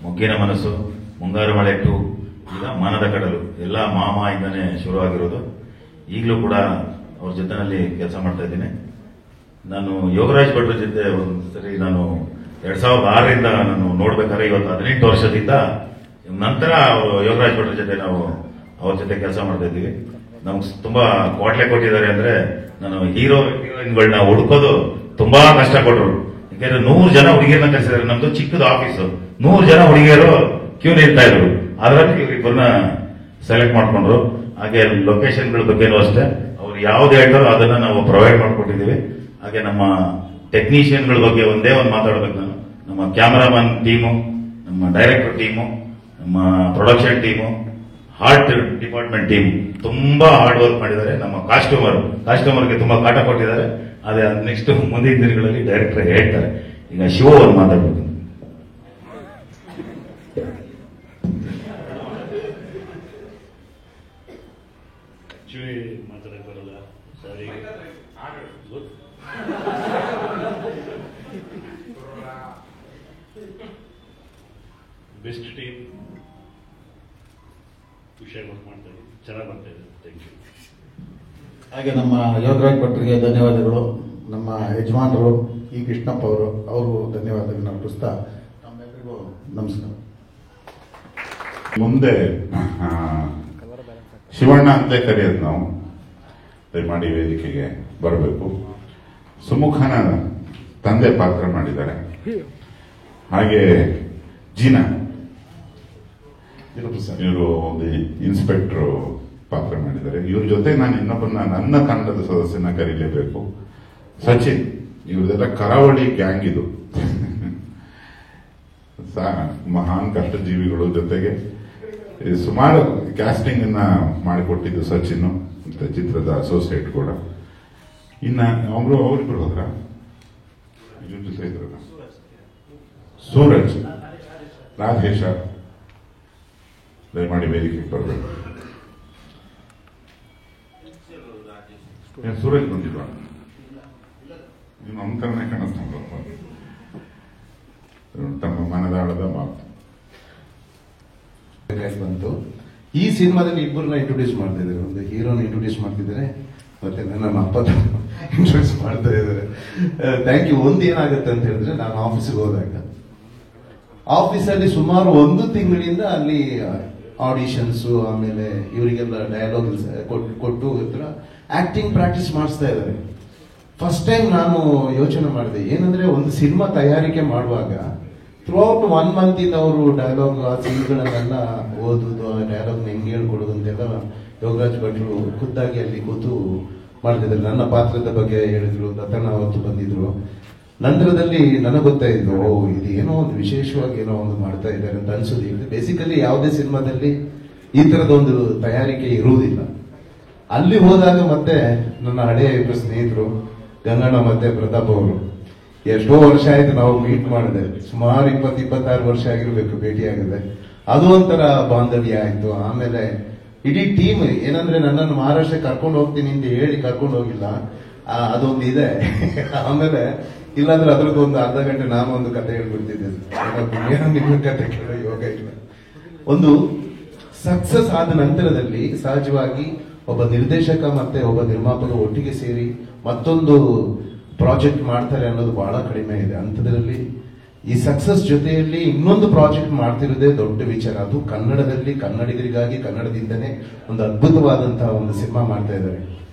ಮೊಗ್ಗಿನ ಮನಸ್ಸು, ಮುಂಗಾರು ಮಳೆ 2, ಈಗ ಮಾನದ ಕಡಲು ಎಲ್ಲ ಮಾಮ ಇಂದಾನೆ ಶುರುವಾಗಿರೋದು. ಈಗಲೂ ಕೂಡ ಅವ್ರ ಜೊತೆನಲ್ಲಿ ಕೆಲಸ ಮಾಡ್ತಾ ಇದ್ದೀನಿ. ನಾನು ಯೋಗರಾಜ್ ಭಟ್ರ ಜೊತೆ ಒಂದ್ಸರಿ ನಾನು 2006ರಿಂದ ನಾನು ನೋಡ್ಬೇಕಾದ್ರೆ ಇವತ್ತು 18 ವರ್ಷದಿಂದ ನಂತರ ಯೋಗರಾಜ್ ಭಟ್ರ ಜೊತೆ ನಾವು ಅವ್ರ ಜೊತೆ ಕೆಲಸ ಮಾಡ್ತಾ ಇದ್ದೀವಿ. ನಮ್ಗೆ ತುಂಬಾ ಕ್ವಾಟ್ಲೆ ಕೊಟ್ಟಿದ್ದಾರೆ. ಅಂದ್ರೆ ನಾನು ಹೀರೋಯಿನ್ಗಳನ್ನ ಹುಡುಕೋದು ತುಂಬಾ ಕಷ್ಟ ಕೊಟ್ಟರು. ಯಾಕಂದ್ರೆ 100 ಜನ ಹುಡುಗಿಯರನ್ನ ಕರೆಸಿದ್ದಾರೆ. ನಮ್ದು ಚಿಕ್ಕದು ಆಫೀಸು, 100 ಜನ ಹುಡುಗಿಯರು ಕ್ಯೂ ನಿಲ್ತಾ ಇದ್ರು. ಅದರಲ್ಲಿ ಇವರಿಬ್ಬರನ್ನ ಸೆಲೆಕ್ಟ್ ಮಾಡ್ಕೊಂಡ್ರು. ಹಾಗೆ ಲೊಕೇಶನ್ಗಳ ಬಗ್ಗೆನೂ ಅಷ್ಟೇ, ಅವ್ರು ಯಾವ್ದು ಹೇಳ್ತಾರೋ ಅದನ್ನ ನಾವು ಪ್ರೊವೈಡ್ ಮಾಡ್ಕೊಟ್ಟಿದ್ದೀವಿ. ಹಾಗೆ ನಮ್ಮ ಟೆಕ್ನಿಷಿಯನ್ಗಳ ಬಗ್ಗೆ ಒಂದೇ ಒಂದು ಮಾತಾಡಬೇಕು ನಾನು. ನಮ್ಮ ಕ್ಯಾಮರಾಮನ್ ಟೀಮು, ನಮ್ಮ ಡೈರೆಕ್ಟರ್ ಟೀಮು, ನಮ್ಮ production team, art department team ತುಂಬಾ ಹಾರ್ಡ್ ವರ್ಕ್ ಮಾಡಿದ್ದಾರೆ. ನಮ್ಮ ಕಾಸ್ಟ್ಯೂಮರ್ಗೆ ತುಂಬಾ ಕಾಟ ಕೊಟ್ಟಿದ್ದಾರೆ. ಅದೇ ನೆಕ್ಸ್ಟ್ ಮುಂದಿನ ದಿನಗಳಲ್ಲಿ ಡೈರೆಕ್ಟರ್ ಹೇಳ್ತಾರೆ. ಈಗ ಶಿವ ಒಂದು ಮಾತಾಡ್ಬೇಕು. ಮಾತಾಡಕ್ ಬರಲ್ಲ ಸರಿ. ಬೆಸ್ಟ್ ಟೀಮ್, ಖುಷಿಯಾಗಿ ವರ್ಕ್ ಮಾಡ್ತಾ ಇದ್ದೀವಿ, ಚೆನ್ನಾಗಿ ಬರ್ತಾ ಇದೆ. Thank you. ಹಾಗೆ ನಮ್ಮ ಯೋಗರಾಜ್ ಭಟ್ರಿಗೆ ಧನ್ಯವಾದಗಳು. ನಮ್ಮ ಯಜಮಾನರು ಈ ಕೃಷ್ಣಪ್ಪ ಅವರು ಧನ್ಯವಾದಗಳನ್ನ ಅರ್ಪಿಸ್ತಾ ನಮ್ಮೆಲ್ಲರಿಗೂ ನಮಸ್ಕಾರ. ಮುಂದೆ ಶಿವಣ್ಣ ಅಂತ ಕರೆಯೋದು ನಾವು. ದಯಮಾಡಿ ವೇದಿಕೆಗೆ ಬರಬೇಕು. ಸುಮುಖನ ತಂದೆ ಪಾತ್ರ ಮಾಡಿದ್ದಾರೆ. ಹಾಗೆ ಜೀನಾ, ಇವರು ಒಂದು ಇನ್ಸ್ಪೆಕ್ಟರ್ ಪಾತ್ರ ಮಾಡಿದ್ದಾರೆ. ಇವ್ರ ಜೊತೆ ನಾನು ಇನ್ನೊಬ್ಬನ ನನ್ನ ತಂಡದ ಸದಸ್ಯನ ಕರೀಲೇಬೇಕು, ಸಚಿನ್. ಇವ್ರದೆಲ್ಲ ಕರಾವಳಿ ಗ್ಯಾಂಗ್ ಇದು. ಮಹಾನ್ ಕಷ್ಟಜೀವಿಗಳು, ಜೊತೆಗೆ ಸುಮಾರು ಕ್ಯಾಸ್ಟಿಂಗ್ ಅನ್ನ ಮಾಡಿಕೊಟ್ಟಿದ್ದು ಸಚಿನ್, ಚಿತ್ರದ ಅಸೋಸಿಯೇಟ್ ಕೂಡ. ಇನ್ನ ಅವರಿಬ್ರು ಹೋದ್ರ ಜೊತೆ ಇದ್ರಲ್ಲ, ಸೂರಜ್, ರಾಧೇಶ, ದಯಮಾಡಿ ವೇದಿಕೆಗೆ ಬರಬೇಕು. ಸೂರಜ್ ಬಂದಿಲ್ವಾ? ನೀನು ಅಂಕರನೇ ಕಾಣಿಸ್ತಾ ತಮ್ಮ ಮನದಾಳದ ಮಾತು ಬಂತು. ಈ ಸಿನಿಮಾದಲ್ಲಿ ಇಬ್ಬರನ್ನ ಇಂಟ್ರೊಡ್ಯೂಸ್ ಮಾಡ್ತಾ ಇದ್ದಾರೆ. ಒಂದು ಹೀರೋನ ಇಂಟ್ರೊಡ್ಯೂಸ್ ಮಾಡ್ತಿದ್ದಾರೆ, ಮತ್ತೆ ನನ್ನ ಅಪ್ಪ ಇಂಟ್ರೊಡ್ಯೂಸ್ ಮಾಡ್ತಾ ಇದ್ದಾರೆ. Thank you. ಒಂದು ಏನಾಗುತ್ತೆ ಅಂತ ಹೇಳಿದ್ರೆ, ನಾನು ಆಫೀಸಿಗೆ ಹೋದಾಗ ಆಫೀಸಲ್ಲಿ ಸುಮಾರು 1 ತಿಂಗಳಿಂದ ಅಲ್ಲಿ ಆಡಿಷನ್ಸ್, ಆಮೇಲೆ ಇವರಿಗೆಲ್ಲ ಡಯಲಾಗ್ ಕೊಟ್ಟು ಆಕ್ಟಿಂಗ್ ಪ್ರಾಕ್ಟೀಸ್ ಮಾಡಿಸ್ತಾ ಇದ್ದಾರೆ. ಫಸ್ಟ್ ಟೈಮ್ ನಾನು ಯೋಚನೆ ಮಾಡಿದೆ, ಏನಂದ್ರೆ ಒಂದು ಸಿನಿಮಾ ತಯಾರಿಕೆ ಮಾಡುವಾಗ ಥ್ರೂಔಟ್ 1 ಮಂತ್ ಇಂದ ಅವರು ಡಯಲಾಗ್ ಆ ಸೀನ್ಗಳನ್ನೆಲ್ಲ ಓದುದು, ಆ ಡಯಲಾಗ್ ಹೆಂಗೆ ಹೇಳ್ಕೊಡೋದು ಅಂತೆಲ್ಲ ಯೋಗರಾಜ್ ಭಟ್ರು ಖುದ್ದಾಗಿ ಅಲ್ಲಿ ಕೂತು ಮಾಡ್ತಿದ್ರು. ನನ್ನ ಪಾತ್ರದ ಬಗ್ಗೆ ಹೇಳಿದ್ರು, ದತ್ತಣ್ಣ ಅವತ್ತು ಬಂದಿದ್ರು. ನಂತರದಲ್ಲಿ ನನಗೆ ಗೊತ್ತಾಯಿತು, ಇದು ಏನೋ ಒಂದು ವಿಶೇಷವಾಗಿ ಏನೋ ಒಂದು ಮಾಡ್ತಾ ಇದ್ದಾರೆ ಅಂತ ಅನ್ಸೋದು. ಬೇಸಿಕಲಿ ಯಾವುದೇ ಸಿನಿಮಾದಲ್ಲಿ ಈ ತರದ ಒಂದು ತಯಾರಿಕೆ ಇರುವುದಿಲ್ಲ. ಅಲ್ಲಿ ಹೋದಾಗ ಮತ್ತೆ ನನ್ನ ಹಳೆಯ ಇಬ್ಬರು ಸ್ನೇಹಿತರು ಗಂಗಣ್ಣ ಮತ್ತೆ ಪ್ರತಾಪ್ ಅವರು, ಎಷ್ಟೋ ವರ್ಷ ಆಯ್ತು ನಾವು ಮೀಟ್ ಮಾಡಿದೆ, ಸುಮಾರು 20-26 ವರ್ಷ ಆಗಿರ್ಬೇಕು ಭೇಟಿಯಾಗಿದೆ. ಅದು ಒಂಥರ ಬಾಂಧವ್ಯ ಆಯ್ತು. ಆಮೇಲೆ ಇಡೀ ಟೀಮ್ ಏನಂದ್ರೆ, ನನ್ನನ್ನು ಮಹಾರಾಷ್ಟ್ರ ಕರ್ಕೊಂಡು ಹೋಗ್ತೀನಿ ಅಂತ ಹೇಳಿ ಕರ್ಕೊಂಡು ಹೋಗಿಲ್ಲ, ಅದೊಂದು ಇದೆ. ಆಮೇಲೆ ಇಲ್ಲಾಂದ್ರೆ ಅದ್ರದ್ದು ಒಂದು ಅರ್ಧ ಗಂಟೆ ನಾನು ಒಂದು ಕತೆ ಹೇಳ್ಬಿಡ್ತಿದ್ದೆ. ನಿಮ್ಮ ಕತೆ ಕೇಳೋ ಯೋಗ ಇಲ್ಲ. ಒಂದು ಸಕ್ಸಸ್ ಆದ ನಂತರದಲ್ಲಿ ಸಹಜವಾಗಿ ಒಬ್ಬ ನಿರ್ದೇಶಕ ಮತ್ತೆ ಒಬ್ಬ ನಿರ್ಮಾಪಕ ಒಟ್ಟಿಗೆ ಸೇರಿ ಮತ್ತೊಂದು ಪ್ರಾಜೆಕ್ಟ್ ಮಾಡ್ತಾರೆ ಅನ್ನೋದು ಬಹಳ ಕಡಿಮೆ ಇದೆ. ಅಂಥದ್ರಲ್ಲಿ ಈ ಸಕ್ಸಸ್ ಜೊತೆಯಲ್ಲಿ ಇನ್ನೊಂದು ಪ್ರಾಜೆಕ್ಟ್ ಮಾಡ್ತಿರೋದೇ ದೊಡ್ಡ ವಿಚಾರ. ಅದು ಕನ್ನಡದಲ್ಲಿ, ಕನ್ನಡಿಗರಿಗಾಗಿ, ಕನ್ನಡದಿಂದನೇ ಒಂದು ಅದ್ಭುತವಾದಂತಹ ಒಂದು ಸಿನಿಮಾ ಮಾಡ್ತಾ ಇದ್ದಾರೆ.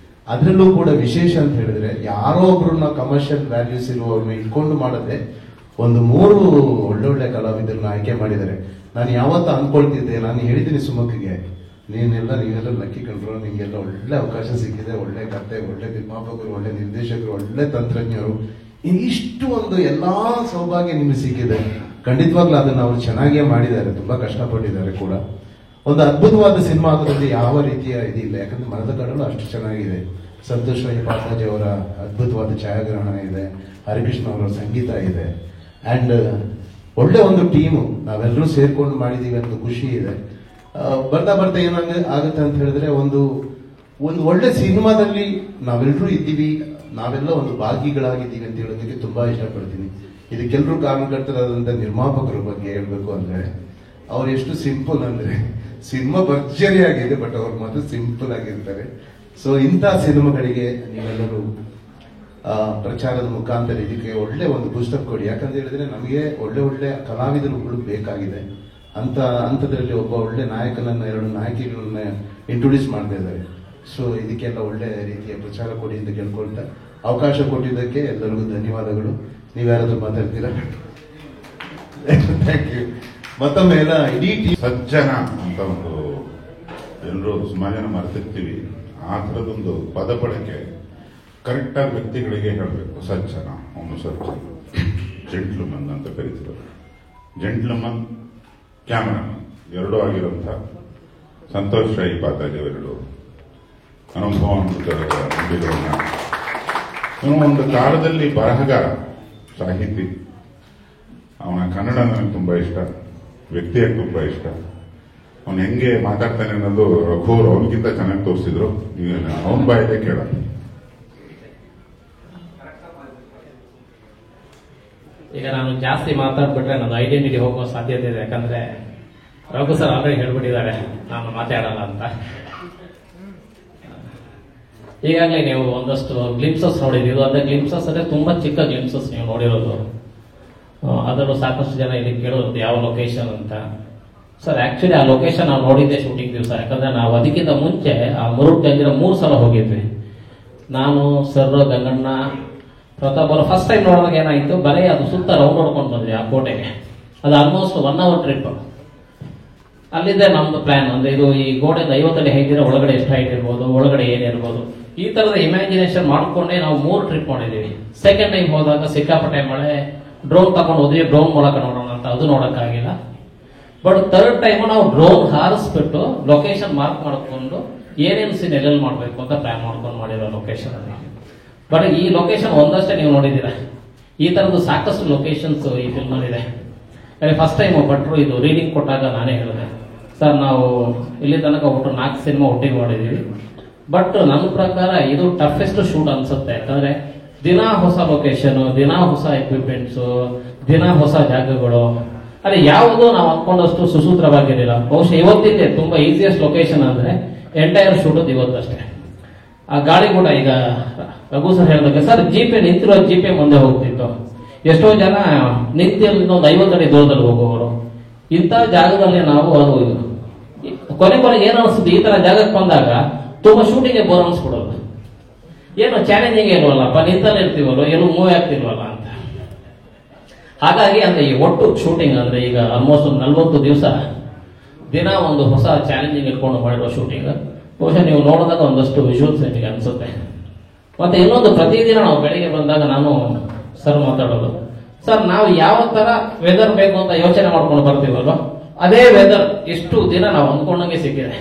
ಅದರಲ್ಲೂ ಕೂಡ ವಿಶೇಷ ಅಂತ ಹೇಳಿದ್ರೆ, ಯಾರೋ ಒಬ್ರನ್ನ ಕಮರ್ಷಿಯಲ್ ವ್ಯಾಲ್ಯೂಸ್ ಇರುವವ್ರನ್ನ ಇಟ್ಕೊಂಡು ಮಾಡದೆ ಒಂದು 3 ಒಳ್ಳೊಳ್ಳೆ ಕಲಾವಿದರನ್ನ ಆಯ್ಕೆ ಮಾಡಿದ್ದಾರೆ. ನಾನು ಯಾವತ್ತೂ ಅನ್ಕೊಳ್ತಿದ್ದೆ, ನಾನು ಹೇಳಿದ್ದೀನಿ ಸುಮಕ್ಕಿಗೆ, ನೀವೆಲ್ಲ ಲಕ್ಕಿ ಕಂಡ್ರು, ನಿಮ್ಗೆಲ್ಲ ಒಳ್ಳೆ ಅವಕಾಶ ಸಿಕ್ಕಿದೆ, ಒಳ್ಳೆ ಕತೆ, ಒಳ್ಳೆ ನಿರ್ಮಾಪಕರು, ಒಳ್ಳೆ ನಿರ್ದೇಶಕರು, ಒಳ್ಳೆ ತಂತ್ರಜ್ಞರು, ಇಷ್ಟು ಒಂದು ಎಲ್ಲಾ ಸೌಭಾಗ್ಯ ನಿಮ್ಗೆ ಸಿಕ್ಕಿದೆ. ಖಂಡಿತವಾಗ್ಲೂ ಅದನ್ನ ಅವರು ಚೆನ್ನಾಗಿಯೇ ಮಾಡಿದ್ದಾರೆ, ತುಂಬಾ ಕಷ್ಟಪಟ್ಟಿದ್ದಾರೆ ಕೂಡ. ಒಂದು ಅದ್ಭುತವಾದ ಸಿನಿಮಾ ಆಗೋದ್ರಲ್ಲಿ ಯಾವ ರೀತಿಯ ಇದಿಲ್ಲ, ಯಾಕಂದ್ರೆ ಮರದ ಕಡಲು ಅಷ್ಟು ಚೆನ್ನಾಗಿದೆ. ಸಂತೋಷ್ ರೈ ಪಾಟಾಜಿ ಅವರ ಅದ್ಭುತವಾದ ಛಾಯಾಗ್ರಹಣ ಇದೆ, ಹರಿಕೃಷ್ಣ ಅವರ ಸಂಗೀತ ಇದೆ, ಅಂಡ್ ಒಳ್ಳೆ ಒಂದು ಟೀಮು ನಾವೆಲ್ಲರೂ ಸೇರ್ಕೊಂಡು ಮಾಡಿದೀವಿ ಅಂತ ಖುಷಿ ಇದೆ. ಬರ್ತಾ ಬರ್ತಾ ಏನಾಗ ಆಗುತ್ತೆ ಅಂತ ಹೇಳಿದ್ರೆ, ಒಂದು ಒಳ್ಳೆ ಸಿನಿಮಾದಲ್ಲಿ ನಾವೆಲ್ಲರೂ ಇದ್ದೀವಿ, ನಾವೆಲ್ಲ ಒಂದು ಭಾಗಿಗಳಾಗಿದ್ದೀವಿ ಅಂತ ಹೇಳೋದಕ್ಕೆ ತುಂಬಾ ಇಷ್ಟಪಡ್ತೀನಿ. ಇದಕ್ಕೆಲ್ಲರೂ ಕಾರಣಕರ್ತರಾದಂತ ನಿರ್ಮಾಪಕರ ಬಗ್ಗೆ ಹೇಳ್ಬೇಕು ಅಂದ್ರೆ, ಅವ್ರು ಎಷ್ಟು ಸಿಂಪಲ್ ಅಂದ್ರೆ, ಸಿನಿಮಾ ಭರ್ಜರಿ ಆಗಿದೆ, ಬಟ್ ಅವ್ರು ಮಾತ್ರ ಸಿಂಪಲ್ ಆಗಿರ್ತಾರೆ. ಸೊ ಇಂಥ ಸಿನಿಮಾಗಳಿಗೆ ನೀವೆಲ್ಲರೂ ಪ್ರಚಾರದ ಮುಖಾಂತರ ಇದಕ್ಕೆ ಒಳ್ಳೆ ಒಂದು ಪುಸ್ತಕ ಕೊಡಿ. ಯಾಕಂತ ಹೇಳಿದ್ರೆ ನಮಗೆ ಒಳ್ಳೆ ಕಲಾವಿದರುಗಳು ಬೇಕಾಗಿದೆ. ಅಂಥದ್ರಲ್ಲಿ ಒಬ್ಬ ಒಳ್ಳೆ ನಾಯಕನನ್ನ, 2 ನಾಯಕಿಗಳನ್ನ ಇಂಟ್ರೊಡ್ಯೂಸ್ ಮಾಡ್ತಾ ಇದ್ದಾರೆ. ಸೊ ಇದಕ್ಕೆಲ್ಲ ಒಳ್ಳೆ ರೀತಿಯ ಪ್ರಚಾರ ಕೊಡಿ ಅಂತ ಕೇಳ್ಕೊಳ್ತಾ, ಅವಕಾಶ ಕೊಟ್ಟಿದ್ದಕ್ಕೆ ಎಲ್ಲರಿಗೂ ಧನ್ಯವಾದಗಳು. ನೀವ್ಯಾರಾದ್ರೂ ಮಾತಾಡ್ತೀರಾ? Thank you. ಮತ್ತೊಮ್ಮೆ ಎಲ್ಲ ಇಡೀ ಸಜ್ಜನ ಅಂತ ಒಂದು ಎಲ್ಲರೂ ಸುಮಾರು ಜನ ಮರೆತಿರ್ತೀವಿ. ಆ ಥರದೊಂದು ಪದ ಬಳಕೆ ಕರೆಕ್ಟ್ ಆಗಿ ವ್ಯಕ್ತಿಗಳಿಗೆ ಹೇಳಬೇಕು. ಸಜ್ಜನ, ಅವನು ಸಜ್ಜನ, ಜೆಂಟ್ಲ್ಮನ್ ಅಂತ ಕರೀತಾರೆ. ಜೆಂಟ್ಲ್ಮನ್, ಕ್ಯಾಮರಾಮನ್ ಎರಡೂ ಆಗಿರುವಂಥ ಸಂತೋಷ್ ರೈ ಪಾತಾಜಿ ಅವರೆರಡು ಅನುಭವ ನುಡಿಗಳನ್ನ, ಒಂದು ಕಾಲದಲ್ಲಿ ಬರಹಗಾರ, ಸಾಹಿತಿ. ಅವನ ಕನ್ನಡ ನನಗೆ ತುಂಬಾ ಇಷ್ಟ, ವ್ಯಕ್ತಿಯಾಗಿ ತುಂಬಾ ಇಷ್ಟ. ಅವನು ಹೆಂಗೆ ಮಾತಾಡ್ತಾನೆ ಅನ್ನೋದು ರಘುವರು ಅವನಿಗಿಂತ ಚೆನ್ನಾಗಿ ತೋರಿಸಿದ್ರು. ಅವನ ಬಾಯಿದೆ ಕೇಳ. ಈಗ ನಾನು ಜಾಸ್ತಿ ಮಾತಾಡ್ಬಿಟ್ರೆ ನನ್ನ ಐಡೆಂಟಿಟಿ ಹೋಗೋ ಸಾಧ್ಯತೆ ಇದೆ. ಯಾಕಂದ್ರೆ ರಘು ಸರ್ ಆಲ್ರೆಡಿ ಹೇಳ್ಬಿಟ್ಟಿದ್ದಾರೆ ನಾನು ಮಾತಾಡಲ್ಲ ಅಂತ. ಈಗಾಗಲೇ ನೀವು ಒಂದಷ್ಟು ಗ್ಲಿಮ್ಸಸ್ ನೋಡಿದ್ದೀವಿ. ಅದೇ ಗ್ಲಿಮ್ಸಸ್ ಅಂದ್ರೆ ತುಂಬಾ ಚಿಕ್ಕ ಗ್ಲಿಮ್ಸಸ್ ನೀವು ನೋಡಿರೋದು. ಅದರಲ್ಲೂ ಸಾಕಷ್ಟು ಜನ ಇಲ್ಲಿ ಕೇಳೋದು ಯಾವ ಲೊಕೇಶನ್ ಅಂತ. ಸರ್ ಆಕ್ಚುಲಿ ಆ ಲೊಕೇಶನ್ ನಾವು ನೋಡಿದ್ದೆ ಶೂಟಿಂಗ್ ದಿವಸ. ಯಾಕಂದ್ರೆ ನಾವು ಅದಕ್ಕಿಂತ ಮುಂಚೆ ಆ ಮುರುಡ್ ಗಂಜಿನ 3 ಸಲ ಹೋಗಿದ್ವಿ. ನಾನು, ಸರ್, ಗಂಗಣ್ಣ, ಪ್ರತಾಪ್ ಅವರು ಫಸ್ಟ್ ಟೈಮ್ ನೋಡಿದಾಗ ಏನಾಯ್ತು, ಬರೀ ಅದು ಸುತ್ತ ರೌಂಡ್ ಹೊಡ್ಕೊಂಡು ಬಂದ್ವಿ ಆ ಕೋಟೆಗೆ. ಅದು ಆಲ್ಮೋಸ್ಟ್ 1 hour ಟ್ರಿಪ್. ಅಲ್ಲಿದ್ದೆ ನಮ್ದು ಪ್ಲಾನ್. ಅಂದ್ರೆ ಇದು ಈ ಗೋಡೆಯಿಂದ 50 ಅಡಿ ಹೈಟ್ ಇರೋ ಒಳಗಡೆ ಎಷ್ಟು ಹೈಟ್ ಇರ್ಬೋದು, ಒಳಗಡೆ ಏನಿರ್ಬೋದು, ಈ ತರದ ಇಮ್ಯಾಜಿನೇಷನ್ ಮಾಡ್ಕೊಂಡೇ ನಾವು 3 ಟ್ರಿಪ್ ಮಾಡಿದೀವಿ. ಸೆಕೆಂಡ್ ಟೈಮ್ ಹೋದಾಗ ಸಿಕ್ಕಾಪಟ್ಟೆ ಮಳೆ, ಡ್ರೋನ್ ತಗೊಂಡು ಹೋದ್ವಿ, ಡ್ರೋನ್ ಮೂಲಕ ನೋಡೋಣ ಅಂತ, ಅದು ನೋಡಕ್ಕಾಗಿಲ್ಲ. ಬಟ್ ಥರ್ಡ್ ಟೈಮ್ ನಾವು ಡ್ರೋನ್ ಹಾರಿಸ್ಬಿಟ್ಟು ಲೊಕೇಶನ್ ಮಾರ್ಕ್ ಮಾಡ್ಕೊಂಡು ಏನೇನು ಸೀನ್ ಎಲ್ಲೆಲ್ಲಿ ಮಾಡ್ಬೇಕು ಅಂತ ಪ್ಲಾನ್ ಮಾಡ್ಕೊಂಡು ಮಾಡಿರೋ ಲೊಕೇಶನ್ ಅಲ್ಲಿ. ಬಟ್ ಈ ಲೊಕೇಶನ್ ಒಂದಷ್ಟೇ ನೀವು ನೋಡಿದ್ದೀರಾ, ಈ ತರದ್ದು ಸಾಕಷ್ಟು ಲೊಕೇಶನ್ಸ್ ಈ ಫಿಲ್ಮ್ ಅಲ್ಲಿ ಇದೆ. ಫಸ್ಟ್ ಟೈಮ್ ಭಟ್ರು ಇದು ರೀಡಿಂಗ್ ಕೊಟ್ಟಾಗ ನಾನೇ ಹೇಳಿದೆ, ಸರ್ ನಾವು ಇಲ್ಲಿ ತನಕ ಒಟ್ಟು 4 ಸಿನಿಮಾ ಒಟ್ಟಿಗೆ ಮಾಡಿದೀವಿ, ಬಟ್ ನನ್ನ ಪ್ರಕಾರ ಇದು ಟಫೆಸ್ಟ್ ಶೂಟ್ ಅನ್ಸುತ್ತೆ. ಯಾಕಂದ್ರೆ ದಿನ ಹೊಸ ಲೊಕೇಶನ್, ದಿನ ಹೊಸ ಎಕ್ವಿಪ್ಮೆಂಟ್ಸ್, ದಿನ ಹೊಸ ಜಾಗಗಳು, ಅಲ್ಲಿ ಯಾವುದು ನಾವು ಅನ್ಕೊಂಡಷ್ಟು ಸುಸೂತ್ರವಾಗಿರಲಿಲ್ಲ. ಬಹುಶಃ ಇವತ್ತಿದೆ ತುಂಬಾ ಈಸಿಯೆಸ್ಟ್ ಲೊಕೇಶನ್ ಅಂದ್ರೆ ಎಂಟೈರ್ ಶೂಟ್ ಇವತ್ತಷ್ಟೇ. ಆ ಗಾಳಿಗೂಟ ಈಗ ರಘು ಸರ್ ಹೇಳಿದಾಗ, ಸರ್ ಜಿಪೆ ನಿಂತಿರೋ ಜಿಪೆ ಮುಂದೆ ಹೋಗ್ತಿತ್ತು, ಎಷ್ಟೋ ಜನ ನಿಂತಿಲ್ಲಿ 50 ಅಡಿ ದೂರದಲ್ಲಿ ಹೋಗುವವರು. ಇಂಥ ಜಾಗದಲ್ಲಿ ನಾವು ಅದು ಕೊನೆಗೆ ಏನು ಅನಿಸುತ್ತೆ, ಈ ತರ ಜಾಗಕ್ಕೆ ಬಂದಾಗ ತುಂಬಾ ಶೂಟಿಂಗ್ ಬೋರ್ ಅನ್ಸ್ಬಿಡೋದು, ಏನು ಚಾಲೆಂಜಿಂಗ್ ಇಲ್ವಲ್ಲಪ್ಪ, ನಿಂತಲ್ಲೇ ಇರ್ತೀವಲ್ಲ, ಏನು ಮೂವ್ ಆಗ್ತಿಲ್ವಲ್ಲ ಅಂತ. ಹಾಗಾಗಿ ಅಂದ್ರೆ ಈ ಒಟ್ಟು ಶೂಟಿಂಗ್ ಅಂದ್ರೆ ಈಗ ಆಲ್ಮೋಸ್ಟ್ 40 ದಿವಸ ದಿನ ಒಂದು ಹೊಸ ಚಾಲೆಂಜಿಂಗ್ ಇಟ್ಕೊಂಡು ಮಾಡಿರೋ ಶೂಟಿಂಗ್. ಬಹುಶಃ ನೀವು ನೋಡಿದಾಗ ಒಂದಷ್ಟು ವಿಜುವಲ್ಸ್ ನಿಮಗೆ ಅನ್ಸುತ್ತೆ. ಮತ್ತೆ ಇನ್ನೊಂದು, ಪ್ರತಿದಿನ ನಾವು ಬೆಳಿಗ್ಗೆ ಬಂದಾಗ ನಾನು ಸರ್ ಮಾತಾಡೋದು, ಸರ್ ನಾವು ಯಾವ ತರ ವೆದರ್ ಬೇಕು ಅಂತ ಯೋಚನೆ ಮಾಡ್ಕೊಂಡು ಬರ್ತೀವಲ್ವ, ಅದೇ ವೆದರ್ ಇಷ್ಟು ದಿನ ನಾವು ಅಂದ್ಕೊಂಡಂಗೆ ಸಿಕ್ಕಿದೆ.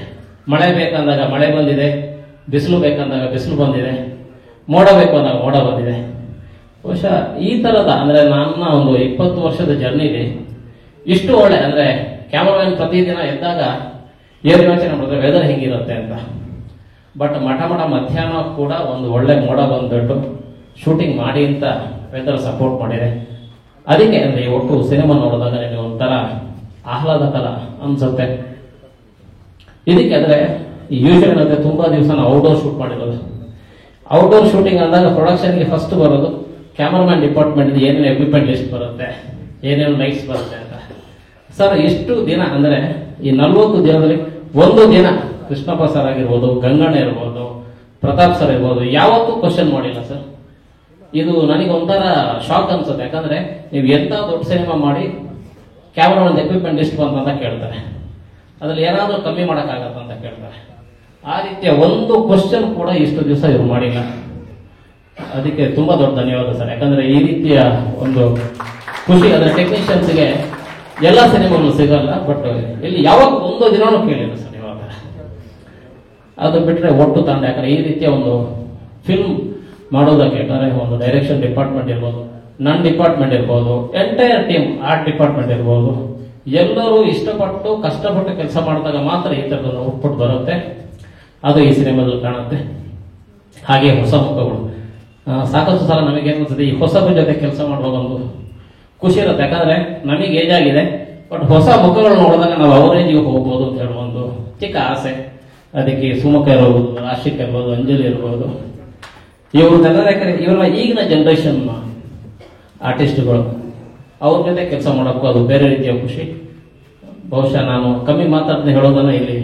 ಮಳೆ ಬೇಕಂದಾಗ ಮಳೆ ಬಂದಿದೆ, ಬಿಸಿಲು ಬೇಕಂದಾಗ ಬಿಸಿಲು ಬಂದಿದೆ, ಮೋಡ ಬೇಕು ಅಂದಾಗ ಮೋಡ ಬಂದಿದೆ. ಬಹುಶಃ ಈ ತರದ ಅಂದ್ರೆ ನನ್ನ ಒಂದು 20 ವರ್ಷದ ಜರ್ನಿಲಿ ಇಷ್ಟು ಒಳ್ಳೆ ಅಂದ್ರೆ ಕ್ಯಾಮರಾಮನ್ ಪ್ರತಿದಿನ ಎದ್ದಾಗ ಏನು ಯೋಚನೆ ಮಾಡಿದ್ರೆ ವೆದರ್ ಹೆಂಗಿರುತ್ತೆ ಅಂತ. ಬಟ್ ಮಠ ಮಧ್ಯಾಹ್ನ ಕೂಡ ಒಂದು ಒಳ್ಳೆ ಮೋಡ ಬಂದ್ಬಿಟ್ಟು ಶೂಟಿಂಗ್ ಮಾಡಿ ಅಂತ ವೆದರ್ ಸಪೋರ್ಟ್ ಮಾಡಿದೆ. ಅದಕ್ಕೆ ಅಂದ್ರೆ ಒಟ್ಟು ಸಿನಿಮಾ ನೋಡಿದಾಗ ನಿಮಗೆ ಒಂಥರ ಆಹ್ಲಾದಕರ ಅನ್ಸುತ್ತೆ. ಇದಕ್ಕೆ ಅಂದ್ರೆ ಯೂಶುವಲ್ ಅಂದ್ರೆ ತುಂಬಾ ದಿವಸ ನಾವು ಔಟ್ಡೋರ್ ಶೂಟ್ ಮಾಡಿರೋದು. ಔಟ್ಡೋರ್ ಶೂಟಿಂಗ್ ಅಂದಾಗ ಪ್ರೊಡಕ್ಷನ್ಗೆ ಫಸ್ಟ್ ಬರೋದು ಕ್ಯಾಮರಾಮನ್ ಡಿಪಾರ್ಟ್ಮೆಂಟ್ ಏನೇನು ಎಕ್ವಿಪ್ಮೆಂಟ್ ಲಿಸ್ಟ್ ಬರುತ್ತೆ, ಏನೇನು ಲೈಟ್ಸ್ ಬರುತ್ತೆ ಅಂತ. ಸರ್ ಇಷ್ಟು ದಿನ ಅಂದ್ರೆ ಈ 40 ದಿನದಲ್ಲಿ ಒಂದು ದಿನ ಕೃಷ್ಣಪ್ಪ ಸರ್ ಆಗಿರ್ಬೋದು, ಗಂಗಣ್ಣ ಇರ್ಬೋದು, ಪ್ರತಾಪ್ ಸರ್ ಇರ್ಬೋದು, ಯಾವತ್ತೂ ಕ್ವಶನ್ ಮಾಡಿಲ್ಲ ಸರ್. ಇದು ನನಗೆ ಒಂಥರ ಶಾಕ್ ಅನ್ಸುತ್ತೆ. ಯಾಕಂದ್ರೆ ನೀವು ಎಂತ ದೊಡ್ಡ ಸಿನಿಮಾ ಮಾಡಿ ಕ್ಯಾಮರಾಮನ್ ಎಕ್ವಿಪ್ಮೆಂಟ್ ಲಿಸ್ಟ್ ಬಂತ ಕೇಳ್ತಾರೆ, ಅದ್ರಲ್ಲಿ ಏನಾದ್ರೂ ಕಮ್ಮಿ ಮಾಡಕ್ಕಾಗತ್ತ ಅಂತ ಕೇಳ್ತಾರೆ. ಆ ರೀತಿಯ ಒಂದು ಕ್ವಶನ್ ಕೂಡ ಇಷ್ಟು ದಿವಸ ಇವ್ರು ಮಾಡಿಲ್ಲ. ಅದಕ್ಕೆ ತುಂಬಾ ದೊಡ್ಡ ಧನ್ಯವಾದ ಸರ್. ಯಾಕಂದ್ರೆ ಈ ರೀತಿಯ ಒಂದು ಖುಷಿ ಅಂದ್ರೆ ಟೆಕ್ನಿಷಿಯನ್ಸ್ಗೆ ಎಲ್ಲ ಸಿನಿಮಾಗಳು ಸಿಗಲ್ಲ. ಬಟ್ ಇಲ್ಲಿ ಯಾವಾಗ ಒಂದು ದಿನನೂ ಕೇಳಿಲ್ಲ ಸರ್ ಇವಾಗ. ಅದು ಬಿಟ್ರೆ ಒಟ್ಟು ತಂಡ, ಯಾಕಂದ್ರೆ ಈ ರೀತಿಯ ಒಂದು ಫಿಲ್ಮ್ ಮಾಡೋದಕ್ಕೆ ಯಾಕಂದ್ರೆ ಒಂದು ಡೈರೆಕ್ಷನ್ ಡಿಪಾರ್ಟ್ಮೆಂಟ್ ಇರ್ಬೋದು, ನನ್ನ ಡಿಪಾರ್ಟ್ಮೆಂಟ್ ಇರ್ಬೋದು, ಎಂಟೈರ್ ಟೀಮ್, ಆರ್ಟ್ ಡಿಪಾರ್ಟ್ಮೆಂಟ್ ಇರ್ಬೋದು, ಎಲ್ಲರೂ ಇಷ್ಟಪಟ್ಟು ಕಷ್ಟಪಟ್ಟು ಕೆಲಸ ಮಾಡಿದಾಗ ಮಾತ್ರ ಈ ತರದ ಔಟ್ಪುಟ್ ಬರುತ್ತೆ. ಅದು ಈ ಸಿನಿಮಾದಲ್ಲಿ ಕಾಣುತ್ತೆ. ಹಾಗೆ ಹೊಸ ಮುಖಗಳು ಸಾಕಷ್ಟು ಸಲ ನಮಗೆ ಏನಿಸ್ತದೆ, ಈ ಹೊಸಬ್ರ ಜೊತೆ ಕೆಲಸ ಮಾಡುವಾಗ ಒಂದು ಖುಷಿ ಇರುತ್ತೆ. ಯಾಕಂದ್ರೆ ನಮಗೆ ಏಜ್ ಆಗಿದೆ, ಬಟ್ ಹೊಸ ಮುಖಗಳು ನೋಡಿದಾಗ ನಾವು ಅವ್ರ ಏಜಿಗೆ ಹೋಗ್ಬೋದು ಅಂತ ಹೇಳುವ ಒಂದು ಚಿಕ್ಕ ಆಸೆ. ಅದಕ್ಕೆ ಸುಮುಖ ಇರ್ಬೋದು, ರಾಶಿಕ್ ಇರ್ಬೋದು, ಅಂಜಲಿ ಇರ್ಬೋದು, ಇವ್ರನ್ನೆಲ್ಲ ಇವರೆಲ್ಲ ಈಗಿನ ಜನರೇಷನ್ ಆರ್ಟಿಸ್ಟ್ಗಳು, ಅವ್ರ ಜೊತೆ ಕೆಲಸ ಮಾಡೋಕ್ಕೂ ಅದು ಬೇರೆ ರೀತಿಯ ಖುಷಿ. ಬಹುಶಃ ನಾನು ಕಮ್ಮಿ ಮಾತಾಡ್ತೀನಿ, ಹೇಳೋದನ್ನ ಇಲ್ಲಿ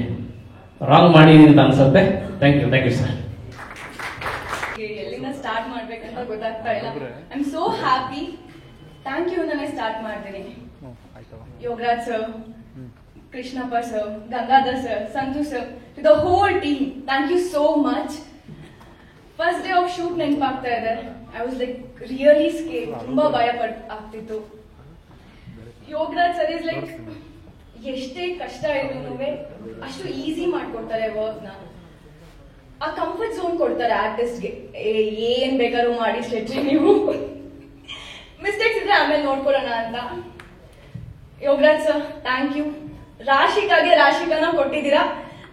ರಾಂಗ್ ಮಾಡಿದೀನಿ ಅಂತ ಅನ್ಸುತ್ತೆ. Thank you sir. ಎಲ್ಲಿಂದ ಸ್ಟಾರ್ಟ್ ಮಾಡ್ಬೇಕಂತ ಗೊತ್ತಾಗ್ತಾ ಇಲ್ಲ. I am so happy. Thank you ಅಂತಾನೆ ಸ್ಟಾರ್ಟ್ ಮಾಡ್ತೀನಿ. Yogaraj sir, Krishnappa sir, Gangadhar sir, Santu sir, to the whole team, thank you so much. First day of shoot ನೆನಪಾಗ್ತಾ ಇದೆ. I was like really scare, ತುಂಬಾ ಭಯ ಆಗ್ತಿತ್ತು. ಯೋಗರಾಜ್ ಸರ್ ಇಸ್ ಲೈಕ್ ಎಷ್ಟೇ ಕಷ್ಟ ಇದ್ರು ಅಷ್ಟು ಈಸಿ ಮಾಡ್ಕೊಡ್ತಾರೆ ವರ್ಕ್ ನ. ಆ ಕಂಫರ್ಟ್ ಝೋನ್ ಕೊಡ್ತಾರೆ ಆರ್ಟಿಸ್ಟ್ಗೆ. ಏನ್ ಬೇಕಾದ್ರೂ ಮಾಡಿ ಸ್ಲೆಟ್ರಿ, ನೀವು ಮಿಸ್ಟೇಕ್ಸ್ ಇದ್ರೆ ಆಮೇಲೆ ನೋಡ್ಕೊಳ್ಳೋಣ ಅಂತ. Yogaraj sir thank you. ರಾಶಿಕಾಗೆ ರಾಶಿಕಾನ ಕೊಟ್ಟಿದ್ದೀರಾ,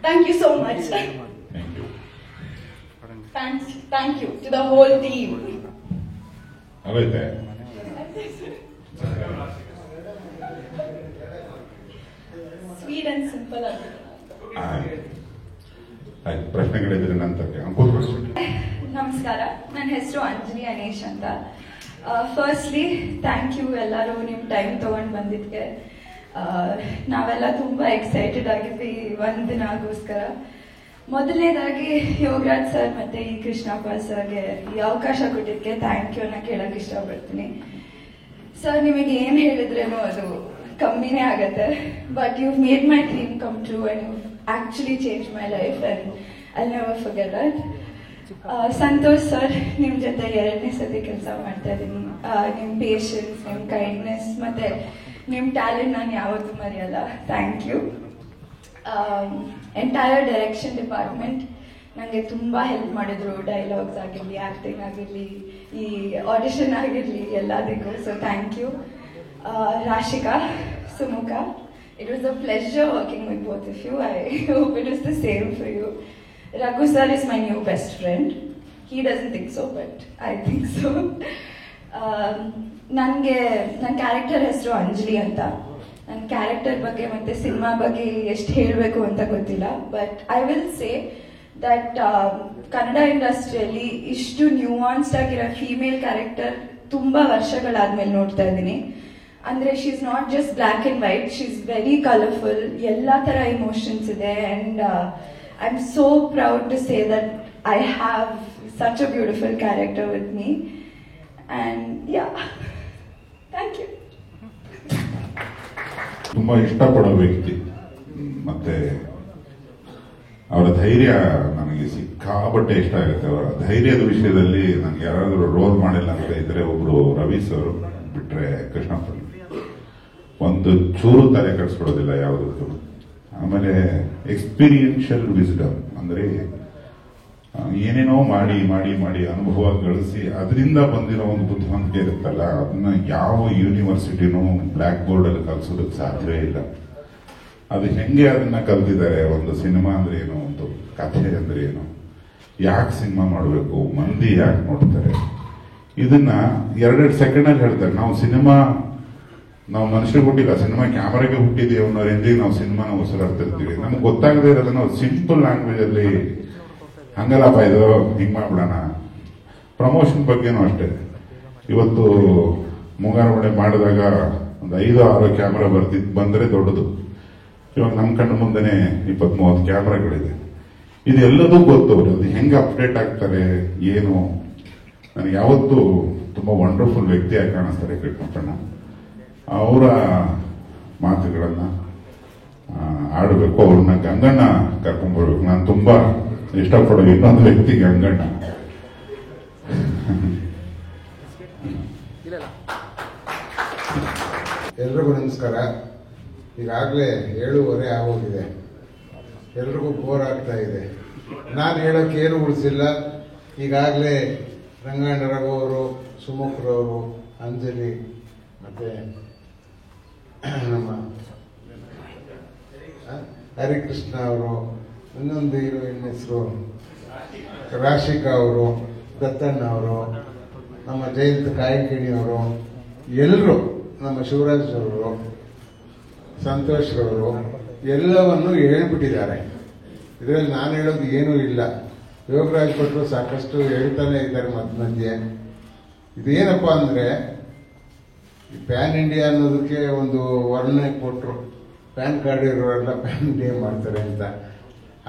thank you so much. Thank you to the whole team. Sweet and simple ಆಗಿದೆ. ಪ್ರಶ್ನೆಗಳಿದ್ರೆ ನಂತರ ನಮಸ್ಕಾರ, ನನ್ನ ಹೆಸರು ಅಂಜಲಿ ಅನೇಶ್ ಅಂತ. ಫಸ್ಟ್ಲಿ ಥ್ಯಾಂಕ್ ಯು ಎಲ್ಲರೂ ನಿಮ್ಮ ಟೈಮ್ ತಗೊಂಡು ಬಂದಿದ್ದಕ್ಕೆ. ನಾವೆಲ್ಲ ತುಂಬಾ ಎಕ್ಸೈಟೆಡ್ ಆಗಿದ್ವಿ ಒಂದ್ ದಿನಗೋಸ್ಕರ. ಮೊದಲನೇದಾಗಿ ಯೋಗರಾಜ್ ಸರ್ ಮತ್ತೆ ಈ ಕೃಷ್ಣಪ್ಪ ಸರ್ಗೆ ಈ ಅವಕಾಶ ಕೊಟ್ಟಿದ್ದಕ್ಕೆ ಥ್ಯಾಂಕ್ ಯು ನ ಕೇಳಕ್ ಇಷ್ಟಪಡ್ತೀನಿ. ಸರ್ ನಿಮಗೆ ಏನ್ ಹೇಳಿದ್ರೇನು ಅದು ಕಮ್ಮಿನೇ ಆಗತ್ತೆ. But you made my dream come true and you actually change my life and I never forget that. Santosh sir, ನಿಮ್ಮ ಜೊತೆ 2ನೇ ಸತಿ ಕೆಲಸ ಮಾಡ್ತಾ ಇದ್ದೀನಿ. ನಿಮ್ಮ ಪೇಷನ್ಸ್, ನಿಮ್ಮ ಕೈಂಡ್ನೆಸ್ ಮತ್ತೆ ನಿಮ್ಮ ಟ್ಯಾಲೆಂಟ್ ನಾನು ಯಾವತ್ತೂ ಮರೆಯಲ್ಲ. Thank you. Entire direction department ನನಗೆ ತುಂಬಾ ಹೆಲ್ಪ್ ಮಾಡಿದ್ರು. ಡೈಲಾಗ್ಸ್ ಆಗಿರಲಿ, ಆಕ್ಟಿಂಗ್ ಆಗಿರಲಿ, ಈ ಆಡಿಷನ್ ಆಗಿರಲಿ, ಎಲ್ಲದಕ್ಕೂ. So thank you. Rashika, Sumukha, it was a pleasure working with both of you. I hope it was the same for you. Raghu sir is my new best friend. He doesn't think so, but I think so. ನನ್ನ character ಹೆಸರು ಅಂಜಲಿ ಅಂತ. ನನ್ನ character ಬಗ್ಗೆ ಮತ್ತೆ cinema ಬಗ್ಗೆ ಎಷ್ಟು ಹೇಳಬೇಕು ಅಂತ ಗೊತ್ತಿಲ್ಲ. But I will say that Kannada ಇಂಡಸ್ಟ್ರಿಯಲ್ಲಿ ಇಷ್ಟು ನ್ಯೂಆನ್ಸ್ಡ್ ಆಗಿರೋ ಫೀಮೇಲ್ ಕ್ಯಾರೆಕ್ಟರ್ ತುಂಬಾ ವರ್ಷಗಳಾದ್ಮೇಲೆ ನೋಡ್ತಾ ಇದ್ದೀನಿ. ಅಂದ್ರೆ she is not just black and white, she is very colourful. ಎಲ್ಲಾ ತರ ಇಮೋಷನ್ಸ್ ಇದೆ. And I'm so proud to say that I have such a beautiful character with me. And yeah, thank you. ತುಂಬಾ ಇಷ್ಟಪಡೋ ವ್ಯಕ್ತಿ, ಮತ್ತೆ ಅವರ ಧೈರ್ಯ ನನಗೆ ಸಿಕ್ಕಾಪಟ್ಟೆ ಇಷ್ಟ ಆಗುತ್ತೆ. ಅವರ ಧೈರ್ಯದ ವಿಷಯದಲ್ಲಿ ನನಗೆ ಯಾರಾದರೂ ರೋಲ್ ಮಾಡಿಲ್ಲ ಅಂತ ಇದ್ರೆ ಒಬ್ರು ರವಿ ಸರ್ ಬಿಟ್ರೆ ಕೃಷ್ಣಪ್ಪ. ಒಂದು ಚೂರು ತಲೆ ಕೆಡಿಸ್ಕೊಡೋದಿಲ್ಲ ಯಾವುದಕ್ಕೂ. ಆಮೇಲೆ ಎಕ್ಸ್ಪೀರಿಯನ್ಷಿಯಲ್ ವಿಸ್ಡಮ್, ಅಂದ್ರೆ ಏನೇನೋ ಮಾಡಿ ಮಾಡಿ ಮಾಡಿ ಅನುಭವ ಗಳಿಸಿ ಅದರಿಂದ ಬಂದಿರೋ ಒಂದು ಬುದ್ಧಿವಂತಿಕೆ ಇರುತ್ತಲ್ಲ, ಅದನ್ನ ಯಾವ ಯೂನಿವರ್ಸಿಟಿನೂ ಬ್ಲ್ಯಾಕ್ ಬೋರ್ಡ್ ಅಲ್ಲಿ ಕಲಿಸೋದಕ್ಕೆ ಸಾಧ್ಯವೇ ಇಲ್ಲ. ಅದು ಹೆಂಗೆ ಅದನ್ನ ಕಲ್ತಿದ್ದಾರೆ. ಒಂದು ಸಿನಿಮಾ ಅಂದ್ರೆ ಏನು, ಒಂದು ಕಥೆ ಅಂದ್ರೆ ಏನು, ಯಾಕೆ ಸಿನಿಮಾ ಮಾಡಬೇಕು, ಮಂದಿ ಯಾಕೆ ನೋಡ್ತಾರೆ, ಇದನ್ನ 2 ಸೆಕೆಂಡ್ ಅಲ್ಲಿ ಹೇಳ್ತಾರೆ. ನಾವು ಮನುಷ್ಯರಿಗೆ ಹುಟ್ಟಿಲ್ಲ, ಸಿನಿಮಾ ಕ್ಯಾಮರಾಗೆ ಹುಟ್ಟಿದೀವಿ ಅನ್ನೋ ರೇಂಜಿಗೆ ನಾವು ಸಿನಿಮಾನ ಉಸಿರಾಡ್ತಿರ್ತೀವಿ. ನಮ್ಗೆ ಗೊತ್ತಾಗದೇ ಇರೋದನ್ನ ನಾವು ಸಿಂಪಲ್ ಲ್ಯಾಂಗ್ವೇಜ್ ಅಲ್ಲಿ ಹಂಗಲ್ಲಪ್ಪ ಇದು ಹಿಂಗ್ ಮಾಡ್ಬಿಡೋಣ. ಪ್ರಮೋಷನ್ ಬಗ್ಗೆನೂ ಅಷ್ಟೇ. ಇವತ್ತು ಮುಂಗಾರು ಮಾಡಿದಾಗ ಒಂದು 5-6 ಕ್ಯಾಮರಾ ಬಂದ್ರೆ ದೊಡ್ಡದು. ಇವಾಗ ನಮ್ಮ ಕಣ್ಣು ಮುಂದೆನೆ 20-30 ಕ್ಯಾಮರಾಗಳಿದೆ. ಇದೆಲ್ಲದೂ ಗೊತ್ತವ್ರು, ಅದು ಹೆಂಗೆ ಅಪ್ಡೇಟ್ ಆಗ್ತಾರೆ ಏನು. ನನಗೆ ಯಾವತ್ತೂ ತುಂಬಾ ವಂಡರ್ಫುಲ್ ವ್ಯಕ್ತಿಯಾಗಿ ಕಾಣಿಸ್ತಾರೆ ಕೃಷ್ಣಪ್ಪಣ್ಣ. ಅವರ ಮಾತುಗಳನ್ನ ಆಡಬೇಕು, ಅವ್ರನ್ನ ಗಂಗಣ್ಣ ಕರ್ಕೊಂಡ್ಬರ್ಬೇಕು. ನಾನು ತುಂಬಾ ಇಷ್ಟಪಡೋ ಇನ್ನೊಂದು ವ್ಯಕ್ತಿ ಗಂಗಣ್ಣ. ಎಲ್ರಿಗೂ ನಮಸ್ಕಾರ. ಈಗಾಗಲೇ 7:15 ಆಗೋಗಿದೆ. ಎಲ್ರಿಗೂ ಬೋರ್ ಆಗ್ತಾ ಇದೆ. ನಾನು ಹೇಳೋಕೆ ಏನು ಉಳಿಸಿಲ್ಲ. ಈಗಾಗಲೇ ರಂಗಣ್ಣ ರಘು ಅವರು, ಸುಮುಖ್ರವರು, ಅಂಜಲಿ, ಮತ್ತೆ ನಮ್ಮ ಹರಿಕೃಷ್ಣ ಅವರು, ಇನ್ನೊಂದು ಹೀರೋಯಿನ್ ಹೆಸರು ರಾಶಿಕಾ ಅವರು, ದತ್ತಣ್ಣ ಅವರು, ನಮ್ಮ ಜಯಂತ್ ಕಾಯಕಿಣಿ ಅವರು, ಎಲ್ಲರೂ, ನಮ್ಮ ಶಿವರಾಜ್ ಅವರು, ಸಂತೋಷ್ ಅವರು ಎಲ್ಲವನ್ನು ಹೇಳ್ಬಿಟ್ಟಿದ್ದಾರೆ. ಇದರಲ್ಲಿ ನಾನು ಹೇಳೋದು ಏನೂ ಇಲ್ಲ. ಯೋಗರಾಜ್ ಭಟ್ರು ಸಾಕಷ್ಟು ಹೇಳ್ತಾನೆ ಇದ್ದಾರೆ ಮಧ್ಯೆ. ಇದೇನಪ್ಪ ಅಂದ್ರೆ ಪ್ಯಾನ್ ಇಂಡಿಯಾ ಅನ್ನೋದಕ್ಕೆ ಒಂದು ವರ್ಣನೆ ಕೊಟ್ಟರು. ಪ್ಯಾನ್ ಕಾರ್ಡ್ ಇರೋರೆಲ್ಲ ಪ್ಯಾನ್ ಇಂಡಿಯಾ ಮಾಡ್ತಾರೆ ಅಂತ.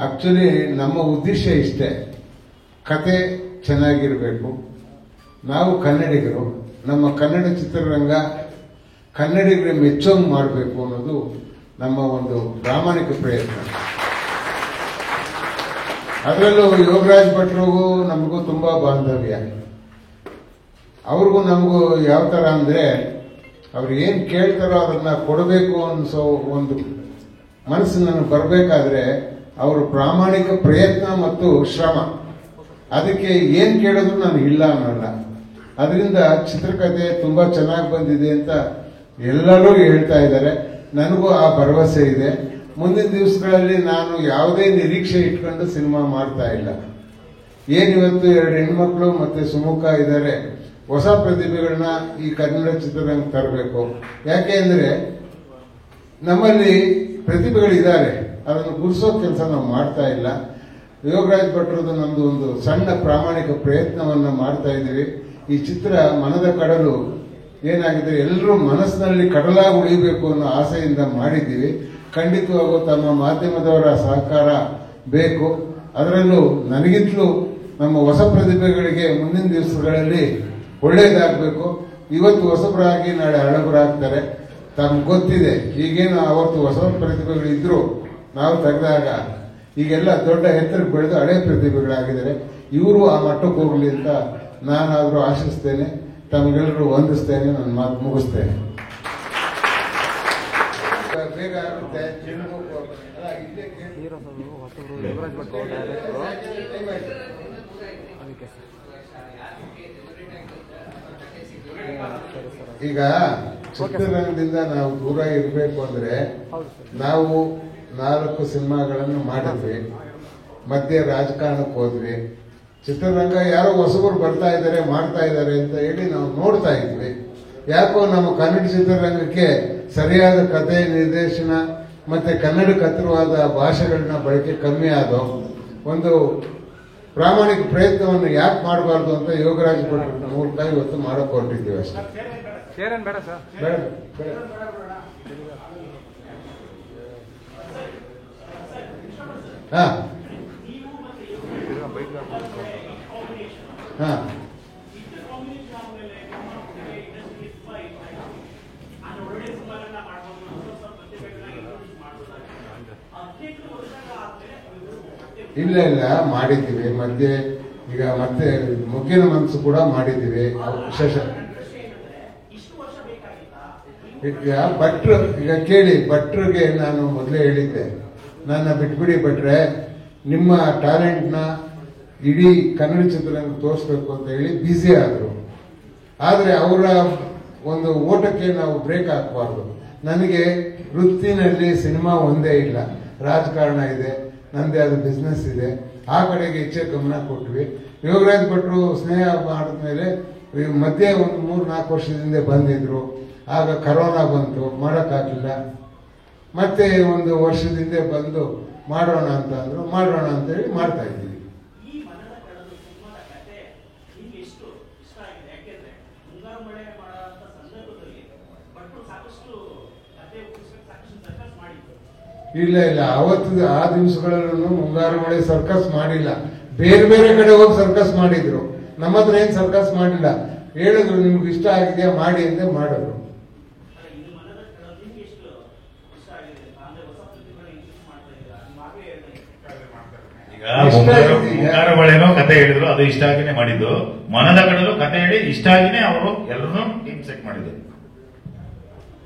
ಆಕ್ಚುಲಿ ನಮ್ಮ ಉದ್ದೇಶ ಇಷ್ಟೇ, ಕತೆ ಚೆನ್ನಾಗಿರಬೇಕು. ನಾವು ಕನ್ನಡಿಗರು, ನಮ್ಮ ಕನ್ನಡ ಚಿತ್ರರಂಗ ಕನ್ನಡಿಗರಿಗೆ ಮೆಚ್ಚೋಂಗ್ ಮಾಡಬೇಕು ಅನ್ನೋದು ನಮ್ಮ ಒಂದು ಪ್ರಾಮಾಣಿಕ ಪ್ರಯತ್ನ. ಅದರಲ್ಲೂ ಯೋಗರಾಜ್ ಭಟ್ರಿಗೂ ನಮಗೂ ತುಂಬಾ ಬಾಂಧವ್ಯ. ಅವ್ರಿಗೂ ನಮಗೂ ಯಾವ ತರ ಅಂದ್ರೆ, ಅವ್ರು ಏನ್ ಕೇಳ್ತಾರೋ ಅದನ್ನ ಕೊಡಬೇಕು ಅನ್ಸೋ ಒಂದು ಮನಸ್ಸು ನನಗೆ ಬರಬೇಕಾದ್ರೆ ಅವ್ರ ಪ್ರಾಮಾಣಿಕ ಪ್ರಯತ್ನ ಮತ್ತು ಶ್ರಮ, ಅದಕ್ಕೆ ಏನ್ ಕೇಳಿದ್ರು ನಾನು ಇಲ್ಲ ಅನ್ನಲ್ಲ. ಅದರಿಂದ ಚಿತ್ರಕಥೆ ತುಂಬಾ ಚೆನ್ನಾಗಿ ಬಂದಿದೆ ಅಂತ ಎಲ್ಲರೂ ಹೇಳ್ತಾ ಇದ್ದಾರೆ. ನನಗೂ ಆ ಭರವಸೆ ಇದೆ. ಮುಂದಿನ ದಿವಸಗಳಲ್ಲಿ ನಾನು ಯಾವುದೇ ನಿರೀಕ್ಷೆ ಇಟ್ಕೊಂಡು ಸಿನಿಮಾ ಮಾಡ್ತಾ ಇಲ್ಲ. ಏನಿವತ್ತು 2 ಹೆಣ್ಮಕ್ಳು ಮತ್ತೆ ಸುಮುಖ ಇದ್ದಾರೆ, ಹೊಸ ಪ್ರತಿಭೆಗಳನ್ನ ಈ ಕನ್ನಡ ಚಿತ್ರರಂಗ ತರಬೇಕು. ಯಾಕೆ ಅಂದ್ರೆ ನಮ್ಮಲ್ಲಿ ಪ್ರತಿಭೆಗಳಿದ್ದಾರೆ, ಅದನ್ನು ಗುರುಸೋ ಕೆಲಸ ನಾವು ಮಾಡ್ತಾ ಇಲ್ಲ. ಯೋಗರಾಜ್ ಭಟ್ರದ್ದು ನಮ್ದು ಒಂದು ಸಣ್ಣ ಪ್ರಾಮಾಣಿಕ ಪ್ರಯತ್ನವನ್ನ ಮಾಡ್ತಾ ಇದ್ದೀವಿ. ಈ ಚಿತ್ರ ಮನದ ಕಡಲು ಏನಾಗಿದೆ, ಎಲ್ಲರೂ ಮನಸ್ಸಿನಲ್ಲಿ ಕಡಲಾಗಿ ಉಳಿಬೇಕು ಅನ್ನೋ ಆಸೆಯಿಂದ ಮಾಡಿದ್ದೀವಿ. ಖಂಡಿತವಾಗೂ ತಮ್ಮ ಮಾಧ್ಯಮದವರ ಸಹಕಾರ ಬೇಕು. ಅದರಲ್ಲೂ ನನಗಿಂತಲೂ ನಮ್ಮ ಹೊಸ ಪ್ರತಿಭೆಗಳಿಗೆ ಮುಂದಿನ ದಿವಸಗಳಲ್ಲಿ ಒಳ್ಳೇದಾಗಬೇಕು. ಇವತ್ತು ಹೊಸಬರಾಗಿ ನಾಳೆ ಹಳಬರಾಗ್ತಾರೆ. ತಮ್ಗೆ ಗೊತ್ತಿದೆ. ಈಗೇನು ಅವತ್ತು ಹೊಸ ಪ್ರತಿಭೆಗಳು ಇದ್ರು ನಾವು ತೆಗೆದಾಗ ಈಗೆಲ್ಲ ದೊಡ್ಡ ಎತ್ತರಕ್ಕೆ ಬೆಳೆದು ಹಳೆ ಪ್ರತಿಭೆಗಳಾಗಿದ್ದಾರೆ. ಇವರು ಆ ಮಟ್ಟಕ್ಕೆ ಹೋಗಲಿ ಅಂತ ನಾನಾದರೂ ಆಶಿಸ್ತೇನೆ. ತಮಗೆಲ್ಲರೂ ವಂದಿಸ್ತೇನೆ. ನನ್ನ ಮಾತು ಮುಗಿಸ್ತೇನೆ. ಬೇಗ ಆಗುತ್ತೆ. ಈಗ ಚಿತ್ರರಂಗದಿಂದ ನಾವು ದೂರ ಇರಬೇಕು ಅಂದ್ರೆ ನಾವು 4 ಸಿನಿಮಾಗಳನ್ನು ಮಾಡಿದ್ವಿ. ಮಧ್ಯೆ ರಾಜಕಾರಣಕ್ಕೆ ಹೋದ್ವಿ. ಚಿತ್ರರಂಗ ಯಾರೋ ಹೊಸಬರು ಬರ್ತಾ ಇದ್ದಾರೆ ಮಾಡ್ತಾ ಇದ್ದಾರೆ ಅಂತ ಹೇಳಿ ನಾವು ನೋಡ್ತಾ ಇದ್ವಿ. ಯಾಕೋ ನಮ್ಮ ಕನ್ನಡ ಚಿತ್ರರಂಗಕ್ಕೆ ಸರಿಯಾದ ಕಥೆ, ನಿರ್ದೇಶನ ಮತ್ತೆ ಕನ್ನಡಕ್ಕೆ ಹತ್ತಿರವಾದ ಭಾಷೆಗಳನ್ನ ಬಳಕೆ ಕಮ್ಮಿ ಆದೋ. ಒಂದು ಪ್ರಾಮಾಣಿಕ ಪ್ರಯತ್ನವನ್ನು ಯಾಕೆ ಮಾಡಬಾರ್ದು ಅಂತ ಯೋಗರಾಜ್ ಭಟ್ರ ಮೂಲಕ ಇವತ್ತು ಮಾಡಕ್ ಹೊರಟಿದ್ದೀವಿ ಅಷ್ಟೇ. ಬೇಡ ಹಾ ಹಾ ಇಲ್ಲ ಮಾಡಿದ್ದೀವಿ. ಮಧ್ಯೆ ಈಗ ಮತ್ತೆ ಮುಗ್ಗಿನ ಮನಸ್ಸು ಕೂಡ ಮಾಡಿದ್ದೀವಿ. ಈಗ ಭಟ್ರು, ಈಗ ಕೇಳಿ, ಭಟ್ರಿಗೆ ನಾನು ಮೊದಲೇ ಹೇಳಿದ್ದೆ, ನನ್ನ ಬಿಟ್ಬಿಡಿ ಭಟ್ರೆ, ನಿಮ್ಮ ಟ್ಯಾಲೆಂಟ್ನ ಇಡೀ ಕನ್ನಡ ಚಿತ್ರರಂಗ ತೋರಿಸ್ಬೇಕು ಅಂತ ಹೇಳಿ ಬ್ಯುಸಿ ಆದ್ರು. ಆದ್ರೆ ಅವರ ಒಂದು ಓಟಕ್ಕೆ ನಾವು ಬ್ರೇಕ್ ಹಾಕಬಾರ್ದು. ನನಗೆ ವೃತ್ತಿನಲ್ಲಿ ಸಿನಿಮಾ ಒಂದೇ ಇಲ್ಲ, ರಾಜಕಾರಣ ಇದೆ, ನಂದೇ ಆದ ಬಿಸ್ನೆಸ್ ಇದೆ. ಆ ಕಡೆಗೆ ಹೆಚ್ಚೆ ಗಮನ ಕೊಟ್ವಿ. ಯೋಗರಾಜ್ ಭಟ್ರು ಸ್ನೇಹ ಮಾಡಿದ್ಮೇಲೆ ಮಧ್ಯೆ ಒಂದು 3-4 ವರ್ಷದಿಂದ ಬಂದಿದ್ರು. ಆಗ ಕರೋನಾ ಬಂತು, ಮಾಡೋಕ್ಕಾಗಲಿಲ್ಲ. ಮತ್ತೆ ಒಂದು ವರ್ಷದಿಂದ ಬಂದು ಮಾಡೋಣ ಅಂತ ಅಂದ್ರು. ಮಾಡೋಣ ಅಂತ ಹೇಳಿ ಮಾಡ್ತಾ ಇದ್ದೀವಿ. ಇಲ್ಲ ಅವತ್ತು ಆ ದಿವಸಗಳಲ್ಲೂ ಮುಂಗಾರು ಮಳೆ ಸರ್ಕಸ್ ಮಾಡಿಲ್ಲ. ಬೇರೆ ಬೇರೆ ಕಡೆ ಹೋಗಿ ಸರ್ಕಸ್ ಮಾಡಿದ್ರು. ನಮ್ಮ ಹತ್ರ ಏನ್ ಸರ್ಕಸ್ ಮಾಡಿಲ್ಲ. ಹೇಳಿದ್ರು ನಿಮ್ಗೆ ಇಷ್ಟ ಆಗಿದೆಯಾ ಮಾಡಿ ಅಂತ ಮಾಡಿದ್ರು. ಮುಂಗಾರು ಮಳೆನೋ ಕತೆ ಹೇಳಿದ್ರು, ಅದು ಇಷ್ಟ ಆಗಿನೇ ಮಾಡಿದ್ದು. ಮನದ ಕಡಲು ಕತೆ ಹೇಳಿ ಇಷ್ಟ ಆಗಿನೇ ಅವರು ಎಲ್ಲರೂ ಟೀಮ್ ಸೆಟ್ ಮಾಡಿದ್ರು.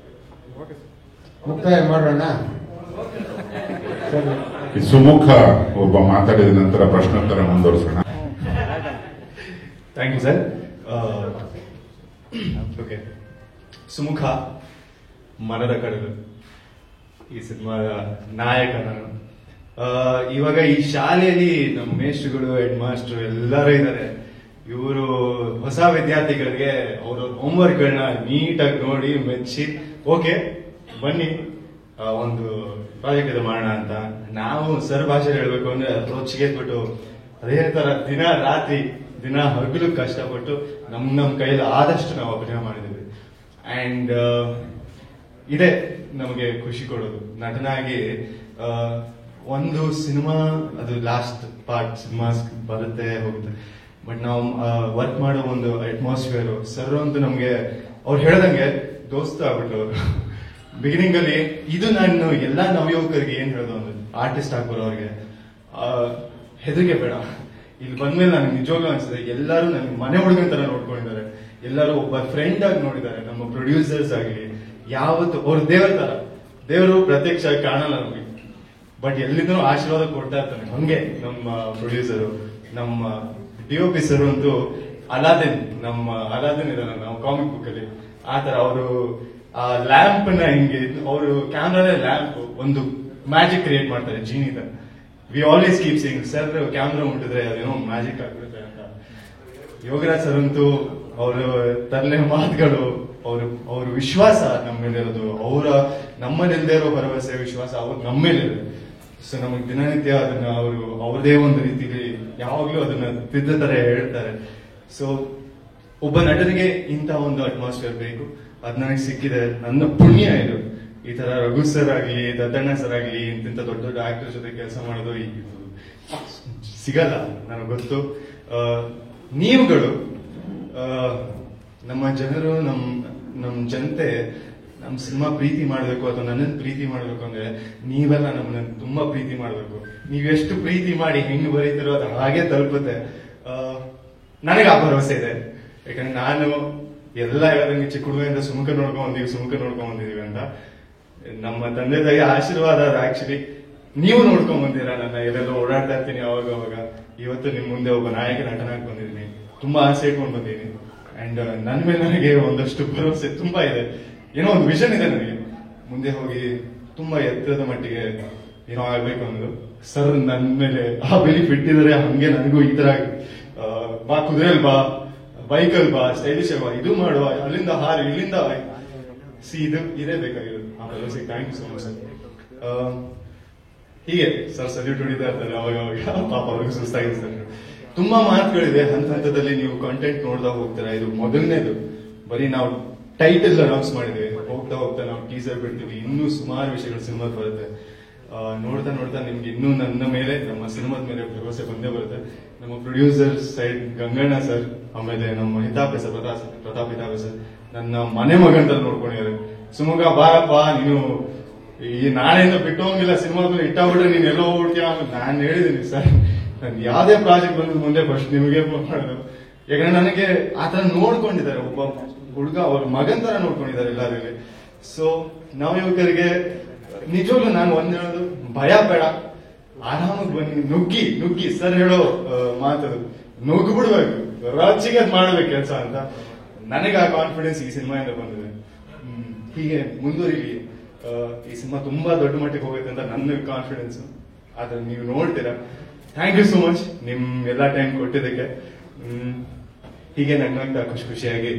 ಮುಕ್ತಾಯ ಮಾಡೋಣ. ಸುಮುಖ ಒಬ್ಬ ಮಾತಾಡಿದ ನಂತರ ಪ್ರಶ್ನೋತ್ತರ ಮುಂದುವರಿಸೋಣ. Thank you sir. Okay, Sumukha, ಮನದ ಕಡಲು ಈ ಸಿನಿಮಾದ ನಾಯಕ ನಾನು. ಇವಾಗ ಈ ಶಾಲೆಯಲ್ಲಿ ನಮ್ಮ ಮೇಷ್ಟ್ರುಗಳು, ಹೆಡ್ ಮಾಸ್ಟರ್ ಎಲ್ಲರೂ ಇದ್ದಾರೆ. ಇವರು ಹೊಸ ವಿದ್ಯಾರ್ಥಿಗಳಿಗೆ ಅವರ ಹೋಮ್ವರ್ಕ್ಗಳನ್ನ ನೀಟಾಗಿ ನೋಡಿ ಮೆಚ್ಚಿ, ಓಕೆ ಬನ್ನಿ ಒಂದು ಪ್ರಾಜೆಕ್ಟ್ ಇದು ಮಾಡೋಣ ಅಂತ. ನಾವು ಸರ್ ಭಾಷೆ ಹೇಳ್ಬೇಕು ಅಂದ್ರೆ ರೋಚಿಗೆದ್ಬಿಟ್ಟು ಅದೇ ತರ ದಿನ ರಾತ್ರಿ ದಿನ ಹಗಲು ಕಷ್ಟಪಟ್ಟು ನಮ್ ಕೈಯಲ್ಲಿ ಆದಷ್ಟು ನಾವು ಅಭಿನಯ ಮಾಡಿದ್ದೀವಿ. ಅಂಡ್ ಇದೇ ನಮಗೆ ಖುಷಿ ಕೊಡೋದು ನಟನಾಗಿ. ಒಂದು ಸಿನಿಮಾ ಅದು ಲಾಸ್ಟ್ ಪಾರ್ಟ್ ಸಿನಿಮಾ ಬರುತ್ತೆ ಹೋಗುತ್ತೆ, ಬಟ್ ನಾವು ವರ್ಕ್ ಮಾಡೋ ಒಂದು ಅಟ್ಮಾಸ್ಫಿಯರ್ ಸರ್ ಅಂತೂ ನಮ್ಗೆ ಅವ್ರು ಹೇಳ್ದಂಗೆ ದೋಸ್ತ ಆಗ್ಬಿಟ್ರು. ಬಿಗಿನಿಂಗ್ ಅಲ್ಲಿ ಇದು ನಾನು ಎಲ್ಲಾ ನವಯುವಕರಿಗೆ ಏನ್ ಹೇಳೋದು ಅಂದ್ರೆ, ಆರ್ಟಿಸ್ಟ್ ಆಗ್ಬರೋರಿಗೆ ಹೆದರಿಕೆ ಬೇಡ. ಇಲ್ಲಿ ಬಂದ್ಮೇಲೆ ನನಗೆ ನಿಜವಾಗ್ಲೂ ಅನ್ಸುತ್ತೆ ಎಲ್ಲರೂ ನನಗೆ ಮನೆ ಹುಡುಗನ ತರ ನೋಡ್ಕೊಂಡಿದ್ದಾರೆ. ಎಲ್ಲರೂ ಒಬ್ಬ ಫ್ರೆಂಡ್ ಆಗಿ ನೋಡಿದ್ದಾರೆ. ನಮ್ಮ ಪ್ರೊಡ್ಯೂಸರ್ಸ್ ಆಗಲಿ ಯಾವತ್ತು ಅವ್ರ ದೇವರ ತರ, ದೇವರು ಪ್ರತ್ಯಕ್ಷ ಕಾಣಲ್ಲ ನಮಗೆ, ಬಟ್ ಎಲ್ಲಿಂದನೂ ಆಶೀರ್ವಾದ ಕೊಡ್ತಾ ಇರ್ತಾನೆ. ಹಂಗೆ ನಮ್ಮ ಪ್ರೊಡ್ಯೂಸರು, ನಮ್ಮ DOP ಸರ್ ಅಂತೂ ಅಲಾದಿನ್, ನಮ್ಮ ಅಲಾದಿನ್ ಇದಾರೆ ನಾವು ಕಾಮಿಕ್ ಬುಕ್ ಅಲ್ಲಿ, ಆ ತರ ಅವರು ಆ ಲ್ಯಾಂಪ್ ನ ಹಿಂಗೆ ಅವರು ಕ್ಯಾಮ್ರಾದ ಲ್ಯಾಂಪ್ ಒಂದು ಮ್ಯಾಜಿಕ್ ಕ್ರಿಯೇಟ್ ಮಾಡ್ತಾರೆ ಜೀನಿ ತರ. We always keep saying sir camera ಮುಟ್ಟಿದ್ರೆ ಅದೇನೋ ಮ್ಯಾಜಿಕ್ ಆಗ್ಬಿಡುತ್ತೆ ಅಂತ. ಯೋಗರಾಜ್ ಸರ್ ಅಂತೂ ಅವರು ತರಲೆ ಮಾತುಗಳು, ಅವ್ರ ವಿಶ್ವಾಸ ನಮ್ಮ ಮೇಲೆ ಇರೋದು, ನಮ್ಮಲ್ಲಿಲ್ಲದೆ ಇರೋ ಭರವಸೆ ವಿಶ್ವಾಸ ಅವ್ರು ನಮ್ಮ ಮೇಲೆ ಇರೋದು. ಸೊ ನಮಗೆ ದಿನನಿತ್ಯ ಅದನ್ನ ಅವರು ಅವ್ರದೇ ಒಂದು ರೀತಿಲಿ ಯಾವಾಗ್ಲೂ ಅದನ್ನ ತಿದ್ದ ತರ ಹೇಳ್ತಾರೆ. ಸೊ ಒಬ್ಬ ನಟನಿಗೆ ಇಂಥ ಒಂದು ಅಟ್ಮಾಸ್ಫಿಯರ್ ಬೇಕು, ಅದ್ ನನಗೆ ಸಿಕ್ಕಿದೆ. ನನ್ನ ಪುಣ್ಯ ಇದು. ಈ ತರ ರಘು ಸರ್ ಆಗ್ಲಿ, ದತ್ತಣ್ಣ ಸರ್ ಆಗ್ಲಿ, ಇಂತಿಂತ ದೊಡ್ಡ ದೊಡ್ಡ ಆಕ್ಟರ್ ಜೊತೆ ಕೆಲಸ ಮಾಡೋದು ಸಿಗಲ್ಲ, ನನಗೆ ಗೊತ್ತು. ನೀವುಗಳು, ನಮ್ಮ ಜನರು, ನಮ್ ಜನತೆ ನಮ್ ಸಿನಿಮಾ ಪ್ರೀತಿ ಮಾಡ್ಬೇಕು ಅಥವಾ ನನ್ನನ್ನು ಪ್ರೀತಿ ಮಾಡ್ಬೇಕು ಅಂದ್ರೆ ನೀವೆಲ್ಲ ನಮ್ಮನ್ನ ತುಂಬಾ ಪ್ರೀತಿ ಮಾಡ್ಬೇಕು. ನೀವೆಷ್ಟು ಪ್ರೀತಿ ಮಾಡಿ ಹೆಂಗ್ ಬರೀತಿರೋ ಅದು ಹಾಗೆ ತಲುಪುತ್ತೆ. ನನಗೆ ಆ ಭರವಸೆ ಇದೆ. ಯಾಕಂದ್ರೆ ನಾನು ಎಲ್ಲ ಹೇಳದಂಗೆ ಚಿಕ್ಕ ಹುಡುಗರಿಂದ ಸುಮುಖ ನೋಡ್ಕೊಂಡ್ ಬಂದಿದೀವಿ ಅಂತ. ನಮ್ಮ ತಂದೆ ತಾಯಿ ಆಶೀರ್ವಾದ ಅದು ಆಕ್ಚುಲಿ. ನೀವು ನೋಡ್ಕೊಂಡ್ ಬಂದಿರ ನನ್ನ ಎಲ್ಲೆಲ್ಲ ಓಡಾಡ್ತಾ ಇರ್ತೀನಿ ಅವಾಗ. ಇವತ್ತು ನಿಮ್ ಮುಂದೆ ಒಬ್ಬ ನಾಯಕ ನಟನಾಗಿ ಬಂದಿದ್ದೀನಿ. ತುಂಬಾ ಆಸೆ ಇಟ್ಕೊಂಡು ಬಂದಿದ್ದೀನಿ. ಅಂಡ್ ನನ್ನ ಮೇಲೆ ನನಗೆ ಒಂದಷ್ಟು ಭರವಸೆ ತುಂಬಾ ಇದೆ. ಏನೋ ಒಂದು ವಿಷನ್ ಇದೆ ನನಗೆ, ಮುಂದೆ ಹೋಗಿ ತುಂಬಾ ಎತ್ತರದ ಮಟ್ಟಿಗೆ ಏನೋ ಆಗ್ಬೇಕು ಅನ್ನೋದು. ಸರ್ ನನ್ನ ಮೇಲೆ ಆ ಬಿಲೀಫ್ ಇಟ್ಟಿದ್ದಾರೆ. ಹಂಗೆ ನನಗೂ ಈ ತರ ಬಾ ಕುದುರೆಲ್ ಬಾ, ಬೈಕಲ್ ಬಾ, ಸ್ಟೈಲಿಶ್ ಬಾ, ಇದು ಮಾಡುವ, ಅಲ್ಲಿಂದ ಹಾರಿ ಇಲ್ಲಿಂದ ಇದು ಇದೇ ಬೇಕಾಗಿರೋದು. ಆ ಭರವಸೆ thank you so much sir. ಹೀಗೆ ಸರ್ ಸಲ್ಯೂಟ್ ಹೊಡಿತಾ ಇರ್ತಾರೆ ಅವಾಗ. ಪಾಪ ಅವ್ರಿಗೂ ಸುಸ್ತಾಗಿದೆ ಸರ್. ತುಂಬಾ ಮಾತುಗಳಿದೆ. ಹಂತದಲ್ಲಿ ನೀವು ಕಂಟೆಂಟ್ ನೋಡ್ತಾ ಹೋಗ್ತೀರಾ. ಇದು ಮೊದಲನೇದು. ಬರೀ ನಾವು ಟೈಟಲ್ ಅನೌನ್ಸ್ ಮಾಡಿದ್ವಿ. ಹೋಗ್ತಾ ನಾವು ಟೀಸರ್ ಬಿಡ್ತೀವಿ. ಇನ್ನೂ ಸುಮಾರು ವಿಷಯಗಳು ಸಿನಿಮಾದ ಬರುತ್ತೆ. ನೋಡ್ತಾ ನಿಮ್ಗೆ ಇನ್ನೂ ನನ್ನ ಮೇಲೆ, ನಮ್ಮ ಸಿನಿಮಾದ ಮೇಲೆ ಭರವಸೆ ಬಂದೇ ಬರುತ್ತೆ. ನಮ್ಮ ಪ್ರೊಡ್ಯೂಸರ್ ಸೈಡ್ ಗಂಗಣ್ಣ ಸರ್, ಆಮೇಲೆ ನಮ್ಮ ಹಿತಾಪೆ ಸರ್, ಪ್ರತಾಪ್ ಹಿತಾಪೆ ಸರ್ ನನ್ನ ಮನೆ ಮಗಂತ ನೋಡ್ಕೊಂಡಿದ್ದಾರೆ. ಸುಮುಖ ಬಾರಪ್ಪ, ನೀನು ಈ ನಾಳೆಯಿಂದ ಬಿಟ್ಟು ಹೋಗಿಲ್ಲ, ಸಿನಿಮಾದಲ್ಲಿ ಇಟ್ಟಾಗ್ಬಿಟ್ರೆ ನೀನ್ ಎಲ್ಲೋ ಹೋಗ್ತೀಯ. ನಾನು ಹೇಳಿದ್ದೀನಿ ಸರ್, ನನ್ ಯಾವ್ದೇ ಪ್ರಾಜೆಕ್ಟ್ ಬಂದ್ ಮುಂದೆ ಫಸ್ಟ್ ನಿಮಗೆ ಮಾಡೋದು. ಯಾಕಂದ್ರೆ ನನಗೆ ಆತರ ನೋಡ್ಕೊಂಡಿದ್ದಾರೆ. ಒಬ್ಬ ಹುಡುಗ ಅವ್ರ ಮಗನ್ ತರ ನೋಡ್ಕೊಂಡಿದ್ದಾರೆ ಎಲ್ಲರಲ್ಲಿ. ಸೊ ನವಯುವಕರಿಗೆ ನಿಜವಾಗ್ಲೂ ನಾನು ಒಂದ್ ಹೇಳೋದು, ಭಯ ಬೇಡ, ಆರಾಮಾಗಿ ಬನ್ನಿ, ನುಗ್ಗಿ ಸರ್ ಹೇಳೋ ಮಾತದು, ನುಗ್ಗಿ ಬಿಡ್ಬೇಕು, ರಾಚಿಗೆ ಮಾಡ್ಬೇಕು ಕೆಲಸ ಅಂತ. ನನಗೆ ಆ ಕಾನ್ಫಿಡೆನ್ಸ್ ಈ ಸಿನಿಮಾಯಿಂದ ಬಂದಿದೆ. ಹೀಗೆ ಮುಂದುವರಿಲಿ. ಈ ಸಿನಿಮಾ ತುಂಬಾ ದೊಡ್ಡ ಮಟ್ಟಿಗೆ ಹೋಗುತ್ತೆ ಅಂತ ನನ್ನ ಕಾನ್ಫಿಡೆನ್ಸ್. ಆದ್ರೆ ನೀವು ನೋಡ್ತೀರಾ. ಥ್ಯಾಂಕ್ ಯು ಸೋ ಮಚ್ ನಿಮ್ ಎಲ್ಲಾ ಟೈಮ್ ಕೊಟ್ಟಿದ್ದಕ್ಕೆ. ಹೀಗೆ ನಗ್ನಗ್ತಾ ಖುಷಿಯಾಗಿ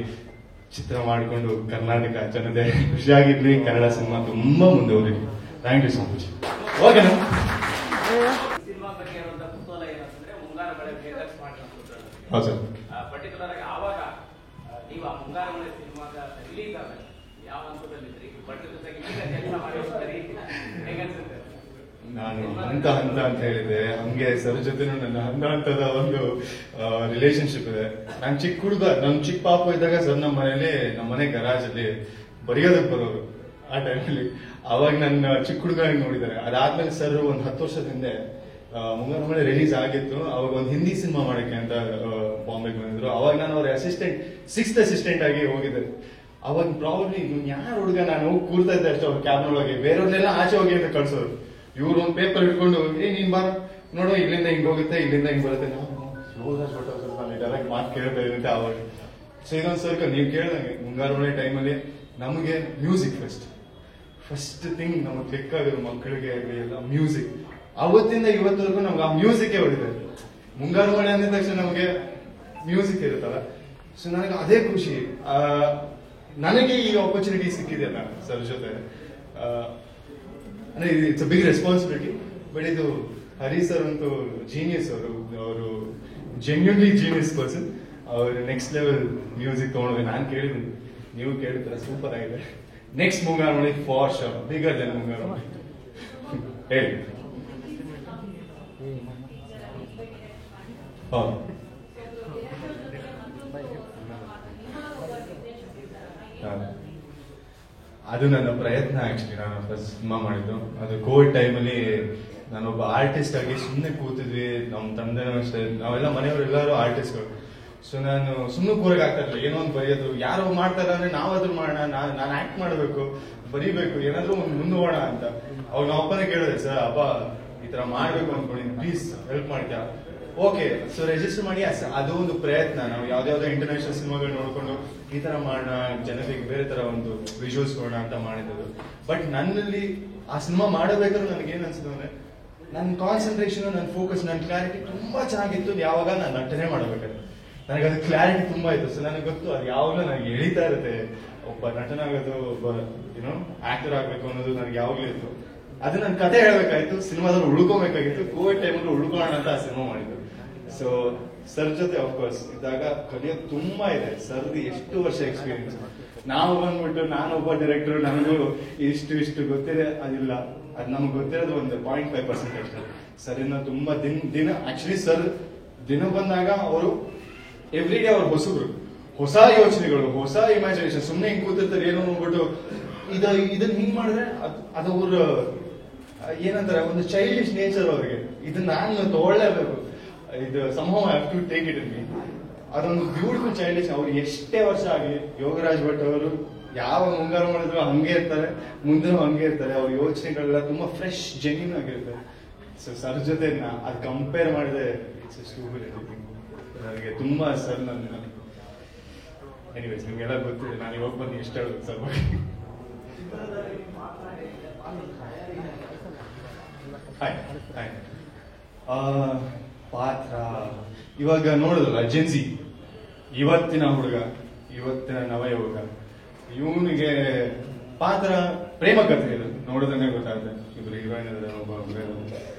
ಚಿತ್ರ ಮಾಡಿಕೊಂಡು ಕರ್ನಾಟಕ ಜನತೆ ಖುಷಿಯಾಗಿರ್ಲಿ. ಕನ್ನಡ ಸಿನಿಮಾ ತುಂಬಾ ಮುಂದೆ ಹೋಗ್ಲಿ. Thank you so much. ಓಕೆನಾ? ಸಿನಿಮಾ ಬಗ್ಗೆ ಇರುವಂತಹ ಕುತೂಹಲ ಏನಂತಂದ್ರೆ ಮುಂಗಾರು ಮಳೆ ಫೇಮಸ್ ಮಾಡ್ತಾರೆ. ಹೌದು ಸರ್. ಪರ್ಟಿಕ್ಯುಲರ್ ಆಗಿ ಆವಾಗ ನೀವು ಆ ಮುಂಗಾರು ಮಳೆ ಸಿನಿಮಾದ ರಿಲೀಸ್ ಆದಾಗ ಯಾವ ಹಂತದಲ್ಲಿದ್ರಿ? ಬಟ್ ಜೊತೆಗೆ ಈಗ ಕೆಲಸ ಮಾಡಿರ್ತೀರಿ, ಹೇಗನ್ಸುತ್ತೆ? ನಾನು ಹಂತ ಅಂತ ಹೇಳಿದೆ. ಹಂಗೆ ಸರ್ ಜೊತೆ ನನ್ನ ಹಂತದ ಒಂದು ರಿಲೇಶನ್ಶಿಪ್ ಇದೆ. ನಾನು ಚಿಕ್ಕ ಹುಡುಗ, ನನ್ ಚಿಕ್ಕ ಪಾಪು ಇದ್ದಾಗ ಸರ್ ನಮ್ಮ ಮನೆ ಗರಾಜ್ ಅಲ್ಲಿ ಬರೆಯೋದಕ್ಕೆ ಬರೋರು. ಆ ಟೈಮಲ್ಲಿ ಅವಾಗ ನನ್ನ ಚಿಕ್ಕ ಹುಡುಗ ನೋಡಿದ್ದಾರೆ. ಅದಾದ್ಮೇಲೆ ಸರ್ ಒಂದ್ 10 ವರ್ಷದ ಹಿಂದೆ ಮುಂಗಾರು ಮಳೆ ರಿಲೀಸ್ ಆಗಿತ್ತು. ಅವಾಗ ಒಂದು ಹಿಂದಿ ಸಿನಿಮಾ ಮಾಡಕ್ಕೆ ಅಂತ ಬಾಂಬೆಗೆ ಬಂದಿದ್ರು. ಅವಾಗ ನಾನು ಅವ್ರ ಸಿಕ್ಸ್ತ್ ಅಸಿಸ್ಟೆಂಟ್ ಆಗಿ ಹೋಗಿದ್ದೆ. ಅವಾಗ ಪ್ರಾಬ್ಲಿ ಯಾರು ಹುಡುಗ, ನಾನು ಹೋಗಿ ಕೂರ್ತಾ ಇದ್ದೆ ಅಷ್ಟೇ ಅವ್ರ ಕ್ಯಾಬ್ನ ಒಳಗೆ. ಬೇರೆಯವ್ರನ್ನೆಲ್ಲ ಆಚೆ ಹೋಗಿ ಅಂತ ಕಳ್ಸೋರು. ಇವ್ರು ಒಂದು ಪೇಪರ್ ಹಿಡ್ಕೊಂಡು, ನೀನ್ ಬಾ ನೋಡು, ಇಲ್ಲಿಂದ ಹಿಂಗ್ ಹೋಗುತ್ತೆ, ಇಲ್ಲಿಂದ ಹಿಂಗ್ ಬರುತ್ತೆ. ನಾನು ಡೈರೆಕ್ಟ್ ಮಾತು ಕೇಳ್ತಾ ಇದ್ದೆ ಅವಾಗ. ಸೊ ಇದೊಂದು ಸರ್ಕಲ್ ನೀವು ಕೇಳ್ದಂಗೆ ಮುಂಗಾರು ಮಳೆ ಟೈಮಲ್ಲಿ ನಮಗೆ ಮ್ಯೂಸಿಕ್ ಫಸ್ಟ್ ಥಿಂಗ್ ನಮಗೆ ಕ್ಲಿಕ್ ಆಗಿರೋ ಮಕ್ಕಳಿಗೆ ಎಲ್ಲ ಮ್ಯೂಸಿಕ್. ಅವತ್ತಿಂದ ಇವತ್ತವರೆಗೂ ನಮ್ಗೆ ಆ ಮ್ಯೂಸಿಕ್ ಹೊಡಿದೆ. ಮುಂಗಾರು ಮಳೆ ಅಂದ ತಕ್ಷಣ ನಮಗೆ ಮ್ಯೂಸಿಕ್ ಇರುತ್ತಲ್ಲ. ಸೊ ನನಗೆ ಅದೇ ಖುಷಿ. ನನಗೆ ಈ ಆಪರ್ಚುನಿಟಿ ಸಿಕ್ಕಿದೆಯಲ್ಲ ಸರ್ ಜೊತೆ, ಅಂದ್ರೆ it's a big responsibility. But ಇದು ಹರಿ ಸರ್ ಅಂತೂ ಜೀನಿಯಸ್. ಅವರು ಜೆನ್ಯೂನ್ಲಿ ಜೀನಿಯಸ್ ಪರ್ಸನ್. ಅವ್ರು ನೆಕ್ಸ್ಟ್ ಲೆವೆಲ್ ಮ್ಯೂಸಿಕ್ ತಗೊಂಡ್ರೆ ನಾನು ಕೇಳಿದ್ದೀನಿ, ನೀವು ಕೇಳ್ತೀರ, ಸೂಪರ್ ಆಗಿದೆ. ನೆಕ್ಸ್ಟ್ ಮುಂಗಾರು ಮಳೆ ಫಾರ್ ಶೋರ್, ಬಿಗರ್ ದೆನ್ ಮುಂಗಾರು ಮಳೆ. ಹೇಳಿ. ಹೌದು, ಅದು ನನ್ನ ಪ್ರಯತ್ನ. ಆಕ್ಚುಲಿ ನಾನು ಫಸ್ಟ್ ಸಿನಿಮಾ ಮಾಡಿದ್ದು ಅದು ಕೋವಿಡ್ ಟೈಮಲ್ಲಿ. ನಾನೊಬ್ಬ ಆರ್ಟಿಸ್ಟ್ ಆಗಿ ಸುಮ್ಮನೆ ಕೂತಿದ್ವಿ. ನಮ್ಮ ತಂದೆನೂ ಅಷ್ಟೇ, ನಾವೆಲ್ಲ ಮನೆಯವರೆಲ್ಲರೂ ಆರ್ಟಿಸ್ಟ್ಗಳು. ಸೊ ನಾನು ಸುಮ್ಮನೆ ಕೂರಕ್ ಆಗ್ತಾ ಇರಲಿಲ್ಲ. ಏನೋ ಒಂದು ಬರೆಯೋದು, ಯಾರೋ ಮಾಡ್ತಾರ ಅಂದ್ರೆ ನಾವಾದ್ರೂ ಮಾಡೋಣ, ನಾನು ಆಕ್ಟ್ ಮಾಡಬೇಕು, ಬರೀಬೇಕು, ಏನಾದ್ರೂ ಒಂದು ಮುಂದೋಣ ಅಂತ. ಅವಾಗ ನಮ್ಮ ಅಪ್ಪನೇ ಕೇಳಿದೆ, ಸರ್ ಅಪ್ಪ ಈ ತರ ಮಾಡ್ಬೇಕು ಅನ್ಕೊಂಡಿದ್ದೀನಿ, ಪ್ಲೀಸ್ ಹೆಲ್ಪ್ ಮಾಡ್ತೀಯಾ? ಓಕೆ, ಸೊ ರಿಜಿಸ್ಟರ್ ಮಾಡಿ. ಅದು ಒಂದು ಪ್ರಯತ್ನ. ನಾವು ಯಾವ್ದಾವ್ದೋ ಇಂಟರ್ನ್ಯಾಷನಲ್ ಸಿನಿಮಾಗಳು ನೋಡ್ಕೊಂಡು ಈ ತರ ಮಾಡೋಣ, ಜನತೆಗೆ ಬೇರೆ ತರ ಒಂದು ವಿಜುವಲ್ಸ್ ಕೊಡೋಣ ಅಂತ ಮಾಡಿದ್ದು. ಬಟ್ ನನ್ನಲ್ಲಿ ಆ ಸಿನಿಮಾ ಮಾಡಬೇಕಾದ್ರೂ ನನಗೆ ಏನ್ ಅನ್ಸುತ್ತೆ ಅಂದ್ರೆ, ನನ್ನ ಕಾನ್ಸಂಟ್ರೇಷನ್, ನನ್ನ ಫೋಕಸ್, ನನ್ನ ಕ್ಲಾರಿಟಿ ತುಂಬಾ ಚೆನ್ನಾಗಿತ್ತು. ಯಾವಾಗ ನಾನು ನಟನೆ ಮಾಡಬೇಕಾದ್ರೆ ನನಗೆ ಅದು ಕ್ಲಾರಿಟಿ ತುಂಬಾ ಇತ್ತು. ಸೊ ನನಗೆ ಗೊತ್ತು ಅದು ಯಾವಾಗಲೂ ನನಗೆ ಎಳಿತಾ ಇರುತ್ತೆ. ಒಬ್ಬ ನಟನಾಗೋದು, ಒಬ್ಬ ಏನೋ ಆಕ್ಟರ್ ಆಗ್ಬೇಕು ಅನ್ನೋದು ನನಗೆ ಯಾವಾಗ್ಲೂ ಇತ್ತು. ಅದು ನನ್ನ ಕತೆ ಹೇಳ್ಬೇಕಾಯ್ತು, ಸಿನಿಮಾದಲ್ಲಿ ಉಳ್ಕೋಬೇಕಾಗಿತ್ತು. ಕೋವಿಡ್ ಟೈಮಲ್ಲಿ ಉಳ್ಕೊಳ್ಳೋಣ ಅಂತ ಆ ಸಿನಿಮಾ ಮಾಡಿದ್ದು. ಸೊ ಸರ್ ಜೊತೆ ಆಫ್ಕೋರ್ಸ್ ಇದ್ದಾಗ ಕಲಿಯೋದು ತುಂಬಾ ಇದೆ. ಸರ್ದು ಎಷ್ಟು ವರ್ಷ ಎಕ್ಸ್ಪೀರಿಯನ್ಸ್. ನಾವು ಬಂದ್ಬಿಟ್ಟು ನಾನೊಬ್ಬ ಡೈರೆಕ್ಟರ್, ನನಗೂ ಇಷ್ಟು ಗೊತ್ತಿದೆ ಅದಿಲ್ಲ. ಅದು ನಮ್ಗೆ ಗೊತ್ತಿರೋದು ಒಂದು 0.5% ಅಷ್ಟೇ. ಸರ್ ಇನ್ನ ತುಂಬಾ ದಿನ ಆಕ್ಚುಲಿ ಸರ್ ದಿನ ಬಂದಾಗ ಅವರು ಎವ್ರಿ ಡೇ ಅವ್ರ ಹೊಸಬ್ರು, ಹೊಸ ಯೋಚನೆಗಳು, ಹೊಸ ಇಮ್ಯಾಜಿನೇಷನ್. ಸುಮ್ಮನೆ ಹಿಂಗ್ ಕೂತಿರ್ತಾರೆ, ಏನೋ ನೋಡ್ಬಿಟ್ಟು ಇದನ್ನ ಹಿಂಗ್ ಮಾಡಿದ್ರೆ ಅದು ಅವ್ರ ಏನಂತಾರೆ ಒಂದು ಚೈಲ್ಡಿಶ್ ನೇಚರ್ ಅವ್ರಿಗೆ. ಇದನ್ನ ನಾನು ತಗೊಳ್ಳೇಬೇಕು, ಇದು ಸಂಭವ have to take it in me. ಅದೊಂದು ಬ್ಯೂಟಿಫುಲ್ ಚೈಲ್ಡಿಶ್. ಅವ್ರು ಎಷ್ಟೇ ವರ್ಷ ಆಗಲಿ, ಯೋಗರಾಜ್ ಭಟ್ ಅವರು ಯಾವ ಮುಂಗಾರು ಮಾಡಿದ್ರು ಹಂಗೆ ಇರ್ತಾರೆ, ಮುಂದೆನೂ ಹಂಗೆ ಇರ್ತಾರೆ. ಅವ್ರ ಯೋಚನೆಗಳೆಲ್ಲ ತುಂಬಾ ಫ್ರೆಶ್, ಜೆನ್ಯೂನ್ ಆಗಿರುತ್ತೆ. ಸೊ ಸರ್ ಜೊತೆ ಅದು ಕಂಪೇರ್ ಮಾಡಿದ್ರೆ ನನಗೆ ತುಂಬಾ ಸರ್ ನನ್ನ ಎನಿವೇಸ್ ನಿಮ್ಗೆಲ್ಲ ಗೊತ್ತಿದೆ, ನಾನು ಇವಾಗ ಬಂದು ಇಷ್ಟ ಹೇಳೋದು ಸರ್ ಬಗ್ಗೆ. ಪಾತ್ರ ಇವಾಗ ನೋಡಿದ್ರಲ್ಲ ಜೆನ್ಸಿ, ಇವತ್ತಿನ ಹುಡುಗ, ಇವತ್ತಿನ ನವಯುವಕ, ಇವನಿಗೆ ಪಾತ್ರ ಪ್ರೇಮ ಕಥೆ ಇದು ನೋಡಿದ್ರೆ ಗೊತ್ತಾಗುತ್ತೆ. ಇಬ್ರು ಹೀರೋಯಿನ್, ಒಬ್ಬ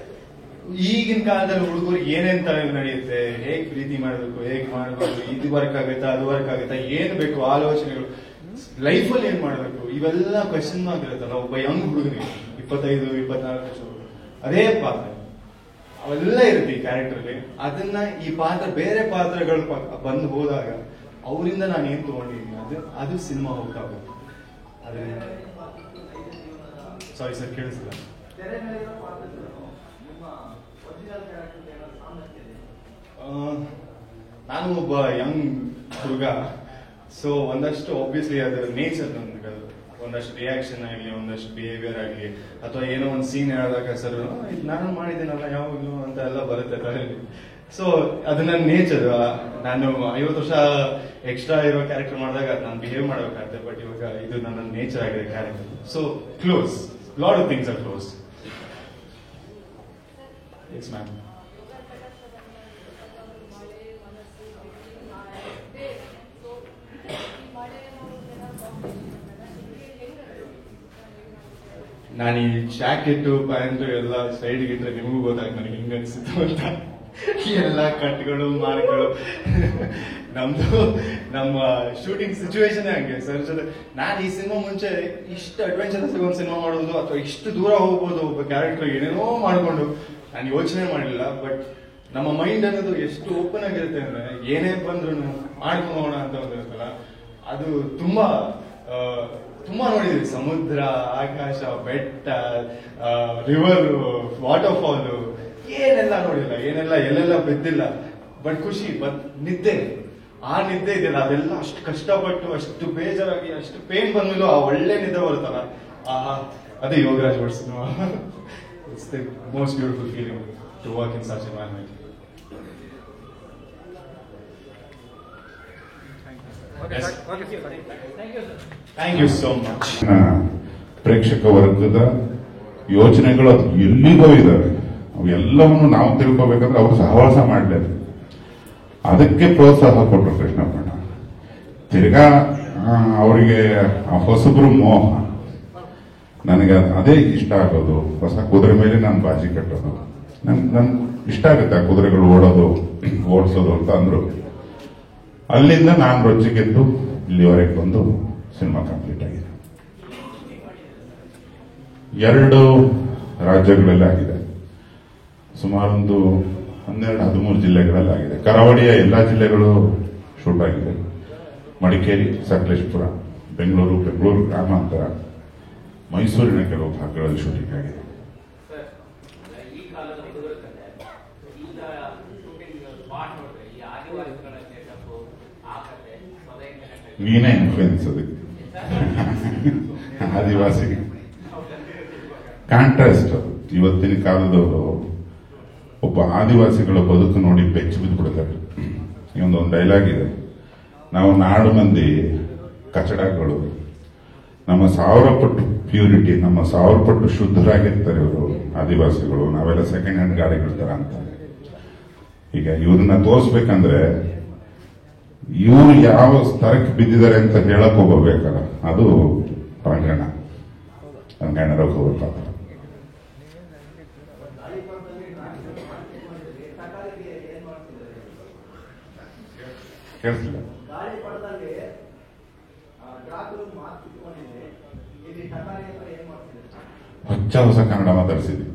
ಈಗಿನ ಕಾಲದಲ್ಲಿ ಹುಡುಗರು ಏನೇನ್ ತರ ನಡೆಯುತ್ತೆ, ಹೇಗ್ ಪ್ರೀತಿ ಮಾಡ್ಬೇಕು, ಹೇಗ್ ಮಾಡ್ಬೇಕು, ಇದು ವರ್ಕ್ ಆಗುತ್ತಾ, ಅದು ವರ್ಕ್ ಆಗುತ್ತಾ, ಏನ್ ಬೇಕು ಆಲೋಚನೆಗಳು, ಲೈಫಲ್ಲಿ ಏನ್ ಮಾಡ್ಬೇಕು, ಇವೆಲ್ಲ ಕ್ವೆಶನ್ ಆಗಿರುತ್ತಲ್ಲ ಒಬ್ಬ ಯಂಗ್ ಹುಡುಗನಿಗೆ 25-24 ವರ್ಷ ಅದೇ ಪಾತ್ರ ಅವೆಲ್ಲ ಇರುತ್ತೆ ಈ ಕ್ಯಾರೆಕ್ಟರ್ಗೆ. ಅದನ್ನ ಈ ಪಾತ್ರ ಬೇರೆ ಪಾತ್ರಗಳು ಬಂದು ಹೋದಾಗ ಅವರಿಂದ ನಾನು ಏನ್ ತಗೊಂಡಿದ್ದೀನಿ ಅದು ಸಿನಿಮಾ ಹೋಗ್ತಾಗುತ್ತೆ. ಅದೇ ಸಾರಿ ಸರ್ ಕೇಳಿಸಿಲ್ಲ. ನಾನು ಒಬ್ಬ ಯಂಗ್ ಹುಡುಗ, ಸೊ ಒಂದಷ್ಟು ಆಬ್ವಿಯಸ್ಲಿ ಅದು ನೇಚರ್ ನನಗೆ, ಒಂದಷ್ಟು ರಿಯಾಕ್ಷನ್ ಆಗಲಿ, ಒಂದಷ್ಟು ಬಿಹೇವಿಯರ್ ಆಗಲಿ, ಅಥವಾ ಏನೋ ಒಂದು ಸೀನ್ ಹೇಳಿದಾಗ ಸರ್ ನಾನು ಮಾಡಿದ್ದೀನಲ್ಲ ಯಾವಾಗಲೂ ಅಂತ ಎಲ್ಲ ಬರುತ್ತೆ ತಲೆಯಲ್ಲಿ. ಸೊ ಅದು ನನ್ನ ನೇಚರ್. ನಾನು 50 ವರ್ಷ ಎಕ್ಸ್ಟ್ರಾ ಇರೋ ಕ್ಯಾರೆಕ್ಟರ್ ಮಾಡಿದಾಗ ನಾನು ಬಿಹೇವ್ ಮಾಡಬೇಕಾಗುತ್ತೆ, ಬಟ್ ಇವಾಗ ಇದು ನನ್ನ ನೇಚರ್ ಆಗಿದೆ character. So close, lot of things are close. Yes ma'am. ನಾನು ಈ ಜಾಕೆಟ್ ಪ್ಯಾಂಟ್ ಎಲ್ಲ ಸೈಡ್ಗೆ ಇಟ್ರೆ ನಿಮಗೂ ಗೊತ್ತಾಗ ನನಗೆ ಹಿಂಗ ಅನ್ಸಿತ್ತು ಅಂತ. ಎಲ್ಲ ಕಟ್ಗಳು ಮಾರ್ಗಳು ನಮ್ಮ ಶೂಟಿಂಗ್ ಸಿಚುವೇಶನ್ ಹಂಗೆ ಸರ್ ಜೊತೆ. ನಾನು ಈ ಸಿನಿಮಾ ಮುಂಚೆ ಇಷ್ಟು ಅಡ್ವೆಂಚರಸ್ ಒಂದು ಸಿನಿಮಾ ಮಾಡೋದು ಅಥವಾ ಇಷ್ಟು ದೂರ ಹೋಗ್ಬೋದು ಒಬ್ಬ ಕ್ಯಾರೆಕ್ಟರ್ ಏನೇನೋ ಮಾಡ್ಕೊಂಡು ನಾನು ಯೋಚನೆ ಮಾಡಲಿಲ್ಲ. ಬಟ್ ನಮ್ಮ ಮೈಂಡ್ ಅನ್ನೋದು ಎಷ್ಟು ಓಪನ್ ಆಗಿರುತ್ತೆ ಅಂದ್ರೆ ಏನೇ ಬಂದ್ರು ಮಾಡ್ಕೊಂಡು ಹೋಗೋಣ ಅಂತ ಒಂದಿರುತ್ತಲ್ಲ, ಅದು ತುಂಬಾ ನೋಡಿದ್ವಿ. ಸಮುದ್ರ, ಆಕಾಶ, ಬೆಟ್ಟ, ರಿವರ್, ವಾಟರ್ ಫಾಲ್, ಏನೆಲ್ಲ ನೋಡಿಲ್ಲ, ಏನೆಲ್ಲ ಎಲ್ಲೆಲ್ಲ ಬಿದ್ದಿಲ್ಲ. ಬಟ್ ಖುಷಿ, ಬಟ್ ನಿದ್ದೆ, ಆ ನಿದ್ದೆ ಇದೆಯಲ್ಲ ಅದೆಲ್ಲ ಅಷ್ಟು ಕಷ್ಟಪಟ್ಟು, ಅಷ್ಟು ಬೇಜಾರಾಗಿ, ಅಷ್ಟು ಪೇನ್ ಬಂದ್ಮೇಲೂ ಆ ಒಳ್ಳೆ ನಿದ್ದೆ ಬರುತ್ತಲ್ಲ, ಅದೇ Yogaraj Bhat cinema. It's the most beautiful feeling to work in such environment. Thank you so much. ಪ್ರೇಕ್ಷಕ ವರ್ಗದ ಯೋಚನೆಗಳು ಅದು ಎಲ್ಲಿಗೋ ಇದಾವೆ, ಅವೆಲ್ಲವನ್ನು ನಾವು ತಿಳ್ಕೋಬೇಕಂದ್ರೆ ಅವರು ಸಹವಾಸ ಮಾಡಲೇಬೇಕು. ಅದಕ್ಕೆ ಪ್ರೋತ್ಸಾಹ ಕೊಟ್ಟರು ಕೃಷ್ಣಪ್ಪಣ್ಣ. ತಿರ್ಗಾ ಅವರಿಗೆ ಆ ಹೊಸಬ್ರು ಮೋಹ, ನನಗೆ ಅದೇ ಇಷ್ಟ ಆಗೋದು. ಹೊಸ ಕುದುರೆ ಮೇಲೆ ನಾನು ಬಾಜಿ ಕಟ್ಟೋದು ನನ್ ಇಷ್ಟ ಆಗುತ್ತೆ. ಆ ಕುದುರೆಗಳು ಓಡಿಸೋದು ಅಂತ ಅಂದ್ರು. ಅಲ್ಲಿಂದ ನಾನು ರೊಚ್ಚಿಗೆದ್ದು ಇಲ್ಲಿವರೆಗೆ ಬಂದು ಸಿನಿಮಾ ಕಂಪ್ಲೀಟ್ ಆಗಿದೆ. 2 ರಾಜ್ಯಗಳಲ್ಲಿ ಆಗಿದೆ, ಸುಮಾರೊಂದು 12-13 ಜಿಲ್ಲೆಗಳಲ್ಲಿ ಆಗಿದೆ. ಕರಾವಳಿಯ ಎಲ್ಲಾ ಜಿಲ್ಲೆಗಳು ಶೂಟ್ ಆಗಿದೆ. ಮಡಿಕೇರಿ, ಸಕಲೇಶಪುರ, ಬೆಂಗಳೂರು ಗ್ರಾಮಾಂತರ, ಮೈಸೂರಿನ ಕೆಲವು ಭಾಗಗಳಲ್ಲಿ ಶೂಟಿಂಗ್ ಆಗಿದೆ. ನೀನೇ ಇನ್ಫ್ಲೂಯೆನ್ಸ್ ಅದಕ್ಕೆ. ಆದಿವಾಸಿ ಕಾಂಟ್ರಾಸ್ಟ್. ಇವತ್ತಿನ ಕಾಲದವರು ಒಬ್ಬ ಆದಿವಾಸಿಗಳ ಬದುಕು ನೋಡಿ ಬೆಚ್ಚಿ ಬಿದ್ದುಬಿಡ್ತಾರೆ. ಒಂದು ಡೈಲಾಗ್ ಇದೆ, ನಾವು ನಾಡು ಮಂದಿ ಕಚಡಗಳು, ನಮ್ಮ 1000 ಪಟ್ಟು ಪ್ಯೂರಿಟಿ, ನಮ್ಮ 1000 ಪಟ್ಟು ಶುದ್ಧರಾಗಿರ್ತಾರೆ ಇವರು ಆದಿವಾಸಿಗಳು, ನಾವೆಲ್ಲ ಸೆಕೆಂಡ್ ಹ್ಯಾಂಡ್ ಗಾಡಿಗಳ ತರ ಅಂತ. ಈಗ ಇವ್ರನ್ನ ತೋರಿಸ್ಬೇಕಂದ್ರೆ ಇವ್ರು ಯಾವ ಸ್ತರಕ್ಕೆ ಬಿದ್ದಿದ್ದಾರೆ ಅಂತ ಹೇಳಕ್ ಹೋಗಬೇಕಲ್ಲ, ಅದು ರಂಗಣ್ಣ ರಘುವರ್ ಪಾತ್ರ. ಕೇಳಿಸಿಲ್ಲ. ಹೊಸ ಕನ್ನಡ ಮಾತಾಡಿಸಿದ್ವಿ.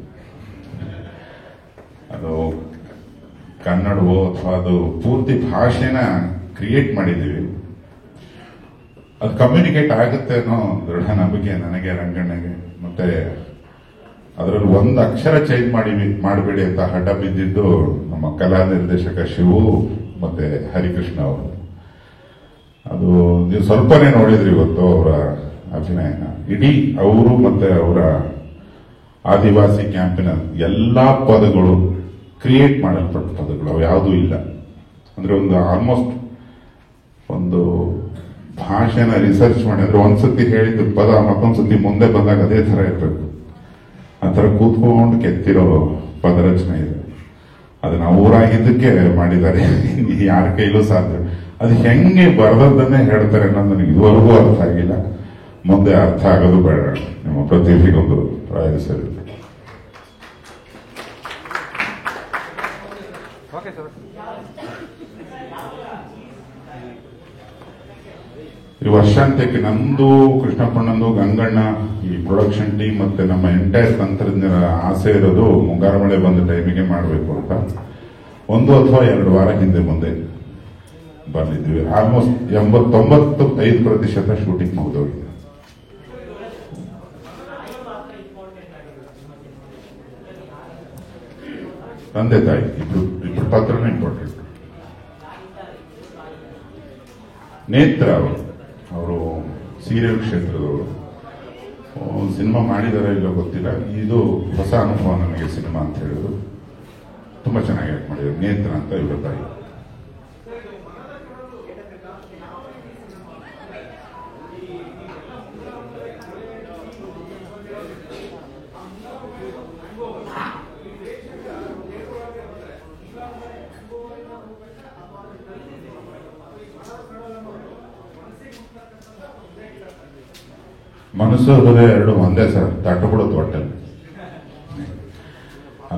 ಅದು ಕನ್ನಡವೋ ಅಥವಾ ಅದು ಪೂರ್ತಿ ಭಾಷೆನ ಕ್ರಿಯೇಟ್ ಮಾಡಿದ್ದೀವಿ. ಅದು ಕಮ್ಯುನಿಕೇಟ್ ಆಗುತ್ತೆ ಅನ್ನೋ ದೃಢ ನಂಬಿಕೆ ನನಗೆ, ರಂಗಣ್ಣಗೆ. ಮತ್ತೆ ಅದರಲ್ಲಿ ಒಂದು ಅಕ್ಷರ ಚೇಂಜ್ ಮಾಡಬೇಡಿ ಅಂತ ಹಠ ಬಿದ್ದಿದ್ದು ನಮ್ಮ ಕಲಾ ನಿರ್ದೇಶಕ ಶಿವು ಮತ್ತೆ ಹರಿಕೃಷ್ಣ ಅವರು. ಅದು ನೀವು ಸ್ವಲ್ಪನೇ ನೋಡಿದ್ರಿ ಇವತ್ತು ಅವರ ಅಭಿನಯನ. ಇಡೀ ಅವರು ಮತ್ತೆ ಅವರ ಆದಿವಾಸಿ ಕ್ಯಾಂಪಿನ ಎಲ್ಲಾ ಪದಗಳು ಕ್ರಿಯೇಟ್ ಮಾಡಲ್ಪಟ್ಟ ಪದಗಳು, ಅವು ಯಾವುದೂ ಇಲ್ಲ. ಅಂದ್ರೆ ಒಂದು ಆಲ್ಮೋಸ್ಟ್ ಒಂದು ಭಾಷೆನ ರಿಸರ್ಚ್ ಮಾಡಿ, ಅಂದ್ರೆ ಒಂದ್ಸತಿ ಹೇಳಿದ ಪದ ಮತ್ತೊಂದ್ಸತಿ ಮುಂದೆ ಬಂದಾಗ ಅದೇ ತರ ಇರಬೇಕು, ಆ ತರ ಕೂತ್ಕೊಂಡು ಕೆತ್ತಿರೋ ಪದ ರಚನೆ ಇದೆ. ಅದನ್ನ ಊರಾಗಿದ್ದಕ್ಕೆ ಮಾಡಿದ್ದಾರೆ, ಯಾರ ಕೈಲೂ ಸಾಧ್ಯ. ಅದು ಹೆಂಗೆ ಬರೆದದ್ದನ್ನೇ ಹೇಳ್ತಾರೆ ಅನ್ನೋದು ನನಗೆ ಇದುವರೆಗೂ ಅರ್ಥ ಆಗಿಲ್ಲ. ಮುಂದೆ ಅರ್ಥ ಆಗೋದು ಬೇಡ. ನಿಮ್ಮ ಪ್ರತಿಭೆಗೊಂದು ಪ್ರಾಯ ಸರಿ. ಈ ವರ್ಷಾಂತ್ಯಕ್ಕೆ ನಮ್ದು, ಕೃಷ್ಣಪ್ಪಣ್ಣಂದು, ಗಂಗಣ್ಣ, ಈ ಪ್ರೊಡಕ್ಷನ್ ಟೀಮ್ ಮತ್ತೆ ನಮ್ಮ ಎಂಟೈರ್ ತಂತ್ರಜ್ಞರ ಆಸೆ ಇರೋದು ಮುಂಗಾರು ಮಳೆ ಬಂದ ಟೈಮಿಗೆ ಮಾಡಬೇಕು ಅಂತ. 1 ಅಥವಾ 2 ವಾರ ಹಿಂದೆ ಮುಂದೆ ಬರ್ಲಿದ್ವಿ. Almost 95% shooting ಮುಗಿದೋಗಿದೆ. ತಂದೆ ತಾಯಿ ಇಬ್ರು ಪಾತ್ರನೂ ಇಂಪಾರ್ಟೆಂಟ್. ನೇತ್ರ ಅವರು ಸೀರಿಯಲ್ ಕ್ಷೇತ್ರದವರು. ಸಿನಿಮಾ ಮಾಡಿದಾರ ಇಲ್ಲ ಗೊತ್ತಿಲ್ಲ, ಇದು ಹೊಸ ಅನುಭವ ನನಗೆ ಸಿನಿಮಾ ಅಂತ ಹೇಳೋದು. ತುಂಬಾ ಚೆನ್ನಾಗಿ ಆಕ್ಟ್ ಮಾಡಿದ್ರು. ನೇತ್ರ ಅಂತ ಇವರ ತಾಯಿ. ಮನಸ್ಸು ಹೃದಯ ಎರಡು ಒಂದೇ ಸರ್, ತಟ್ಟಬಿಡೋದು ಒಟ್ಟಲ್ಲಿ.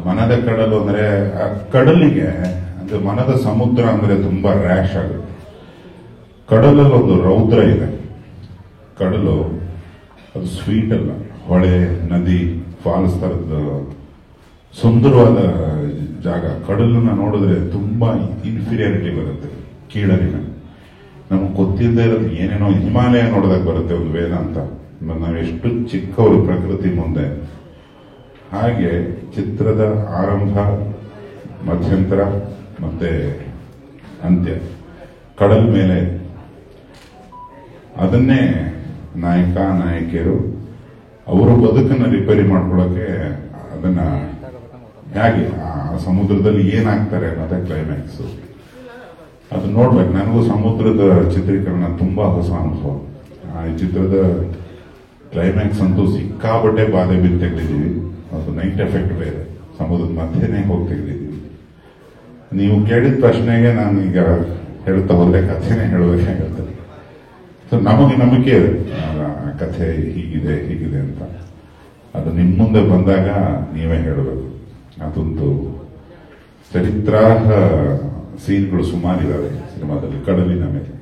ಮನದ ಕಡಲು ಅಂದ್ರೆ ಆ ಕಡಲಿಗೆ, ಅಂದ್ರೆ ಮನದ ಸಮುದ್ರ ಅಂದ್ರೆ ತುಂಬಾ ರ್ಯಾಶ್ ಆಗುತ್ತೆ. ಕಡಲಲ್ಲಿ ಒಂದು ರೌದ್ರ ಇದೆ. ಕಡಲು ಅದು ಸ್ವೀಟ್ ಅಲ್ಲ, ಹೊಳೆ, ನದಿ, ಫಾಲ್ಸ್ ತರದ ಸುಂದರವಾದ ಜಾಗ. ಕಡಲನ್ನ ನೋಡಿದ್ರೆ ತುಂಬಾ ಇನ್ಫೀರಿಯಾರಿಟಿ ಬರುತ್ತೆ, ಕೀಳರಿನ. ನಮಗೆ ಗೊತ್ತಿಲ್ಲದೆ ಇರೋದು ಏನೇನೋ ಹಿಮಾಲಯ ನೋಡಿದಾಗ ಬರುತ್ತೆ ಒಂದು ವೇದಾಂತ. ನಾವು ಎಷ್ಟು ಚಿಕ್ಕವರು ಪ್ರಕೃತಿ ಮುಂದೆ. ಹಾಗೆ ಚಿತ್ರದ ಆರಂಭ, ಮಧ್ಯಂತರ ಮತ್ತೆ ಅಂತ್ಯ ಕಡಲ್ ಮೇಲೆ. ಅದನ್ನೇ ನಾಯಕ ನಾಯಕಿಯರು ಅವರ ಬದುಕನ್ನು ರಿಪೇರಿ ಮಾಡ್ಕೊಳ್ಳೋಕೆ ಅದನ್ನ ಹೇಗೆ ಆ ಸಮುದ್ರದಲ್ಲಿ ಏನಾಗ್ತಾರೆ ಅನ್ನೋದೇ ಕ್ಲೈಮ್ಯಾಕ್ಸ್. ಅದು ನೋಡ್ಬೇಕು. ನನಗೂ ಸಮುದ್ರದ ಚಿತ್ರೀಕರಣ ತುಂಬಾ ಹೊಸ ಅನುಭವ. ಈ ಚಿತ್ರದ ಕ್ಲೈಮ್ಯಾಕ್ಸ್ ಅಂತೂ ಸಿಕ್ಕಾಬಟ್ಟೆ ಬಾಧೆ ಬಿದ್ದು ತೆಗೆದಿದ್ದೀವಿ. ಅದು ನೈಟ್ ಎಫೆಕ್ಟ್ ಬೇರೆ, ಸಮುದ್ರದ ಮಧ್ಯೆನೇ ಹೋಗಿ ತೆಗೆದಿದ್ದೀವಿ. ನೀವು ಕೇಳಿದ ಪ್ರಶ್ನೆಗೆ ನಾನು ಈಗ ಹೇಳ್ತಾ ಹೋದ್ರೆ ಕಥೆನೇ ಹೇಳಬೇಕಾಗತ್ತೆ. ಸೊ ನಮಗೆ ನಂಬಿಕೆ ಇದೆ ಕಥೆ ಹೀಗಿದೆ ಅಂತ. ಅದು ನಿಮ್ಮ ಮುಂದೆ ಬಂದಾಗ ನೀವೇ ಹೇಳಬೇಕು. ಅದೊಂದು ಚರಿತ್ರಾರ್ಹ ಸೀನ್ಗಳು ಸುಮಾರಿದ್ದಾವೆ ಸಿನಿಮಾದಲ್ಲಿ ಕಡಲಿನ ಮೇಲೆ.